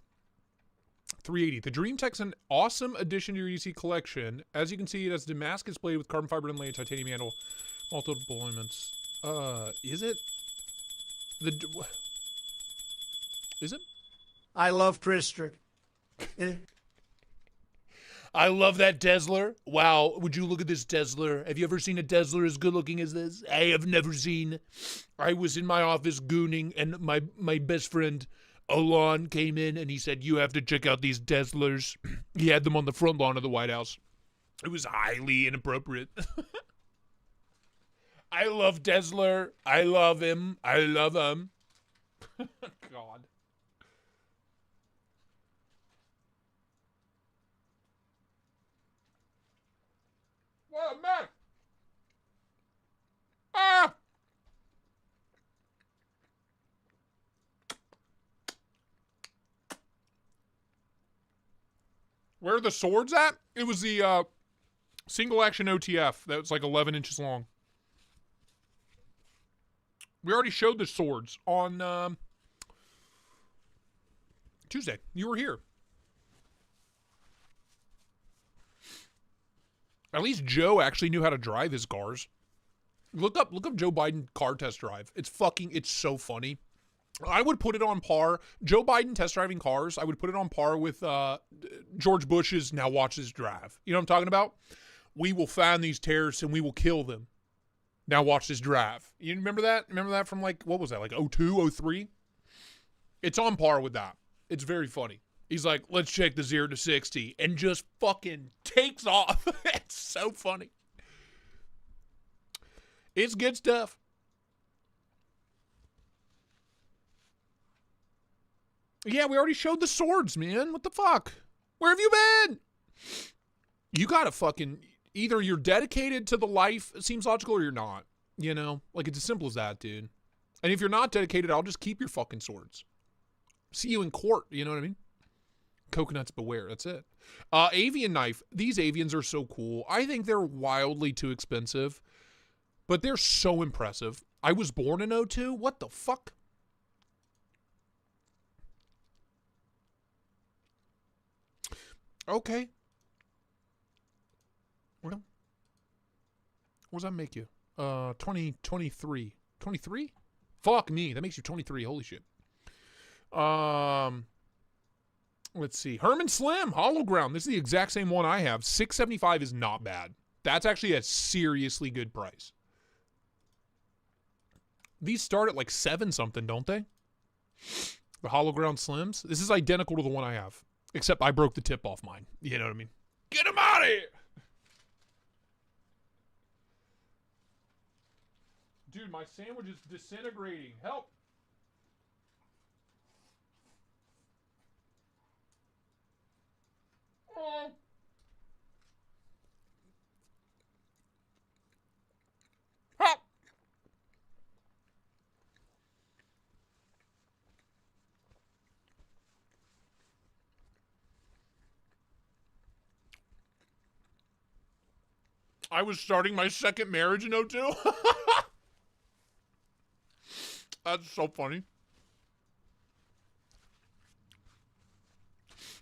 $380. The Dream Tech's an awesome addition to your EC collection. As you can see, it has Damascus blade with carbon fiber inlay and titanium handle. Multiple deployments. Is it? Is it? I love Tristate. I love that Tesla. Wow, would you look at this Tesla? Have you ever seen a Tesla as good looking as this? I have never seen. I was in my office gooning, and my best friend Olan came in, and he said, you have to check out these Teslas. He had them on the front lawn of the White House. It was highly inappropriate. I love Tesla. I love him. I love him. God. What a mess! Ah! Where are the swords at? It was the single action OTF that was like 11 inches long. We already showed the swords on Tuesday. You were here. At least Joe actually knew how to drive his cars. Look up Joe Biden car test drive. It's so funny. I would put it on par. Joe Biden test driving cars, I would put it on par with George Bush's now watch this drive. You know what I'm talking about? We will find these terrorists and we will kill them. Now watch this drive. You remember that? Remember that from like, what was that? Like 02, 03? It's on par with that. It's very funny. He's like, let's check the 0 to 60 and just fucking takes off. It's so funny. It's good stuff. Yeah, we already showed the swords, man. What the fuck? Where have you been? You gotta fucking, either you're dedicated to the life, it seems logical, or you're not. You know? Like, it's as simple as that, dude. And if you're not dedicated, I'll just keep your fucking swords. See you in court, you know what I mean? Coconuts beware, that's it. Avian knife. These avians are so cool. I think they're wildly too expensive, but they're so impressive. I was born in 02. What the fuck? Okay. Well, what does that make you? 23. 23? Fuck me. That makes you 23. Holy shit. Let's see. Herman Slim, Hollow Ground. This is the exact same one I have. $675 is not bad. That's actually a seriously good price. These start at like 7 something, don't they? The Hollow Ground Slims. This is identical to the one I have. Except I broke the tip off mine. You know what I mean? Get him out of here! Dude, my sandwich is disintegrating. Help! Oh. Help! I was starting my second marriage in 02. That's so funny.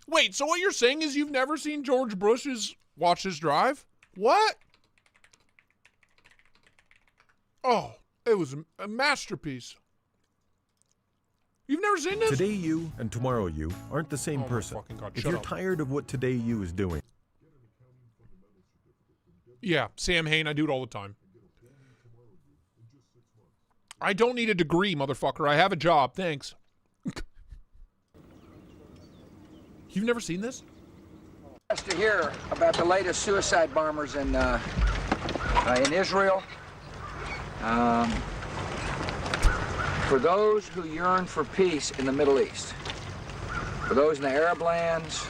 Wait, so what you're saying is you've never seen George Bush's Watch This Drive? What? Oh, it was a masterpiece. You've never seen this? Today you and tomorrow you aren't the same person. My fucking God, if shut you're up. tired of what today you is doing. Yeah, Sam Hain, I do it all the time. I don't need a degree, motherfucker. I have a job. Thanks. You've never seen this? To hear about the latest suicide bombers in Israel. For those who yearn for peace in the Middle East, for those in the Arab lands,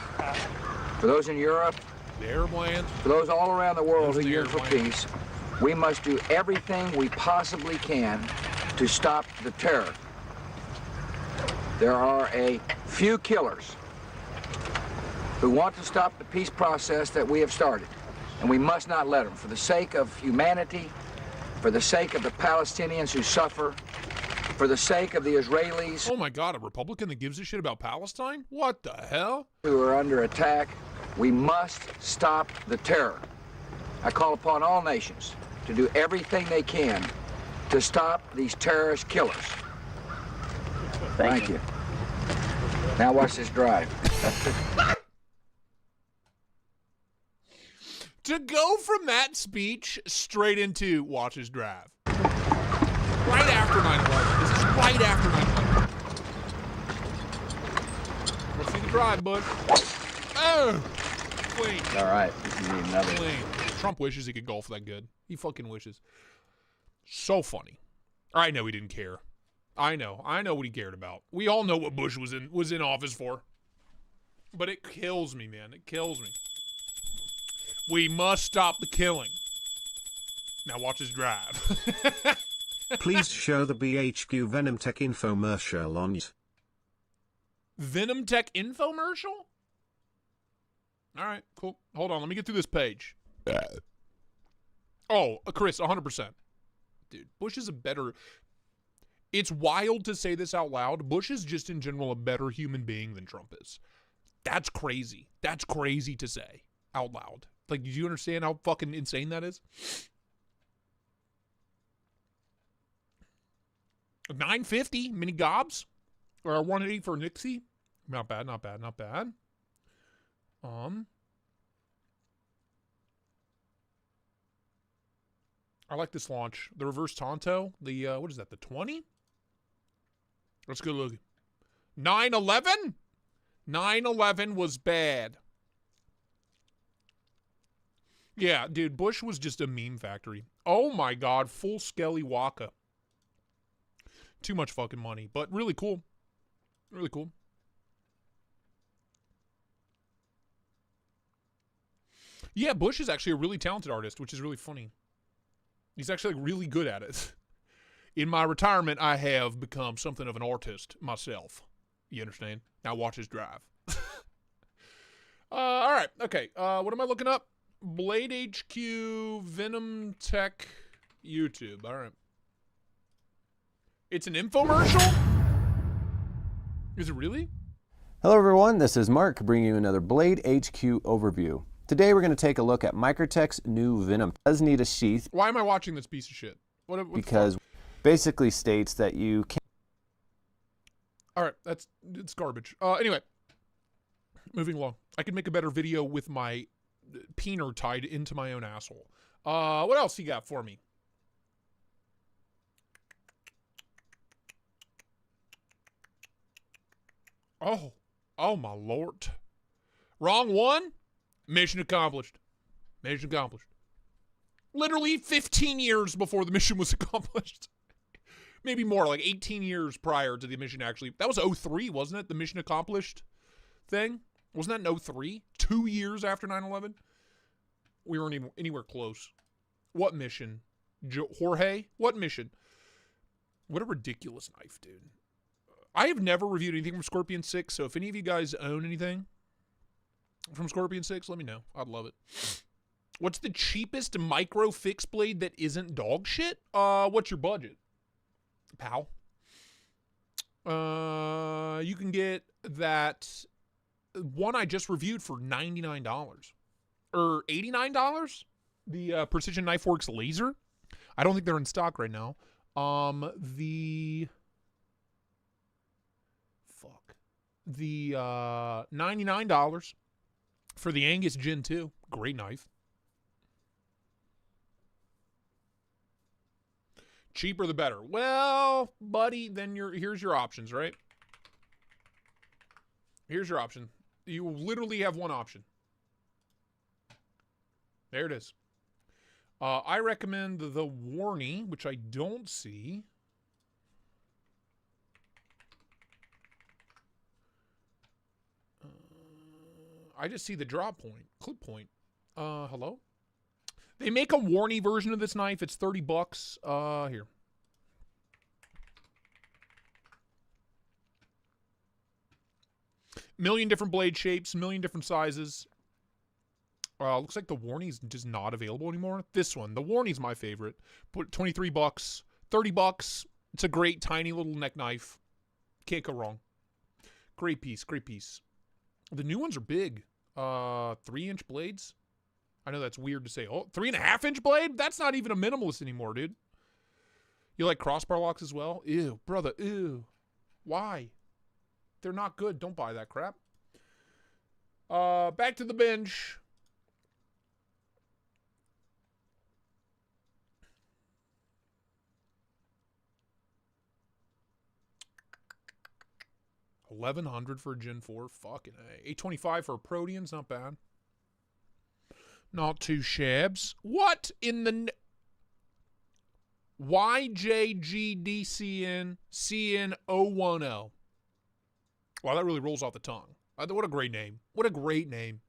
for those in Europe, The Arab lands. for those all around the world Those who are the yearn Arab for lands. peace, we must do everything we possibly can to stop the terror. There are a few killers who want to stop the peace process that we have started, and we must not let them. For the sake of humanity, for the sake of the Palestinians who suffer, for the sake of the Israelis Oh my God, a Republican that gives a shit about Palestine? What the hell? who are under attack, we must stop the terror. I call upon all nations to do everything they can to stop these terrorist killers. Thank you. Now watch this drive. To go from that speech straight into Watch His Drive. Right after 9/11. This is right after 9/11. Let's see the drive, bud. Oh! Clean. All right, you need another. Clean. Trump wishes he could golf that good. He fucking wishes. So funny. I know he didn't care. I know what he cared about. We all know what Bush was in office for. But it kills me, man. It kills me. We must stop the killing. Now watch his drive. Please show the BHQ Venom Tech infomercial on it. Venom Tech infomercial? All right, cool. Hold on, let me get through this page. Oh, Chris, 100%. Dude, Bush is a better... It's wild to say this out loud. Bush is just in general a better human being than Trump is. That's crazy. That's crazy to say out loud. Like, do you understand how fucking insane that is? $9.50 mini gobs, or $180 for Nixie. Not bad, not bad, not bad. I like this launch. The reverse Tonto. The what is that? The 20? Let's go look. 9/11. 9/11 was bad. Yeah, dude, Bush was just a meme factory. Oh my God, full Skelly Waka. Too much fucking money, but really cool. Really cool. Yeah, Bush is actually a really talented artist, which is really funny. He's actually like, really good at it. In my retirement, I have become something of an artist myself. You understand? Now watch us drive. All right. Okay. What am I looking up? Blade HQ, Venom Tech, YouTube. All right. It's an infomercial? Is it really? Hello everyone, this is Mark bringing you another Blade HQ overview. Today we're going to take a look at Microtech's new Venom. It does need a sheath. Why am I watching this piece of shit? What because basically states that you can't... All right, it's garbage. Anyway, moving along. I could make a better video with my peener tied into my own asshole. What else you got for me? Oh my lord. Wrong one? Mission accomplished. Mission accomplished. Literally 15 years before the mission was accomplished. Maybe more, like 18 years prior to the mission actually. That was 03, wasn't it? The mission accomplished thing? Wasn't that in 03? 2 years after 9/11? We weren't even anywhere close. What mission? Jorge? What mission? What a ridiculous knife, dude. I have never reviewed anything from Scorpion 6, so if any of you guys own anything from Scorpion 6, let me know. I'd love it. What's the cheapest micro fixed blade that isn't dog shit? What's your budget, pal? You can get that one I just reviewed for $99 or $89. The Precision Knife Works laser. I don't think they're in stock right now. The $99 for the Angus Gen 2. Great knife. Cheaper the better. Well, buddy, then here's your options, right? Here's your option. You literally have one option. There it is. I recommend the Warney, which I don't see. I just see the drop point, clip point. Hello? They make a Warney version of this knife. It's $30. Here. Million different blade shapes, million different sizes. Looks like the Warney's just not available anymore. This one, the Warney's my favorite. Put $23, $30. It's a great tiny little neck knife. Can't go wrong. Great piece, great piece. The new ones are big. 3-inch blades. I know that's weird to say. Oh, 3.5-inch blade? That's not even a minimalist anymore, dude. You like crossbar locks as well? Ew, brother, ew. Why? They're not good. Don't buy that crap. Back to the binge. $1,100 for a Gen 4. Fucking A. $825 for a Protean's not bad. Not too shabs. What in the... YJGDCN CN010. Wow, that really rolls off the tongue. What a great name. What a great name.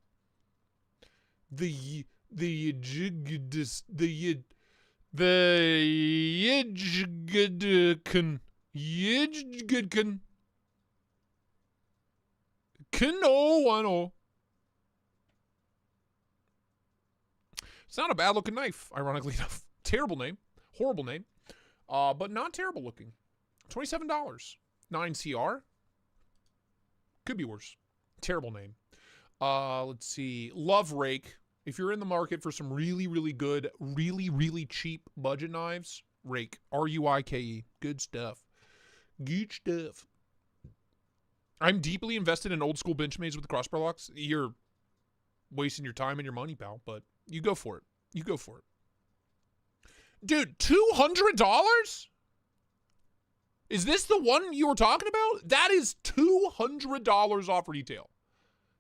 The Yidgudkin. Kino. It's not a bad looking knife, ironically enough. Terrible name. Horrible name. But not terrible looking. $27. 9CR. Could be worse. Terrible name. Let's see. Love Rake. If you're in the market for some really, really good, really, really cheap budget knives, Rake. R-U-I-K-E. Good stuff. Good stuff. I'm deeply invested in old school Benchmade's with the crossbar locks. You're wasting your time and your money, pal, but you go for it. You go for it. Dude, $200? Is this the one you were talking about? That is $200 off retail.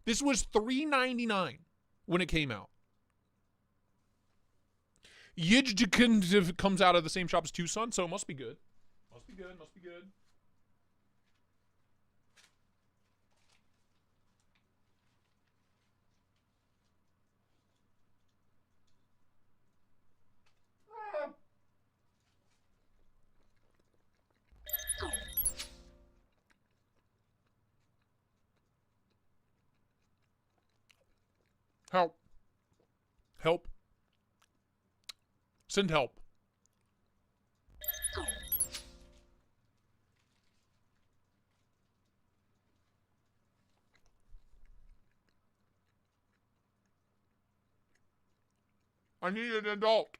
This was $399 when it came out. Yijjikin comes out of the same shop as Tucson, so it must be good. Must be good, must be good. Help. Help. Send help. I need an adult.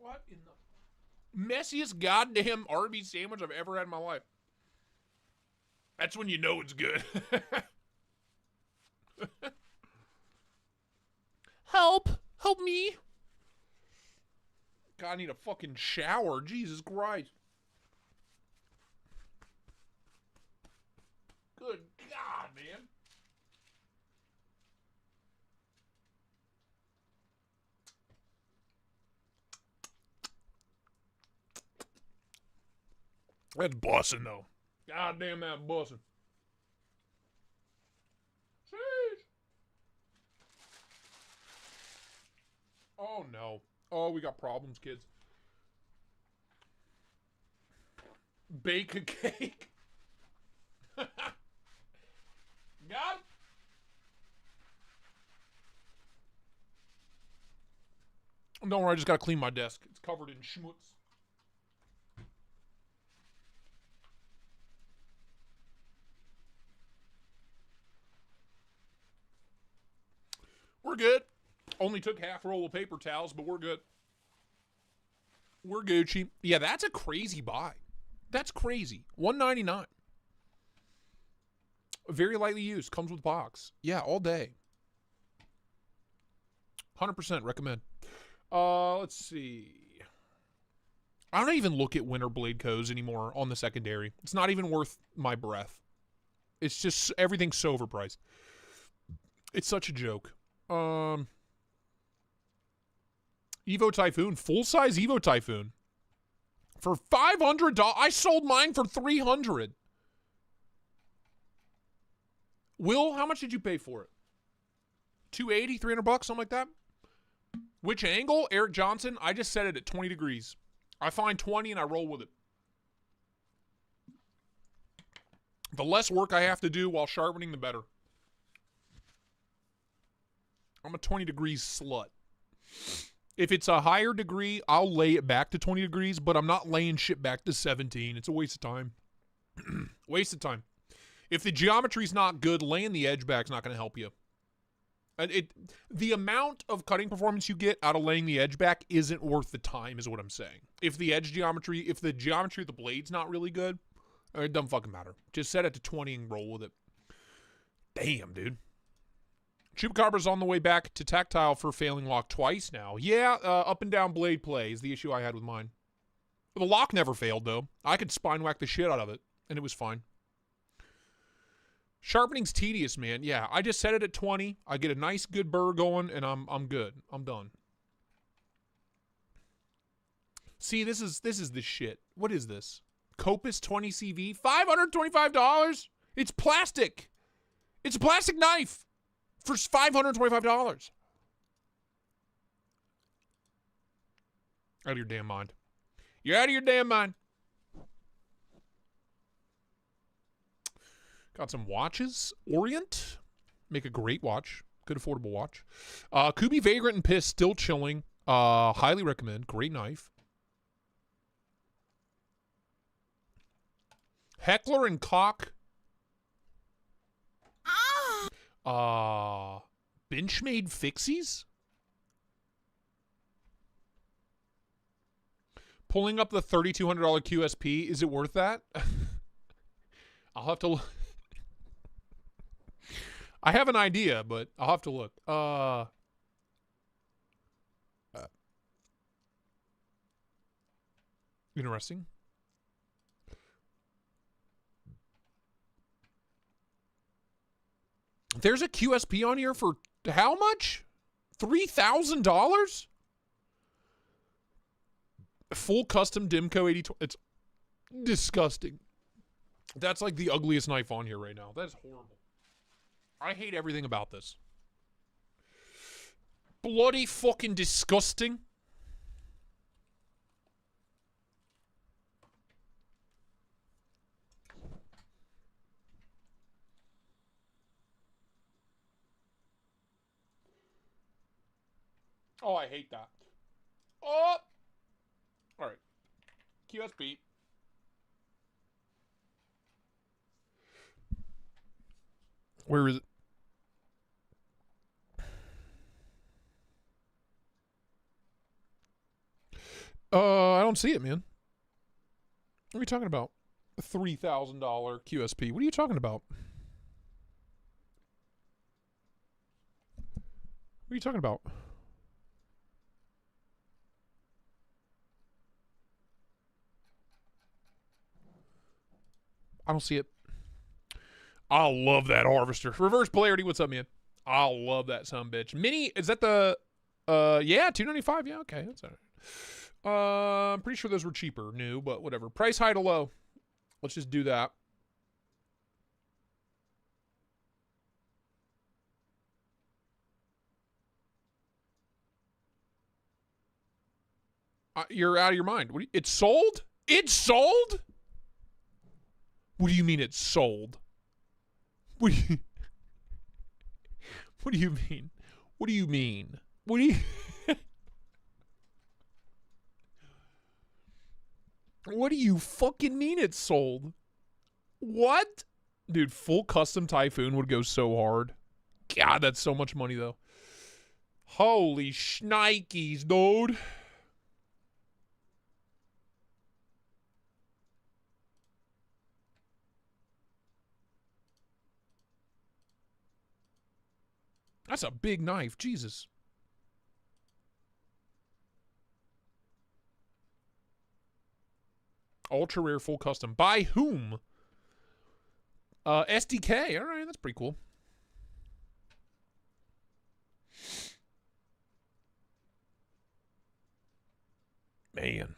What in the messiest goddamn Arby's sandwich I've ever had in my life? That's when you know it's good. Help! Help me! God, I need a fucking shower. Jesus Christ. Good God, man. That's bussin', though. God damn, that bussin'. Sheesh. Oh, no. Oh, we got problems, kids. Bake a cake. God. Don't worry, I just gotta clean my desk. It's covered in schmutz. We're good. Only took half a roll of paper towels, but we're good. We're Gucci. Yeah, that's a crazy buy. That's crazy. $199. Very lightly used. Comes with box. Yeah, all day. 100% recommend. Let's see. I don't even look at winter blade codes anymore on the secondary. It's not even worth my breath. It's just everything's so overpriced. It's such a joke. Evo Typhoon, full-size Evo Typhoon. For $500, I sold mine for $300. Will, how much did you pay for it? $280, $300, something like that? Which angle? Eric Johnson, I just set it at 20 degrees. I find 20 and I roll with it. The less work I have to do while sharpening, the better. I'm a 20 degrees slut. If it's a higher degree, I'll lay it back to 20 degrees, but I'm not laying shit back to 17. It's a waste of time. Waste of time. If the geometry's not good, laying the edge back's not going to help you. The amount of cutting performance you get out of laying the edge back isn't worth the time, is what I'm saying. If the geometry of the blade's not really good, it doesn't fucking matter. Just set it to 20 and roll with it. Damn, dude. Chupacabra's on the way back to tactile for failing lock twice now. Yeah, up and down blade play is the issue I had with mine. The lock never failed, though. I could spine whack the shit out of it, and it was fine. Sharpening's tedious, man. Yeah, I just set it at 20. I get a nice good burr going, and I'm good. I'm done. See, this is the shit. What is this? Copus 20 CV, $525. It's plastic. It's a plastic knife for $525. Out of your damn mind. You're out of your damn mind. Got some watches. Orient. Make a great watch. Good affordable watch. Kubi Vagrant and Piss still chilling. Highly recommend. Great knife. Heckler and Koch. Benchmade Fixies. Pulling up the $3,200 QSP. Is it worth that? I'll have to look. I have an idea, but I'll have to look. Interesting. There's a QSP on here for how much? $3,000? Full custom Dimco 80. It's disgusting. That's like the ugliest knife on here right now. That is horrible. I hate everything about this. Bloody fucking disgusting. Oh, I hate that. Oh! All right. QSP. Where is it? I don't see it, man. What are you talking about? A $3,000 QSP. What are you talking about? What are you talking about? I don't see it. I love that harvester. Reverse polarity, what's up, man? I love that sumbitch. Mini, is that the, yeah, $295. Yeah, okay, that's all right. I'm pretty sure those were cheaper, new, but whatever. Price high to low. Let's just do that. You're out of your mind. What it's sold? It's sold? What do you mean it's sold? What do you mean? What do you mean? What do you What do you fucking mean it's sold? What? Dude, full custom Typhoon would go so hard. God, that's so much money though. Holy shnikes, dude. That's a big knife. Jesus. Ultra rare full custom. By whom? SDK. All right, that's pretty cool. Man.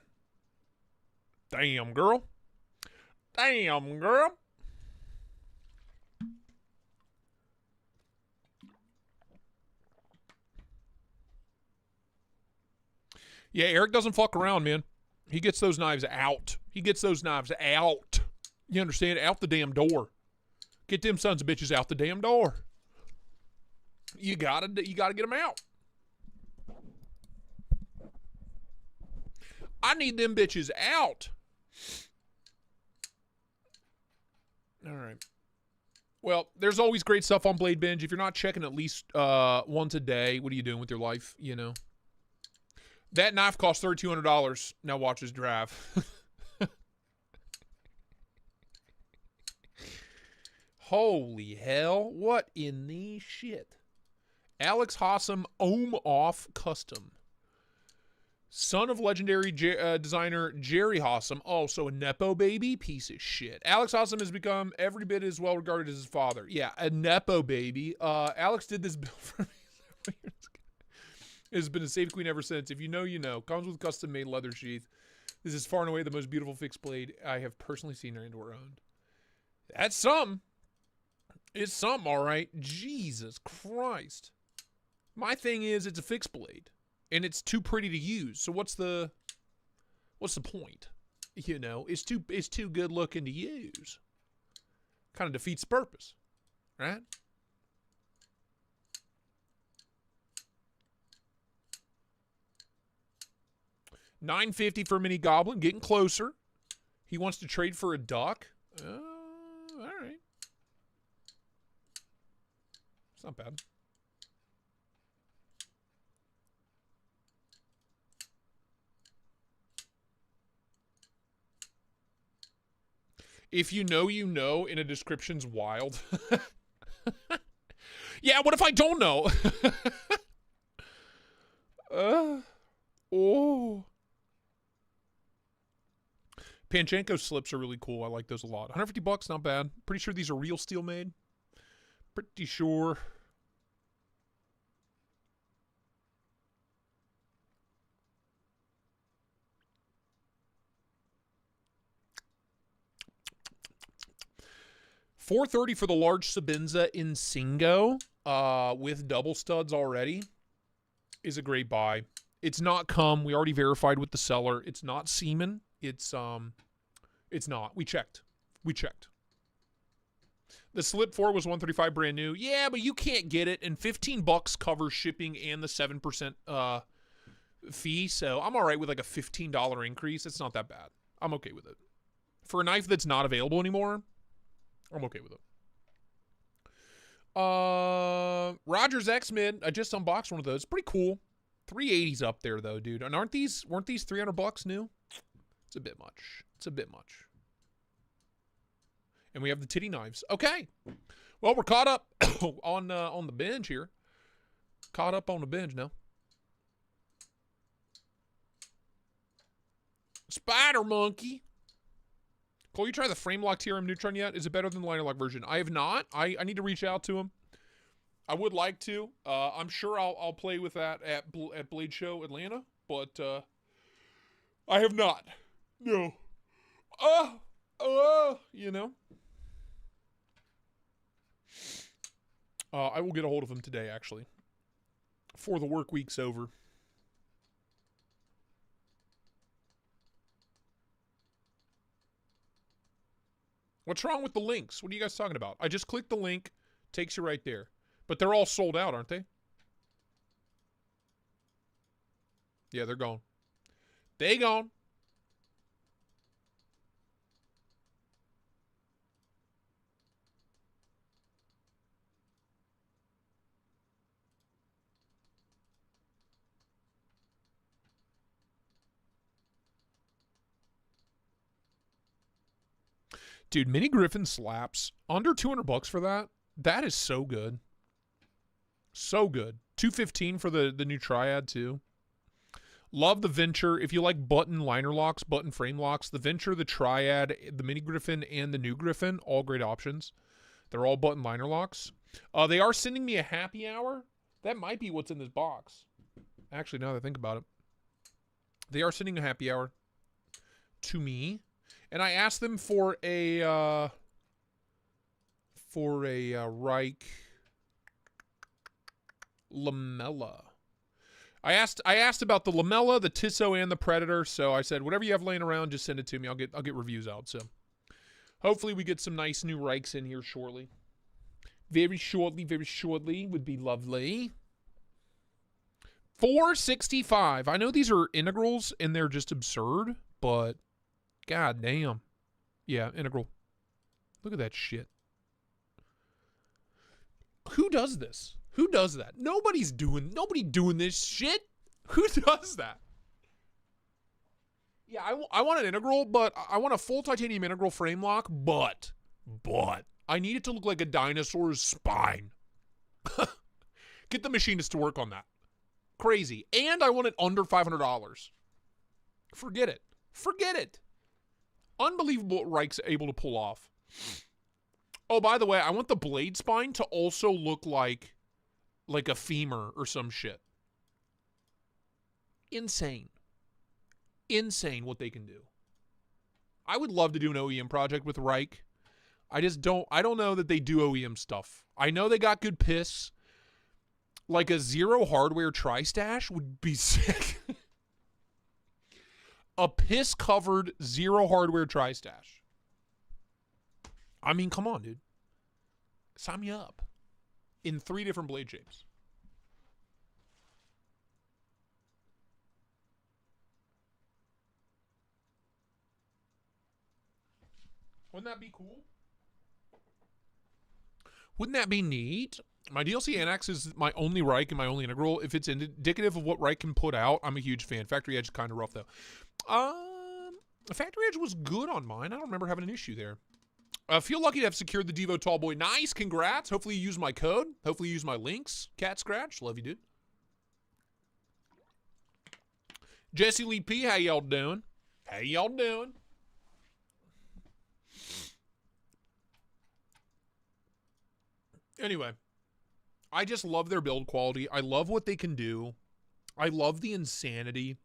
Damn, girl. Damn, girl. Yeah, Eric doesn't fuck around, man. He gets those knives out. He gets those knives out. You understand? Out the damn door. Get them sons of bitches out the damn door. You gotta get them out. I need them bitches out. All right. Well, there's always great stuff on Blade Binge. If you're not checking at least once a day, what are you doing with your life? You know. That knife costs $3,200. Now watch his drive. Holy hell. What in the shit? Alex Hossam Ohm Off Custom. Son of legendary designer Jerry Hossam. Oh, so a Nepo baby? Piece of shit. Alex Hossam has become every bit as well regarded as his father. Yeah, a Nepo baby. Alex did this build for me several years ago. It has been a safe queen ever since. If you know, you know. Comes with custom-made leather sheath. This is far and away the most beautiful fixed blade I have personally seen or owned. That's something. It's something, all right. Jesus Christ. My thing is, it's a fixed blade. And it's too pretty to use. So what's the point? You know, it's too good looking to use. Kind of defeats the purpose, right? $9.50 for a mini goblin, getting closer. He wants to trade for a duck. All right. It's not bad. If you know, you know, and a description's wild. Yeah, what if I don't know? Oh. Panchenko slips are really cool. I like those a lot. $150, not bad. Pretty sure these are real steel made. Pretty sure. $430 for the large Sabinza in Singo with double studs already is a great buy. It's not cum. We already verified with the seller. It's not semen. It's not. We checked. The Slip 4 was $135 brand new. Yeah, but you can't get it, and $15 covers shipping and the 7% fee. So I'm all right with like a $15 increase. It's not that bad. I'm okay with it. For a knife that's not available anymore, I'm okay with it. Rogers X-Mid. I just unboxed one of those. Pretty cool. 380's up there though, dude. And weren't these $300 new? It's a bit much. And we have the titty knives. Okay. Well, we're caught up on the binge here. Caught up on the binge now. Spider Monkey. Cole, you try the frame lock TRM Neutron yet? Is it better than the liner lock version? I have not. I need to reach out to him. I would like to. I'm sure I'll play with that at Blade Show Atlanta, but I have not. No. You know. I will get a hold of him today, actually, before the work week's over. What's wrong with the links? What are you guys talking about? I just clicked the link, takes you right there. But they're all sold out, aren't they? Yeah, they're gone. They gone. Dude, Mini Griffin slaps. Under $200 for that. That is so good. So good. $215 for the new Triad too. Love the Venture. If you like button liner locks, button frame locks, the Venture, the Triad, the Mini Griffin, and the new Griffin, all great options. They're all button liner locks. They are sending me a happy hour. That might be what's in this box. Actually, now that I think about it. They are sending a happy hour to me. And I asked them for a Reich Lamella. I asked about the Lamella, the Tissot, and the Predator. So I said, whatever you have laying around, just send it to me. I'll get reviews out. So hopefully we get some nice new Reichs in here shortly. Very shortly would be lovely. $465. I know these are integrals and they're just absurd, but god damn. Yeah, integral. Look at that shit. Who does this? Who does that? Nobody doing this shit. Who does that? Yeah, I want an integral, but I want a full titanium integral frame lock, but I need it to look like a dinosaur's spine. Get the machinist to work on that. Crazy. And I want it under $500. Forget it. Forget it. Unbelievable what Reich's able to pull off. Oh, by the way, I want the blade spine to also look like a femur or some shit. Insane. Insane what they can do. I would love to do an OEM project with Reich. I don't know that they do OEM stuff. I know they got good piss. Like a zero hardware tri-stash would be sick. A piss-covered zero hardware tri-stash. I mean, come on, dude. Sign me up. In 3 different blade shapes. Wouldn't that be cool? Wouldn't that be neat? My DLC Annex is my only Reich and my only integral. If it's indicative of what Reich can put out, I'm a huge fan. Factory Edge is kind of rough, though. Factory Edge was good on mine. I don't remember having an issue there. I feel lucky to have secured the Devo Tallboy. Nice, congrats. Hopefully you use my code. Hopefully you use my links. Cat Scratch, love you, dude. Jesse Lee P, how y'all doing? How y'all doing? Anyway, I just love their build quality. I love what they can do. I love the insanity.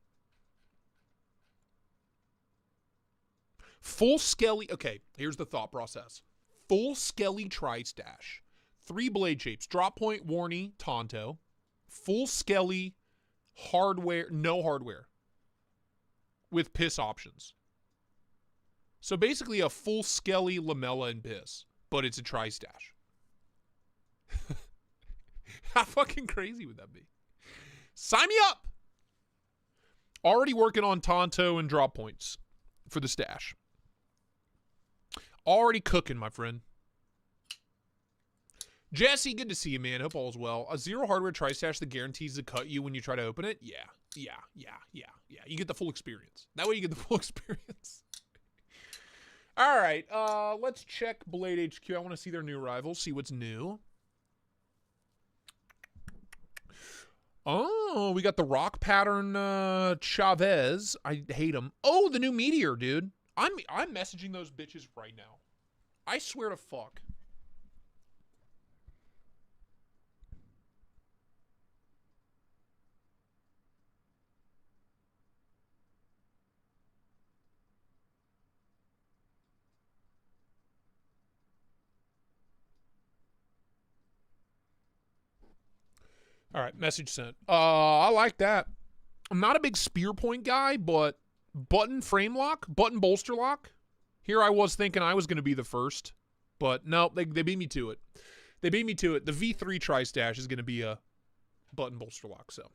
Full Skelly. Okay, here's the thought process. Full Skelly Tri-Stash. 3 blade shapes. Drop point, Warney, Tonto. Full Skelly hardware, no hardware. With piss options. So basically a full Skelly Lamella and piss. But it's a Tri-Stash. How fucking crazy would that be? Sign me up! Already working on Tonto and drop points for the stash. Already cooking, my friend. Jesse, good to see you, man. Hope all's well. A zero hardware tri-stash that guarantees to cut you when you try to open it? Yeah. You get the full experience. That way you get the full experience. All right, let's check Blade HQ. I want to see their new arrivals, see what's new. Oh, we got the rock pattern Chavez. I hate him. Oh, the new Meteor, dude. I'm messaging those bitches right now. I swear to fuck. All right, message sent. I like that. I'm not a big spear point guy, but button frame lock, button bolster lock. Here I was thinking I was going to be the first, but no, they beat me to it. They beat me to it. The V3 tri-stash is going to be a button bolster lock, so.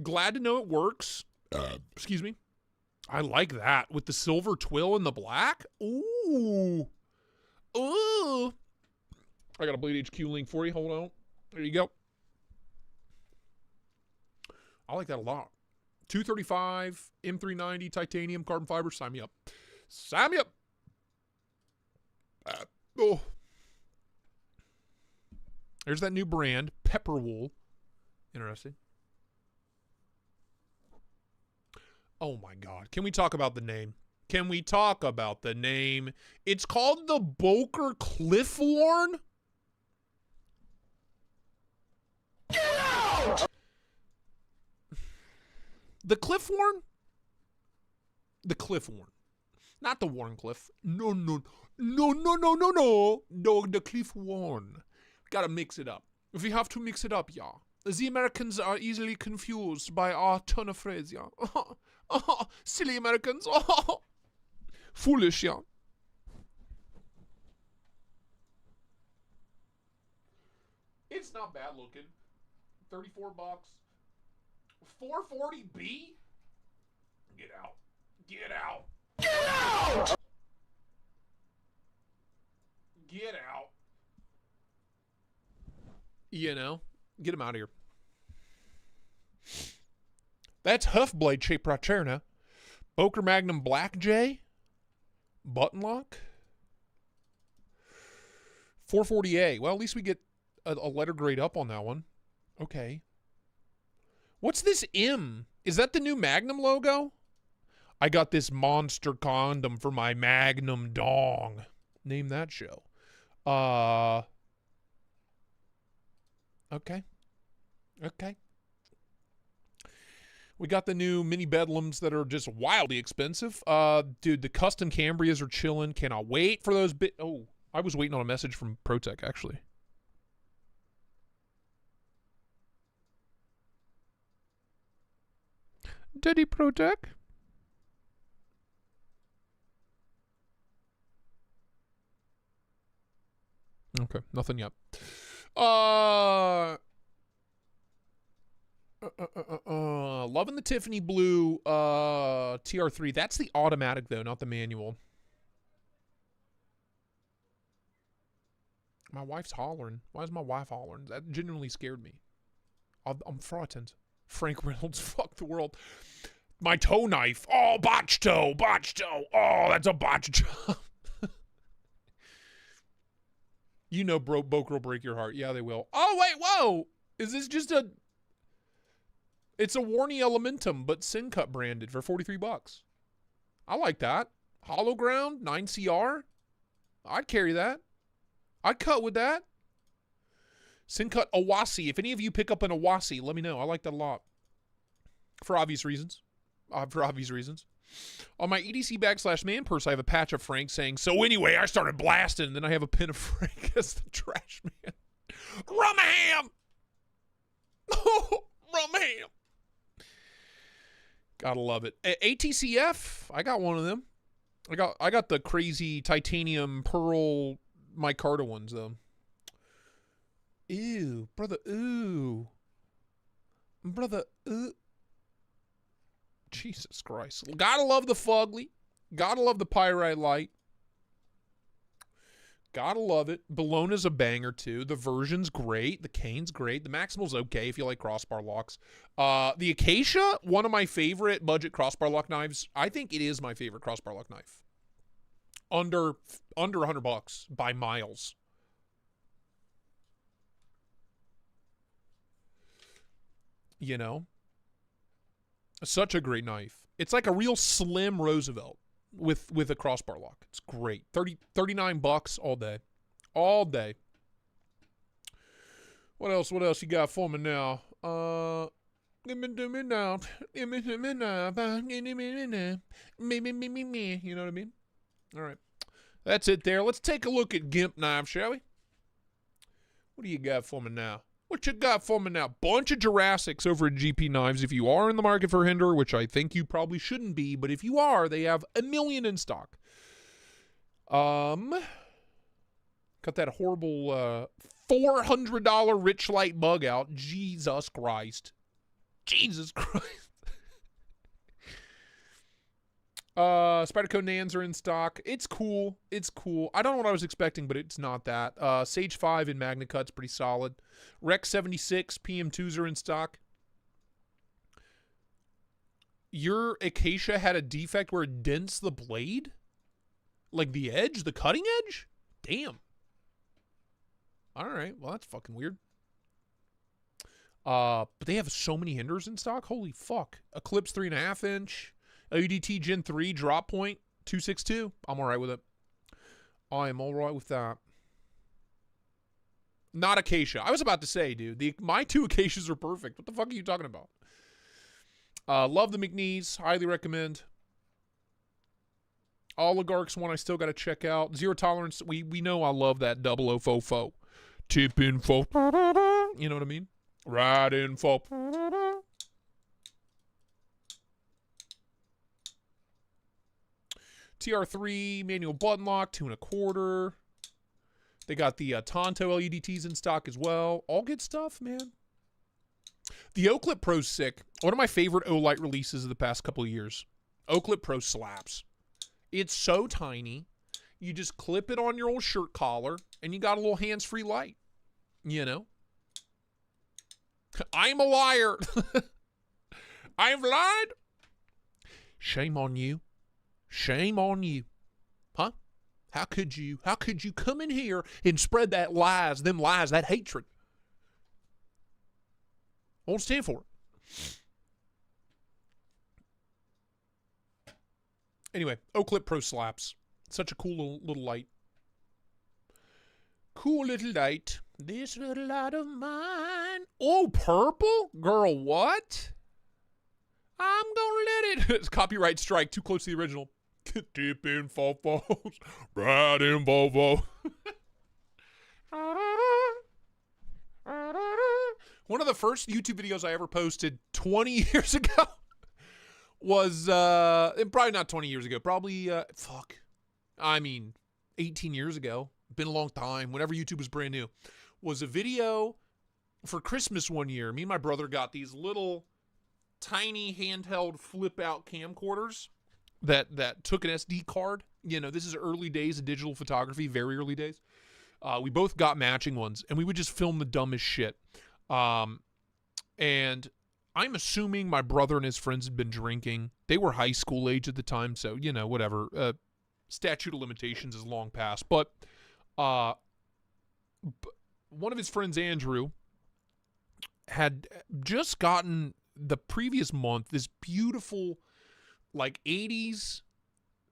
Glad to know it works. Excuse me. I like that with the silver twill and the black. Ooh. Ooh. I got a Blade HQ link for you. Hold on. There you go. I like that a lot. 235, M390, titanium, carbon fiber. Sign me up. Sign me up. Oh. There's that new brand, Pepper Wool. Interesting. Oh my God. Can we talk about the name? Can we talk about the name? It's called the Boker Cliffworn. Get out! The Cliffworn? The Cliffworn. Not the Warncliffe. No, the Cliffworn. Gotta mix it up. We have to mix it up, yeah. The Americans are easily confused by our turn of phrase, yeah. Silly Americans. Foolish, yeah. It's not bad looking. $34. 440B? Get out. Get out. Get out! Get out. You know, get him out of here. That's Huffblade shape Racherna. Boker Magnum Black J. Button lock. 440A. Well, at least we get a letter grade up on that one. Okay. What's this M? Is that the new Magnum logo? I got this monster condom for my Magnum dong. Name that show. Okay. Okay. We got the new mini bedlams that are just wildly expensive. Dude, the custom Cambrias are chilling. Cannot wait for those Oh, I was waiting on a message from ProTech, actually. Daddy ProTech? Okay, nothing yet. Loving the Tiffany blue TR3. That's the automatic though, not the manual. My wife's hollering. Why is my wife hollering? That genuinely scared me. I'm frightened. Frank Reynolds, fuck the world. My toe knife. Oh, botch toe, botch toe. Oh, that's a botch job. You know, Boke will break your heart. Yeah, they will. Oh, wait, whoa. Is this just a... It's a Warney Elementum, but Syncut branded for $43. I like that. Hollow Ground, 9CR. I'd carry that. I'd cut with that. Syncut Awasi. If any of you pick up an Awasi, let me know. I like that a lot. For obvious reasons. On my EDC bag / man purse, I have a patch of Frank saying, so anyway, I started blasting. And then I have a pin of Frank as the trash man. Rumham! Oh, Rumham. Gotta love it. ATCF, I got one of them. I got the crazy titanium pearl micarta ones, though. Ew, brother, ooh. Brother, ooh. Jesus Christ. Gotta love the fugly. Gotta love the pyrite light. Gotta love it. Bologna's a banger too. The version's great. The cane's great. The Maximal's okay if you like crossbar locks. The Acacia, one of my favorite budget crossbar lock knives. I think it is my favorite crossbar lock knife. Under $100 by miles. You know? Such a great knife. It's like a real slim Roosevelt with a crossbar lock. It's great. $39 all day. All day. What else you got for me now? Give me now. You know what I mean? All right. That's it there. Let's take a look at GIMP knives, shall we? What do you got for me now? What you got for me now? Bunch of Jurassics over at GP Knives. If you are in the market for Hinder, which I think you probably shouldn't be, but if you are, they have 1 million in stock. Got that horrible $400 Richlight bug out. Jesus Christ. Jesus Christ. Spyderco Nans are in stock. It's cool. It's cool. I don't know what I was expecting, but it's not that. Sage 5 in Magna Cut's pretty solid. Rec 76 PM2s are in stock. Your Acacia had a defect where it dents the blade? Like the edge? The cutting edge? Damn. Alright, well that's fucking weird. But they have so many Hinders in stock? Holy fuck. Eclipse 3.5 inch. LUDT Gen 3 drop point 262. I'm all right with it. I am all right with that. Not Acacia. I was about to say, dude, my 2 Acacias are perfect. What the fuck are you talking about? Love the McNees. Highly recommend. Oligarchs one I still got to check out. Zero Tolerance. We know I love that 0044. Tip info. You know what I mean? Right info. TR3 manual button lock, 2 1/4. They got the Tonto LUDTs in stock as well. All good stuff, man. The O-Clip Pro's sick. One of my favorite O-Light releases of the past couple of years. O-Clip Pro slaps. It's so tiny. You just clip it on your old shirt collar, and you got a little hands-free light. You know? I'm a liar. I've lied. Shame on you. Shame on you. Huh? How could you come in here and spread that lies, that hatred? I won't stand for it. Anyway, O-Clip Pro Slaps. Such a cool little light. Cool little light. This little light of mine. Oh, purple? Girl, what? I'm gonna let it. It's copyright strike. Too close to the original. Deep in Fofos. Right in Volvo. One of the first YouTube videos I ever posted 20 years ago was, probably not 20 years ago, probably, 18 years ago. Been a long time, whenever YouTube was brand new, was a video for Christmas one year. Me and my brother got these little tiny handheld flip out camcorders that took an SD card. You know, this is early days of digital photography, very early days. We both got matching ones, and we would just film the dumbest shit. And I'm assuming my brother and his friends had been drinking. They were high school age at the time, so, you know, whatever. Statute of limitations is long past. But one of his friends, Andrew, had just gotten the previous month this beautiful, like, 80s,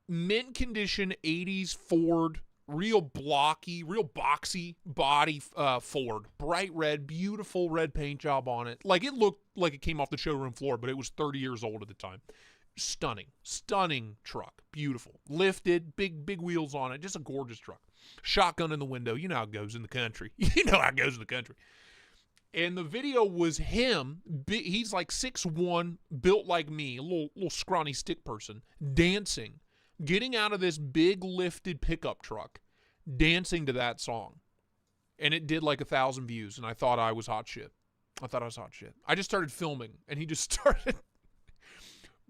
mint condition 80s Ford, real blocky, real boxy body Ford. Bright red, beautiful red paint job on it. Like, it looked like it came off the showroom floor, but it was 30 years old at the time. Stunning truck. Beautiful. Lifted, big wheels on it. Just a gorgeous truck. Shotgun in the window. You know how it goes in the country. And the video was him. He's like 6'1", built like me, a little scrawny stick person, dancing, getting out of this big lifted pickup truck, dancing to that song. And it did like 1,000 views, and I thought I was hot shit. I just started filming, and he just started...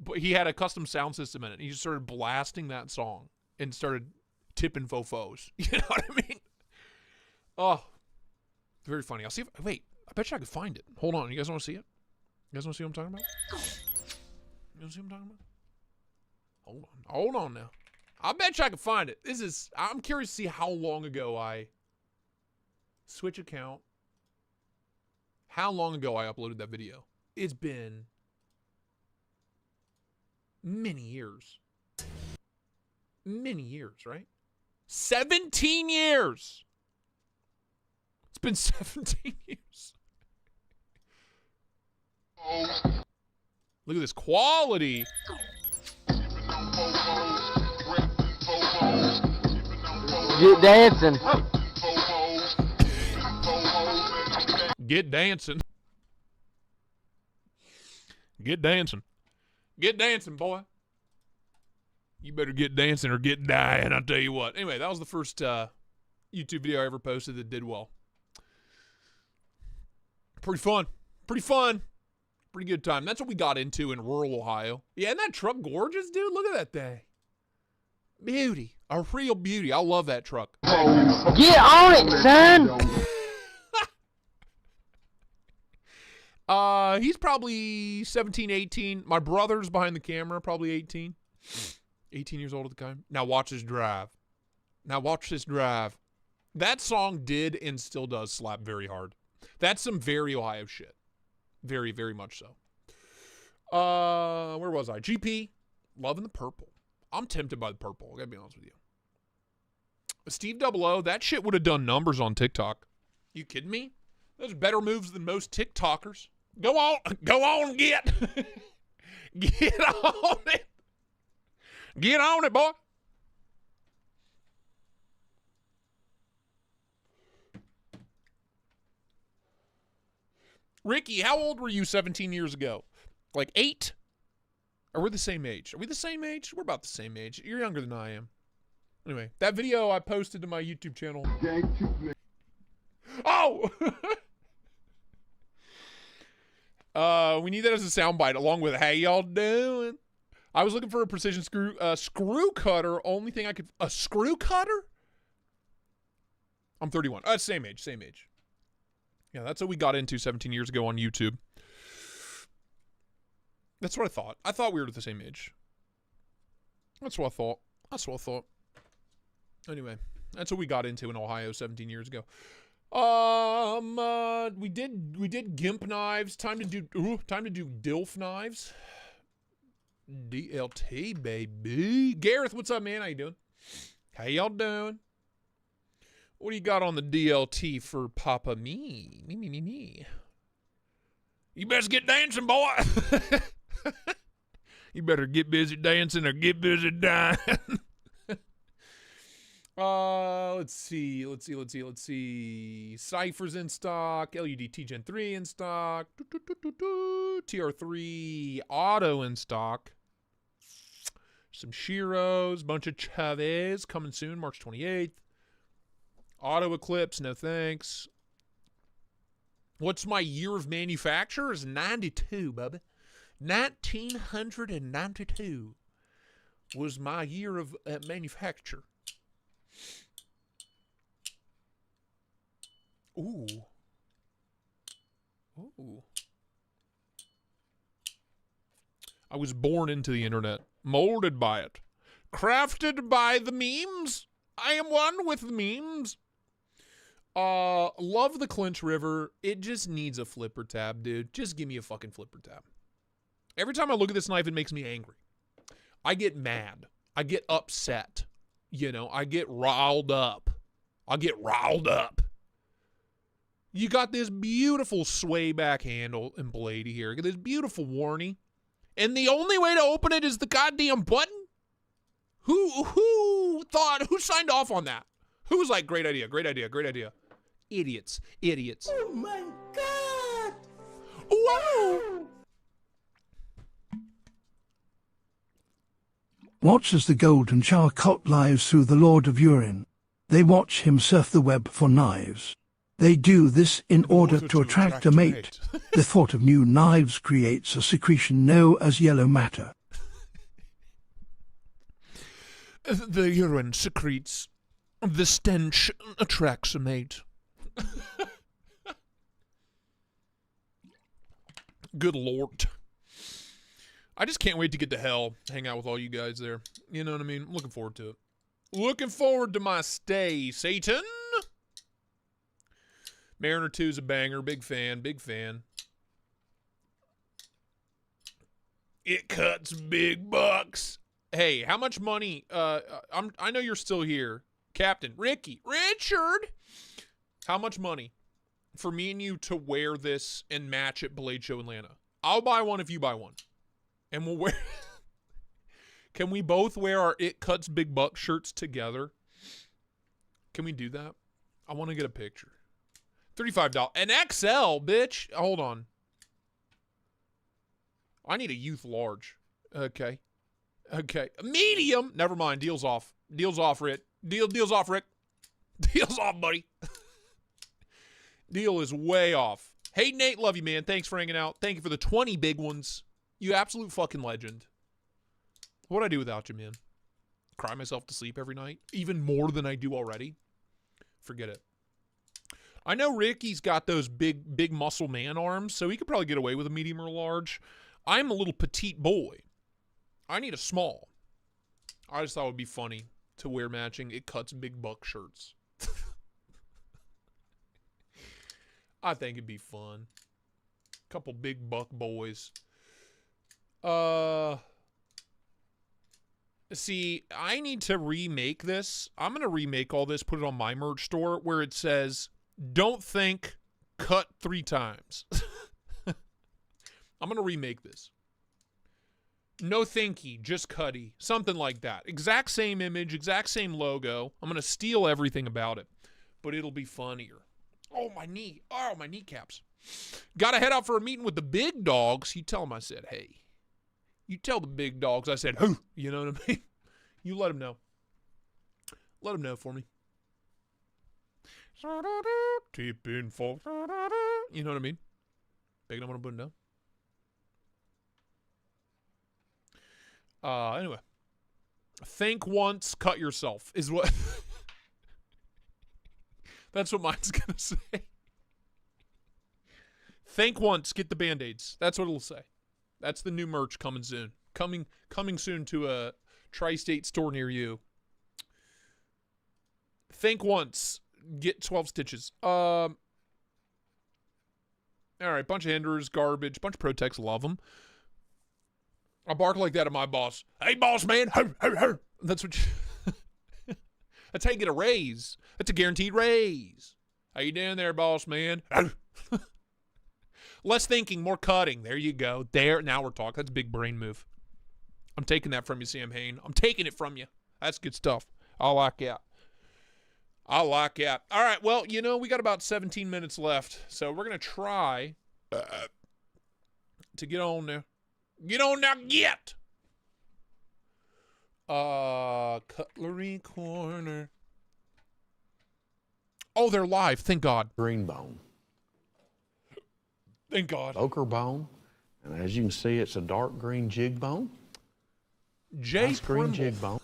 But he had a custom sound system in it. He just started blasting that song and started tipping fofos. You know what I mean? Oh, very funny. I'll see if... Wait, I bet you I could find it. Hold on. You guys want to see it? You guys want to see what I'm talking about? You want to see what I'm talking about? Hold on now. I bet you I could find it. I'm curious to see how long ago I switch account. How long ago I uploaded that video. It's been many years. Many years, right? 17 years. It's been 17 years. Look at this quality. Get dancing. Get dancing. Get dancing. Get dancing, boy. You better get dancing or get dying, I'll tell you what. Anyway, that was the first YouTube video I ever posted that did well. Pretty fun. Pretty good time. That's what we got into in rural Ohio. Yeah, isn't that truck gorgeous, dude? Look at that thing. Beauty. A real beauty. I love that truck. Get on it, son! He's probably 17, 18. My brother's behind the camera, probably 18. 18 years old at the time. Now watch this drive. That song did and still does slap very hard. That's some very Ohio shit. Very, very much so. Where was I? GP. Loving the purple. I'm tempted by the purple. I gotta be honest with you. Steve 00, that shit would have done numbers on TikTok. You kidding me? Those are better moves than most TikTokers. Go on, get. Get on it. Get on it, boy. Ricky, how old were you 17 years ago? Like 8? Or we're the same age? Are we the same age? We're about the same age. You're younger than I am. Anyway, that video I posted to my YouTube channel. Oh! We need that as a soundbite along with "How y'all doing?" I was looking for a precision screw cutter. Only thing I could... A screw cutter? I'm 31. Same age. Yeah, that's what we got into 17 years ago on YouTube. That's what I thought. I thought we were at the same age. That's what I thought. Anyway, that's what we got into in Ohio 17 years ago. We did gimp knives. Time to do DILF knives. DLT, baby. Gareth, what's up, man? How you doing? How y'all doing? What do you got on the DLT for Papa Me? Me. You best get dancing, boy. You better get busy dancing or get busy dying. Let's see. Cypher's in stock. LED T-Gen 3 in stock. TR3 Auto in stock. Some Shiros. Bunch of Chavez coming soon, March 28th. Auto Eclipse, no thanks. What's my year of manufacture? Is 92, bubba. 1992 was my year of manufacture. Ooh. I was born into the internet, molded by it, crafted by the memes. I am one with the memes. Love the Clinch River. It just needs a flipper tab, dude. Just give me a fucking flipper tab. Every time I look at this knife, it makes me angry. I get mad. I get upset. I get riled up. You got this beautiful sway back handle and blade here. This beautiful warning. And the only way to open it is the goddamn button? Who signed off on that? Who was like, great idea. Idiots. Oh my God! Whoa! Watch as the golden shower cot lives through the Lord of Urine. They watch him surf the web for knives. They do this in order to attract a mate. The thought of new knives creates a secretion known as yellow matter. The urine secretes. The stench attracts a mate. Good Lord. I just can't wait to get to hell, hang out with all you guys there. You know what I mean? I'm looking forward to it. Looking forward to my stay, Satan. Mariner 2 is a banger. Big fan. It cuts big bucks. Hey, how much money? I know you're still here. Captain. Richard. How much money for me and you to wear this and match at Blade Show Atlanta? I'll buy one if you buy one. And we'll wear... Can we both wear our It Cuts Big Buck shirts together? Can we do that? I want to get a picture. $35. An XL, bitch. Hold on. I need a youth large. Okay. Medium. Never mind. Deal's off. Deal's off, Rick. Deal's off, Rick. Deal's off, buddy. Deal is way off. Hey, Nate. Love you, man. Thanks for hanging out. Thank you for the 20 big ones. You absolute fucking legend. What'd I do without you, man? Cry myself to sleep every night? Even more than I do already? Forget it. I know Ricky's got those big muscle man arms, so he could probably get away with a medium or large. I'm a little petite boy. I need a small. I just thought it would be funny to wear matching It Cuts Big Buck shirts. I think it'd be fun. Couple big buck boys. See, I need to remake this. I'm going to remake all this, put it on my merch store where it says, don't think, cut 3 times. I'm going to remake this. No thinky, just cutty. Something like that. Exact same image, exact same logo. I'm going to steal everything about it, but it'll be funnier. Oh, my knee. Oh, my kneecaps. Got to head out for a meeting with the big dogs. You tell them I said, hey. You tell the big dogs I said, who? You know what I mean? You let them know. Let them know for me. Tipping for. You know what I mean? Big enough when I'm putting down. Anyway. Think once, cut yourself is what. That's what mine's going to say. Think once, get the Band-Aids. That's what it'll say. That's the new merch coming soon. Coming soon to a Tristate store near you. Think once. get 12 stitches. All right, bunch of hinders, garbage, bunch of Protex, love them. I bark like that at my boss. Hey, boss man. That's what you that's how you get a raise. That's a guaranteed raise. How you doing there, boss man? Less thinking, more cutting. There you go. There, now we're talking. That's a big brain move. I'm taking that from you, Sam Hain. I'm taking it from you. That's good stuff. I like that. I like that. All right, well, you know, we got about 17 minutes left, so we're going to try to get on there. Get on now, get! Cutlery Corner. Oh, they're live. Thank God. Green bone. Thank God. Ochre bone. And as you can see, it's a dark green jig bone. Nice green jig bone.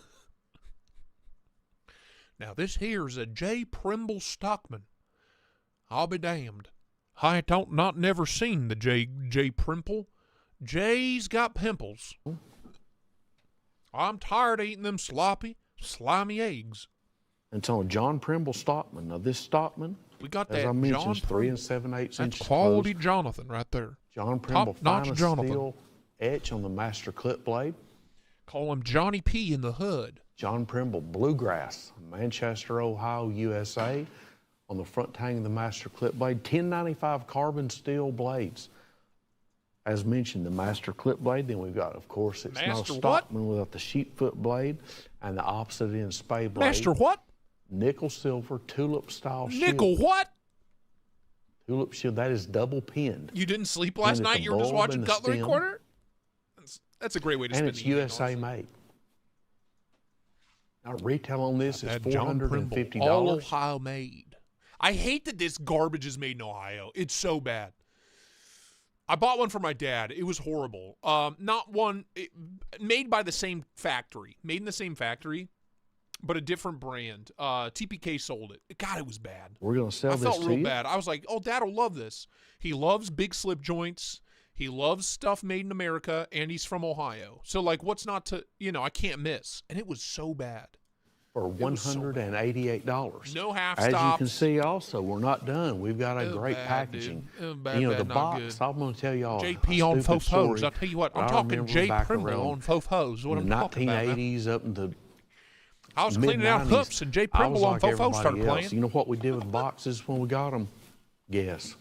Now, this here's a J. Primble Stockman. I'll be damned. I don't not never seen the J. Primple. Jay's got pimples. I'm tired of eating them sloppy, slimy eggs. It's on John Primble Stockman. Now, this Stockman, we got as that I mentioned, John is 3 7/8 inches. That's quality close. Jonathan right there. John Primble, Top-notch finest Jonathan. steel etch on the master clip blade. Call him Johnny P in the hood. John Primble Bluegrass, Manchester, Ohio, USA. On the front tang of the master clip blade, 1095 carbon steel blades. As mentioned, the master clip blade. Then we've got, of course, it's no Stockman without the sheepfoot blade and the opposite end spay blade. Master what? Nickel silver tulip style shield. Nickel what? Tulip shield. That is double pinned. You didn't sleep last night? You were just watching Cutlery Corner? That's a great way to spend the evening. And it's USA made. Now, retail on this is $450. All Ohio made. I hate that this garbage is made in Ohio. It's so bad. I bought one for my dad. It was horrible. Not one made by the same factory. Made in the same factory, but a different brand. TPK sold it. God, it was bad. We're going to sell this to you? I felt real bad. I was like, oh, Dad will love this. He loves big slip joints. He loves stuff made in America, and he's from Ohio. So, like, what's not to, I can't miss. And it was so bad. For $188. No half stops. As you can see also, we're not done. We've got a great packaging. The box, I'm going to tell y'all JP on Fofos. I'll tell you what, I'm talking J. Primble on Fofos. What I'm talking about. 1980s up into I was cleaning out hoops, and J. Primble on Fofos started playing. You know what we did with boxes when we got them? Guess.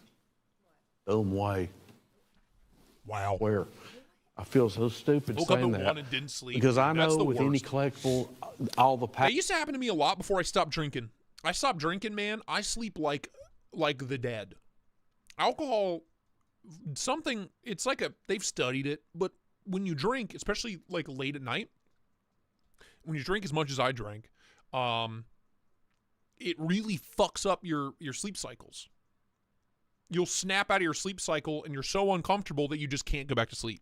Throw them away. Wow. Where? I feel so stupid saying that. One and didn't sleep. Because I know with any collectible, all the It used to happen to me a lot before I stopped drinking. I stopped drinking, man. I sleep like the dead. Alcohol, it's like they've studied it, but when you drink, especially like late at night, when you drink as much as I drank, it really fucks up your sleep cycles. You'll snap out of your sleep cycle, and you're so uncomfortable that you just can't go back to sleep.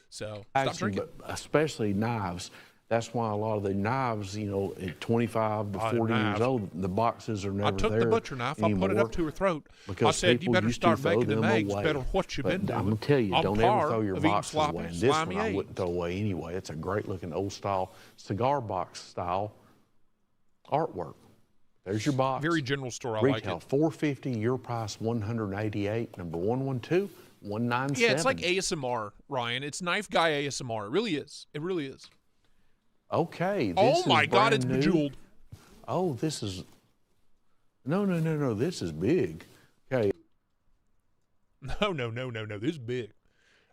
So stop drinking. But especially knives. That's why a lot of the knives, at 25 to 40 years old, the boxes are never there. I took the butcher knife. I put it up to her throat. Because I said, you better start making them eggs. Better what you've been doing. I'm going to tell you, don't ever throw your boxes away. And this one I wouldn't throw away anyway. It's a great looking old style, cigar box style artwork. There's your box. Very general store. I Retail, like it. $450. Your price, $188. Number 112-197. Yeah, it's like ASMR, Ryan. It's Knife Guy ASMR. It really is. It really is. Okay. Oh my God, it's bejeweled. Oh, this is. No. This is big. Okay. No. This is big.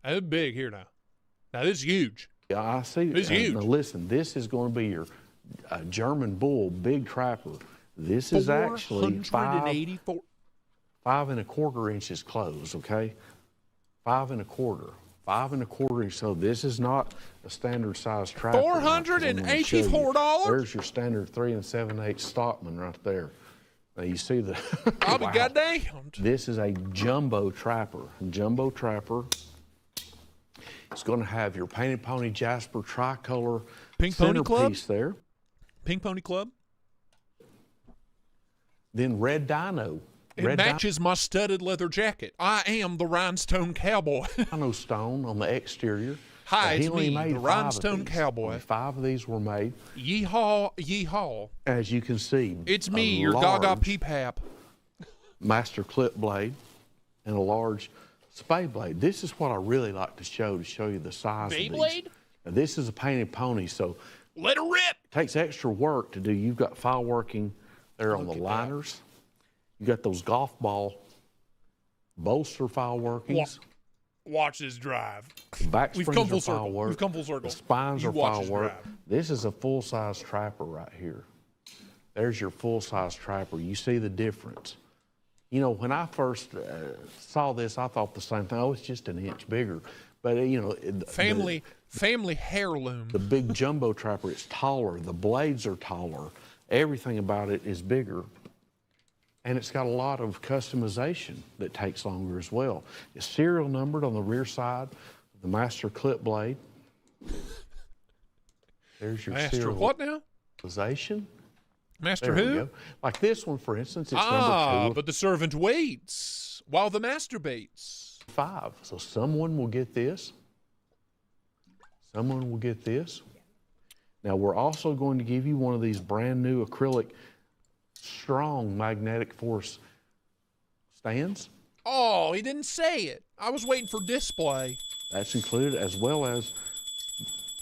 This is big here now. Now this is huge. Yeah, I see. This is huge. Now listen, this is going to be your German bull big trapper. This is actually 5 1/4 inches closed. Okay, 5 1/4. 5 1/4 inches. So this is not a standard size trapper. $484. There's your standard 3 7/8 Stockman right there. Now you see the. I'll be goddamned. This is a jumbo trapper. Jumbo trapper. It's going to have your Painted Pony Jasper tricolor Pink Pony Club piece there. Pink Pony Club. Then Red Dino. It matches my studded leather jacket. I am the rhinestone cowboy. Dino stone on the exterior. Hi, it's He only me, made the 5 of Rhinestone these. Cowboy. Only 5 of these were made. Yeehaw, yeehaw. As you can see, It's me, a your Gaga large Peepap. master clip blade and a large spade blade. This is what I really like to show you the size of these. Beyblade? Now, this is a painted pony, so let it rip. It takes extra work to do. You've got file working there on the liners. You got those golf ball bolster file workings. Watch this drive. The back We've springs come full are file circle. work. We've come full circle. The spines You are watch file this work. drive. This is a full-size trapper right here. There's your full-size trapper. You see the difference. You know, when I first saw this, I thought the same thing. Oh, it's just an inch bigger. But, you know. Family heirloom. The big jumbo trapper, it's taller. The blades are taller. Everything about it is bigger. And it's got a lot of customization that takes longer as well. It's serial numbered on the rear side, the master clip blade. There's your Master what now? serialization. Master There we who? go. Like this one, for instance, it's number 2. But the servant waits while the masturbates. 5. So someone will get this. Someone will get this. Now, we're also going to give you one of these brand new acrylic strong magnetic force stands. Oh, he didn't say it. I was waiting for display. That's included, as well as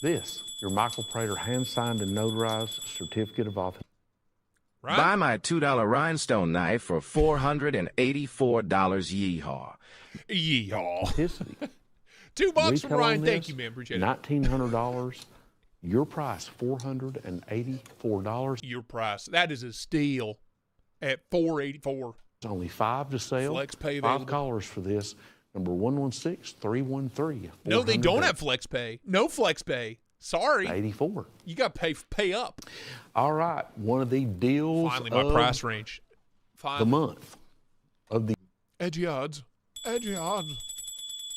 this, your Michael Prater hand-signed and notarized certificate of authenticity. Right? Buy my $2 rhinestone knife for $484. Yeehaw. Yeehaw. Authenticity. $2 from Retail Ryan. on Thank this, you, man. Appreciate it. $1,900. Your price, $484. Your price. That is a steal at $484. There's only 5 to sell. Flex pay 5 available. callers for this. Number 116-313. No, they don't have flex pay. No flex pay. Sorry. 84. You got to pay up. All right, one of the deals Finally, my of price range. the month of the Edgy odds. Edgy odds.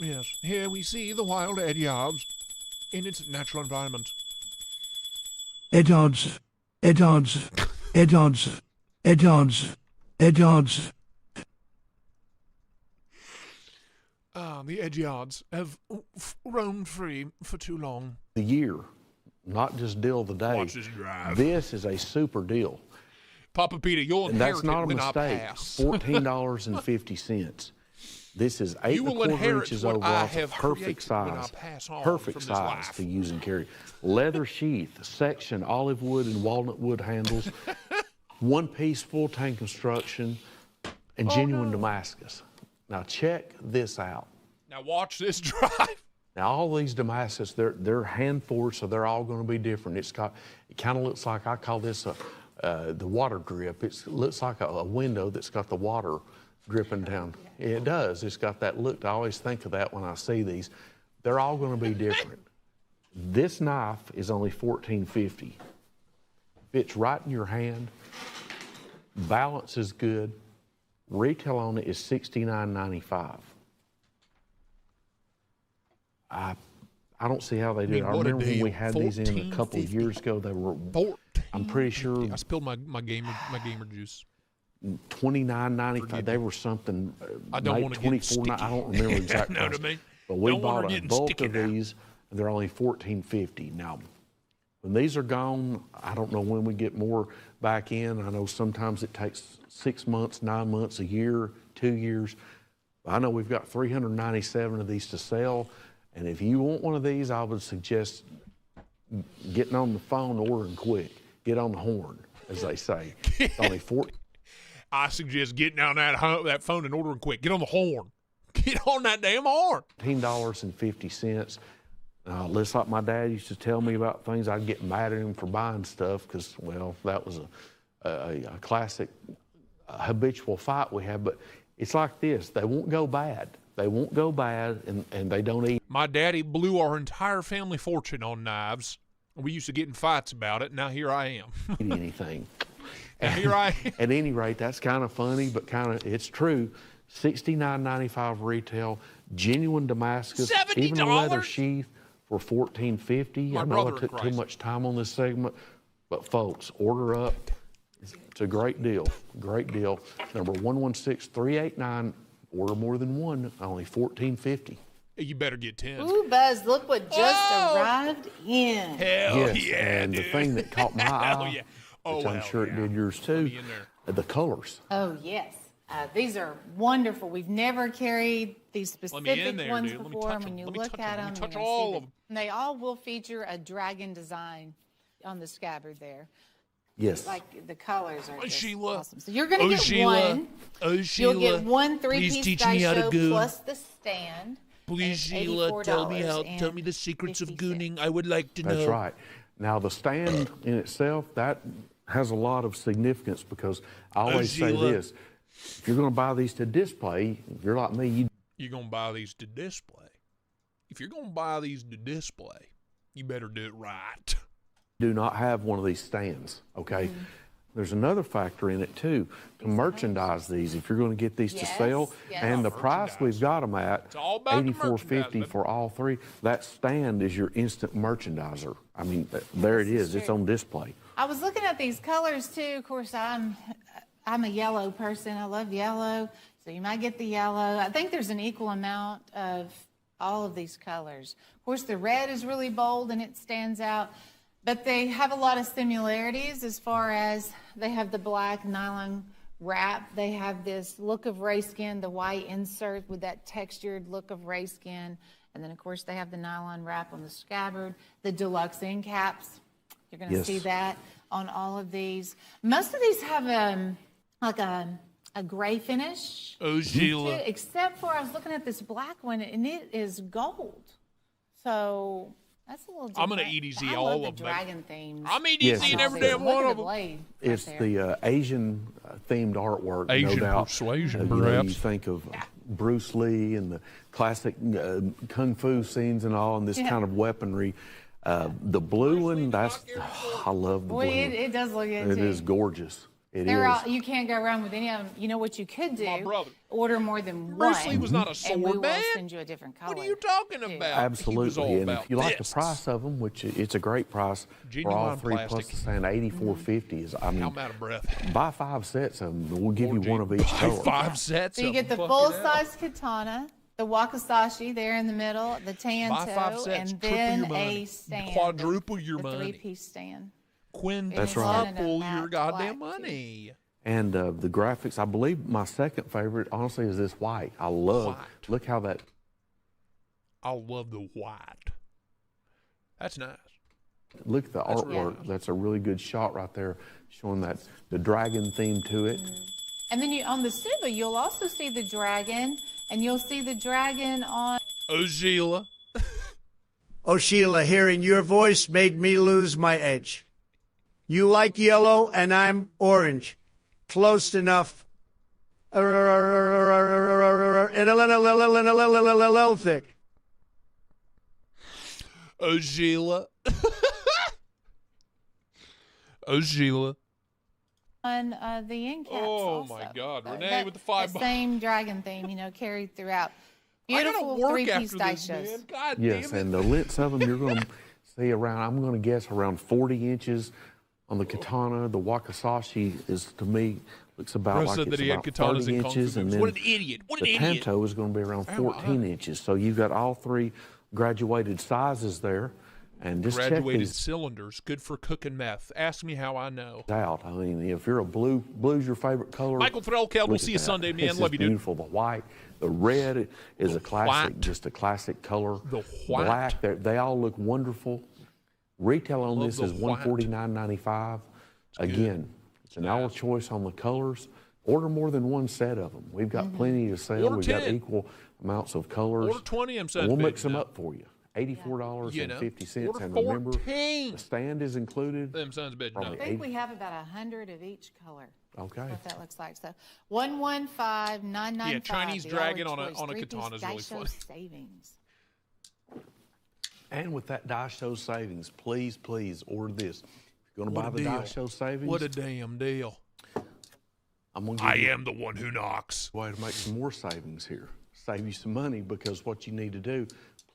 Yes, here we see the wild edgy odds in its natural environment. Eddards, Eddards, Eddards, Eddards, Eddards. The edgy odds have roamed free for too long. the year, not just deal of the day. Watch this drive. This is a super deal. Papa Peter, you'll And inherit that's not it a when mistake. I pass. $14.50. This is 8 You will 1/4 inherit inches what I overall. have Perfect created when I size. pass on Perfect from this size life. to use and carry. Leather sheath, section, olive wood and walnut wood handles. One-piece full-tank construction and genuine Damascus. Now check this out. Now watch this drive. Now all these Damascus, they're hand forged, so they're all going to be different. It kind of looks like, I call this the water drip. It looks like a window that's got the water dripping down. It does. It's got that look. I always think of that when I see these. They're all going to be different. This knife is only $14.50. Fits right in your hand. Balance is good. Retail on it is $69.95. I don't see how they do it. I remember when we had these in a couple of years ago. They were, I'm pretty sure, I spilled my gamer juice. $29.95. They were something. I don't want to get sticky. I don't remember exactly. Know what I mean? But we Don't want her bought a getting bulk sticky of now. these, and they're only $14.50. Now, when these are gone, I don't know when we get more back in. I know sometimes it takes 6 months, 9 months, a year, 2 years. I know we've got 397 of these to sell, and if you want one of these, I would suggest getting on the phone, ordering quick. Get on the horn, as they say. It's only $14. I suggest getting on that phone and ordering quick. Get on the horn. Get on that damn horn. $10.50. Looks like my dad used to tell me about things. I'd get mad at him for buying stuff because, well, that was a classic habitual fight we had. But it's like this. They won't go bad. They won't go bad, and they don't eat. My daddy blew our entire family fortune on knives. We used to get in fights about it. Now here I am. Anything. And here I am. At any rate, that's kind of funny, but it's true. $69.95 retail, genuine Damascus, even a leather sheath for $14.50. I know I took too much time on this segment, but folks, order up. It's a great deal, great deal. Number 116-389. Order more than one, only $14.50. You better get 10. Ooh, Buzz, look what just arrived in. Hell Yes, yeah, and dude. the thing that caught my Hell eye, yeah. which I'm sure it did yours too, the colors. Oh, yes. These are wonderful. We've never carried these Let me in specific there, ones dude. Let me before. touch When 'em. you Let me look touch at 'em. Let them, me touch you'll all see of 'em. they all will feature a dragon design on the scabbard there. Yes. Like the colors are just Sheila. awesome. So you're going to get Sheila. one. Oh, Sheila. You'll get one Please three-piece teach me how to daisho goon. plus the stand. Please, Sheila, tell me the secrets of gooning. I would like to know. That's right. Now, the stand in itself, that has a lot of significance because I always say Sheila. this. If you're going to buy these to display, if you're like me, You're going to buy these to display. If you're going to buy these to display, you better do it right. do not have one of these stands, okay? There's another factor in it too, to merchandise these. If you're going to get these to sell, and the price we've got them at, $84.50 for all three, that stand is your instant merchandiser. I mean, there it is. It's on display. I was looking at these colors too. Of course, I'm a yellow person. I love yellow, so you might get the yellow. I think there's an equal amount of all of these colors. Of course, the red is really bold and it stands out, but they have a lot of similarities as far as they have the black nylon wrap. They have this look of ray skin, the white insert with that textured look of ray skin. And then, of course, they have the nylon wrap on the scabbard, the deluxe end caps. You're going to see that on all of these. Most of these have like a gray finish. Oh, Sheila. Except for I was looking at this black one, and it is gold. So that's a little different. I'm going to EDZ I all love of the them. dragon themes. I'm EDZing every damn one of them. It's the Asian themed artwork, Asian no doubt. persuasion, You know, you perhaps. think of Bruce Lee and the classic kung fu scenes and all, and this kind of weaponry. The blue one, I love the Boy, blue. it does look good It too. is gorgeous. It They're is. all, you can't go wrong with any of them. You know what you could do? My brother. Order more than Bruce one. Lee was not a and we sword will man. send you a different color. What are you talking about? He was all Absolutely, and about if you like the fists. price of them, which it's a great price for all Genuine three plus plastic. the stand, $84.50 is. I mean, I'm out of breath. buy 5 sets of them. We'll give you one of each Buy color. 5 sets So you of get the them. full-size katana, the wakizashi there in the middle, the Buy 5 tanto, sets, and triple then your money, a stand. quadruple your the money. three-piece stand. That's right. Quintuple your goddamn money. And the graphics, I believe my second favorite, honestly, is this white. I love, look how that. I love the white. That's nice. Look at the That's artwork. really That's a really good shot right there, showing that the dragon theme to it. And then on the Suba, you'll also see the dragon, and you'll see the dragon on... Oh, Sheila. Oh, Sheila, hearing your voice made me lose my edge. You like yellow, and I'm orange. Close enough. And a little thick. Oh, Sheila. Oh, Sheila. On the end caps Oh, also. my God. Renee That- with the 5 that same dragon theme, carried throughout. Beautiful I gotta work three-piece after dice this, shows. man. God Yes, damn it. and the lengths of them, you're going to see around, I'm going to guess around 40 inches on the katana. The wakizashi is, to me, looks about Russ like said it's that he had about katanas 30 in Kung Fu inches. And movies. then What an idiot. What an the idiot. tanto is going to be around Oh, 14 inches. So you've got all three graduated sizes there. And just Graduated check these cylinders. Good for cooking meth. Ask me how I know. out. I mean, if you're a blue's your favorite color. Michael Threlkeld, we'll look see at you that. Sunday, man. It's Love just you, dude. beautiful. The white, the red is a classic, white. just a classic color. The white. Black, they all look wonderful. Retail on Love this the is white. $149.95. Again, it's an hour choice on the colors. Order more than one set of them. We've got plenty to sell. Order We've got 10. equal amounts of colors. Order 20 of them sons And we'll big mix them now. up for you. $84.50. Order And remember, 14. the stand is included. Them sons big Probably no. I think we have about 100 of each color. Okay. What that looks like. So 115-995. Yeah, Chinese the dragon hour on a- choice, on a three-piece katana is really daisho funny. savings. And with that daisho savings, please, please order this. If you're going to What buy a the deal. daisho savings, What a damn deal. I'm going to I am the one who knocks. way to make some more savings here. Save you some money, because what you need to do,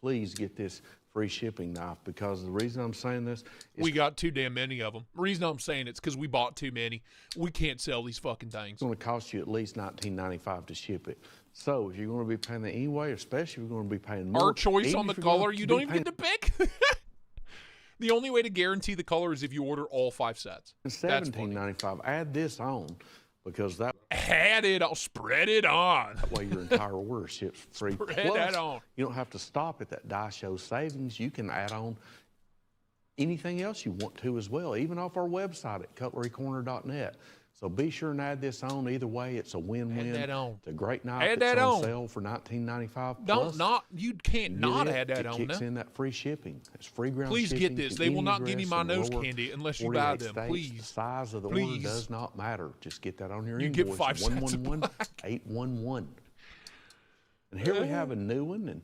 please get this free shipping knife, because the reason I'm saying this is We got too damn many of them. The reason I'm saying it's because we bought too many. We can't sell these fucking things. it's going to cost you at least $19.95 to ship it. So if you're going to be paying that anyway, especially if you're going to be paying more. Our choice even on the if you're going color, to you be don't even paying get to pick. The only way to guarantee the color is if you order all 5 sets. $17.95. Add this on because that. Add it on. Spread it on. That way your entire order ships free. Spread that on. You don't have to stop at that Die Show savings. You can add on anything else you want to as well, even off our website at cutlerycorner.net. So be sure and add this on. Either way, it's a win-win. Add that on. It's a great knife. Add that's that on on. sale for $19.95. You can't not add that on. It kicks in that free shipping. It's free ground Please shipping. get this. They will not give me my nose lower candy unless you 48 buy them. states. Please. The size of the Please. order does not matter. Just get that on your You invoice. get 5 sets of 111-811. And here we have a new one, and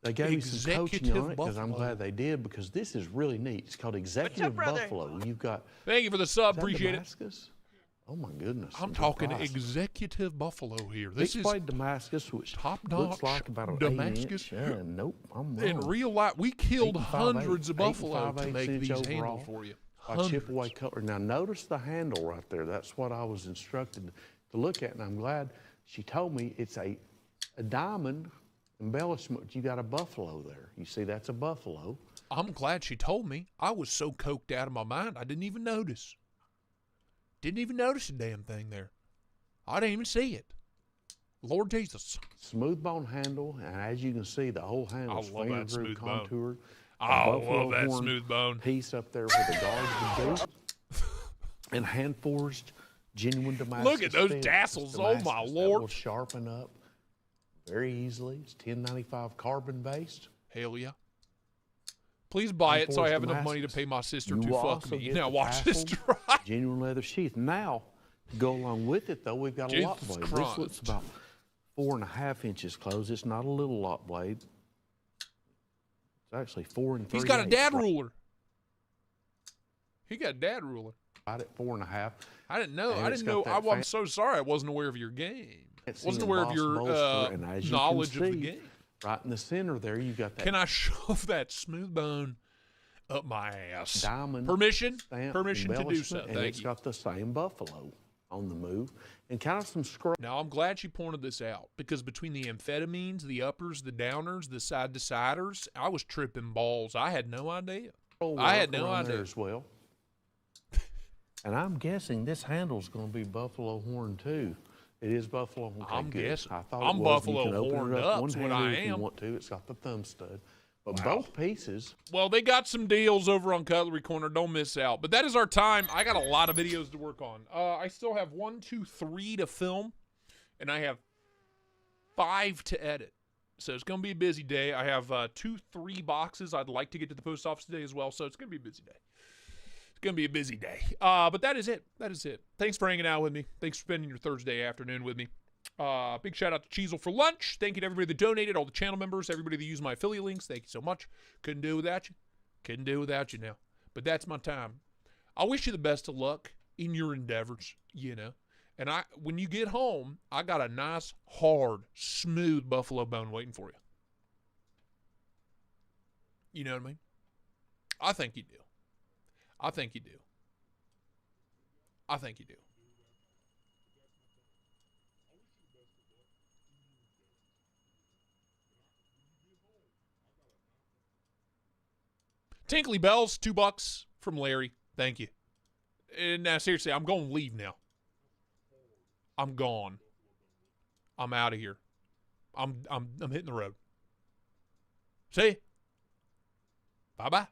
they gave me some coaching Executive on it because I'm Buffalo. glad they did, because this is really neat. It's called Executive Buffalo. You've got. Thank you for the sub. Is that Appreciate Damascus? Oh my goodness! I'm good talking price. Executive Buffalo here. This Big is blade Damascus, which top-notch looks like about an Damascus. 8 inch. Nope, I'm wrong. In real life, we killed 8 and 5/8 hundreds of buffalo to 8 make inch these overall handles for you. by chip-away cutlery. Now notice the handle right there. That's what I was instructed to look at, and I'm glad she told me it's a diamond embellishment. You got a buffalo there. You see, that's a buffalo. I'm glad she told me. I was so coked out of my mind, I didn't even notice. Didn't even notice the damn thing there. I didn't even see it. Lord Jesus. Smooth bone handle, and as you can see, the whole handle is love that smooth bone. contoured. I Buffalo love that horn smooth bone. piece up there for the guard of the boot. And hand forged, genuine Damascus. Look at those steel. tassels. It's Oh, Damascus. my That Lord. will sharpen up very easily. It's 1095 carbon based. Hell yeah. Please buy it so I have enough Damascus. money to pay my sister You to fuck also me. get Now the watch this tasseled dry. Genuine leather sheath. Now, to go along with it, though, we've got a lot Jesus blade. Christ. This looks about 4.5 inches closed. It's not a little lot blade. It's actually 4 3/8. He's got a dad ruler. He got a dad ruler. Right at 4.5. I didn't know. And I it's didn't know. got that I'm so sorry. I wasn't aware of your game. fancy Wasn't aware of your embossed bolster, and as you can knowledge of the see, game. Right in the center there, you got that. Can I shove that smooth bone up my ass? Diamond Permission? stamp Permission to do so. embellishment, and Thank it's you. got the same buffalo on the move, and kind of some scroll. Now, I'm glad you pointed this out, because between the amphetamines, the uppers, the downers, the side-deciders, I was tripping balls. I had no idea. I had no around there idea. as well. And I'm guessing this handle's going to be buffalo horn too. It is buffalo horn. I'm good. guessing. I thought I'm it was. buffalo You can open horned it up one is what handle I if you am. want to. It's got the thumb stud. But both pieces. Well, they got some deals over on Cutlery Corner. Don't miss out. But that is our time. I got a lot of videos to work on. I still have 1, 2, 3 to film, and I have 5 to edit. So it's going to be a busy day. I have 2, 3 boxes I'd like to get to the post office today as well. So it's going to be a busy day. It's going to be a busy day. But that is it. That is it. Thanks for hanging out with me. Thanks for spending your Thursday afternoon with me. Big shout out to Cheezel for lunch. Thank you to everybody that donated, all the channel members, everybody that used my affiliate links. Thank you so much. Couldn't do it without you. Couldn't do it without you now. But that's my time. I wish you the best of luck in your endeavors, you know. And when you get home, I got a nice, hard, smooth buffalo bone waiting for you. You know what I mean? I think you do. I think you do. I think you do. Tinkly Bells, $2 from Larry. Thank you. And now, seriously, I'm going to leave now. I'm gone. I'm out of here. I'm hitting the road. See? Bye-bye.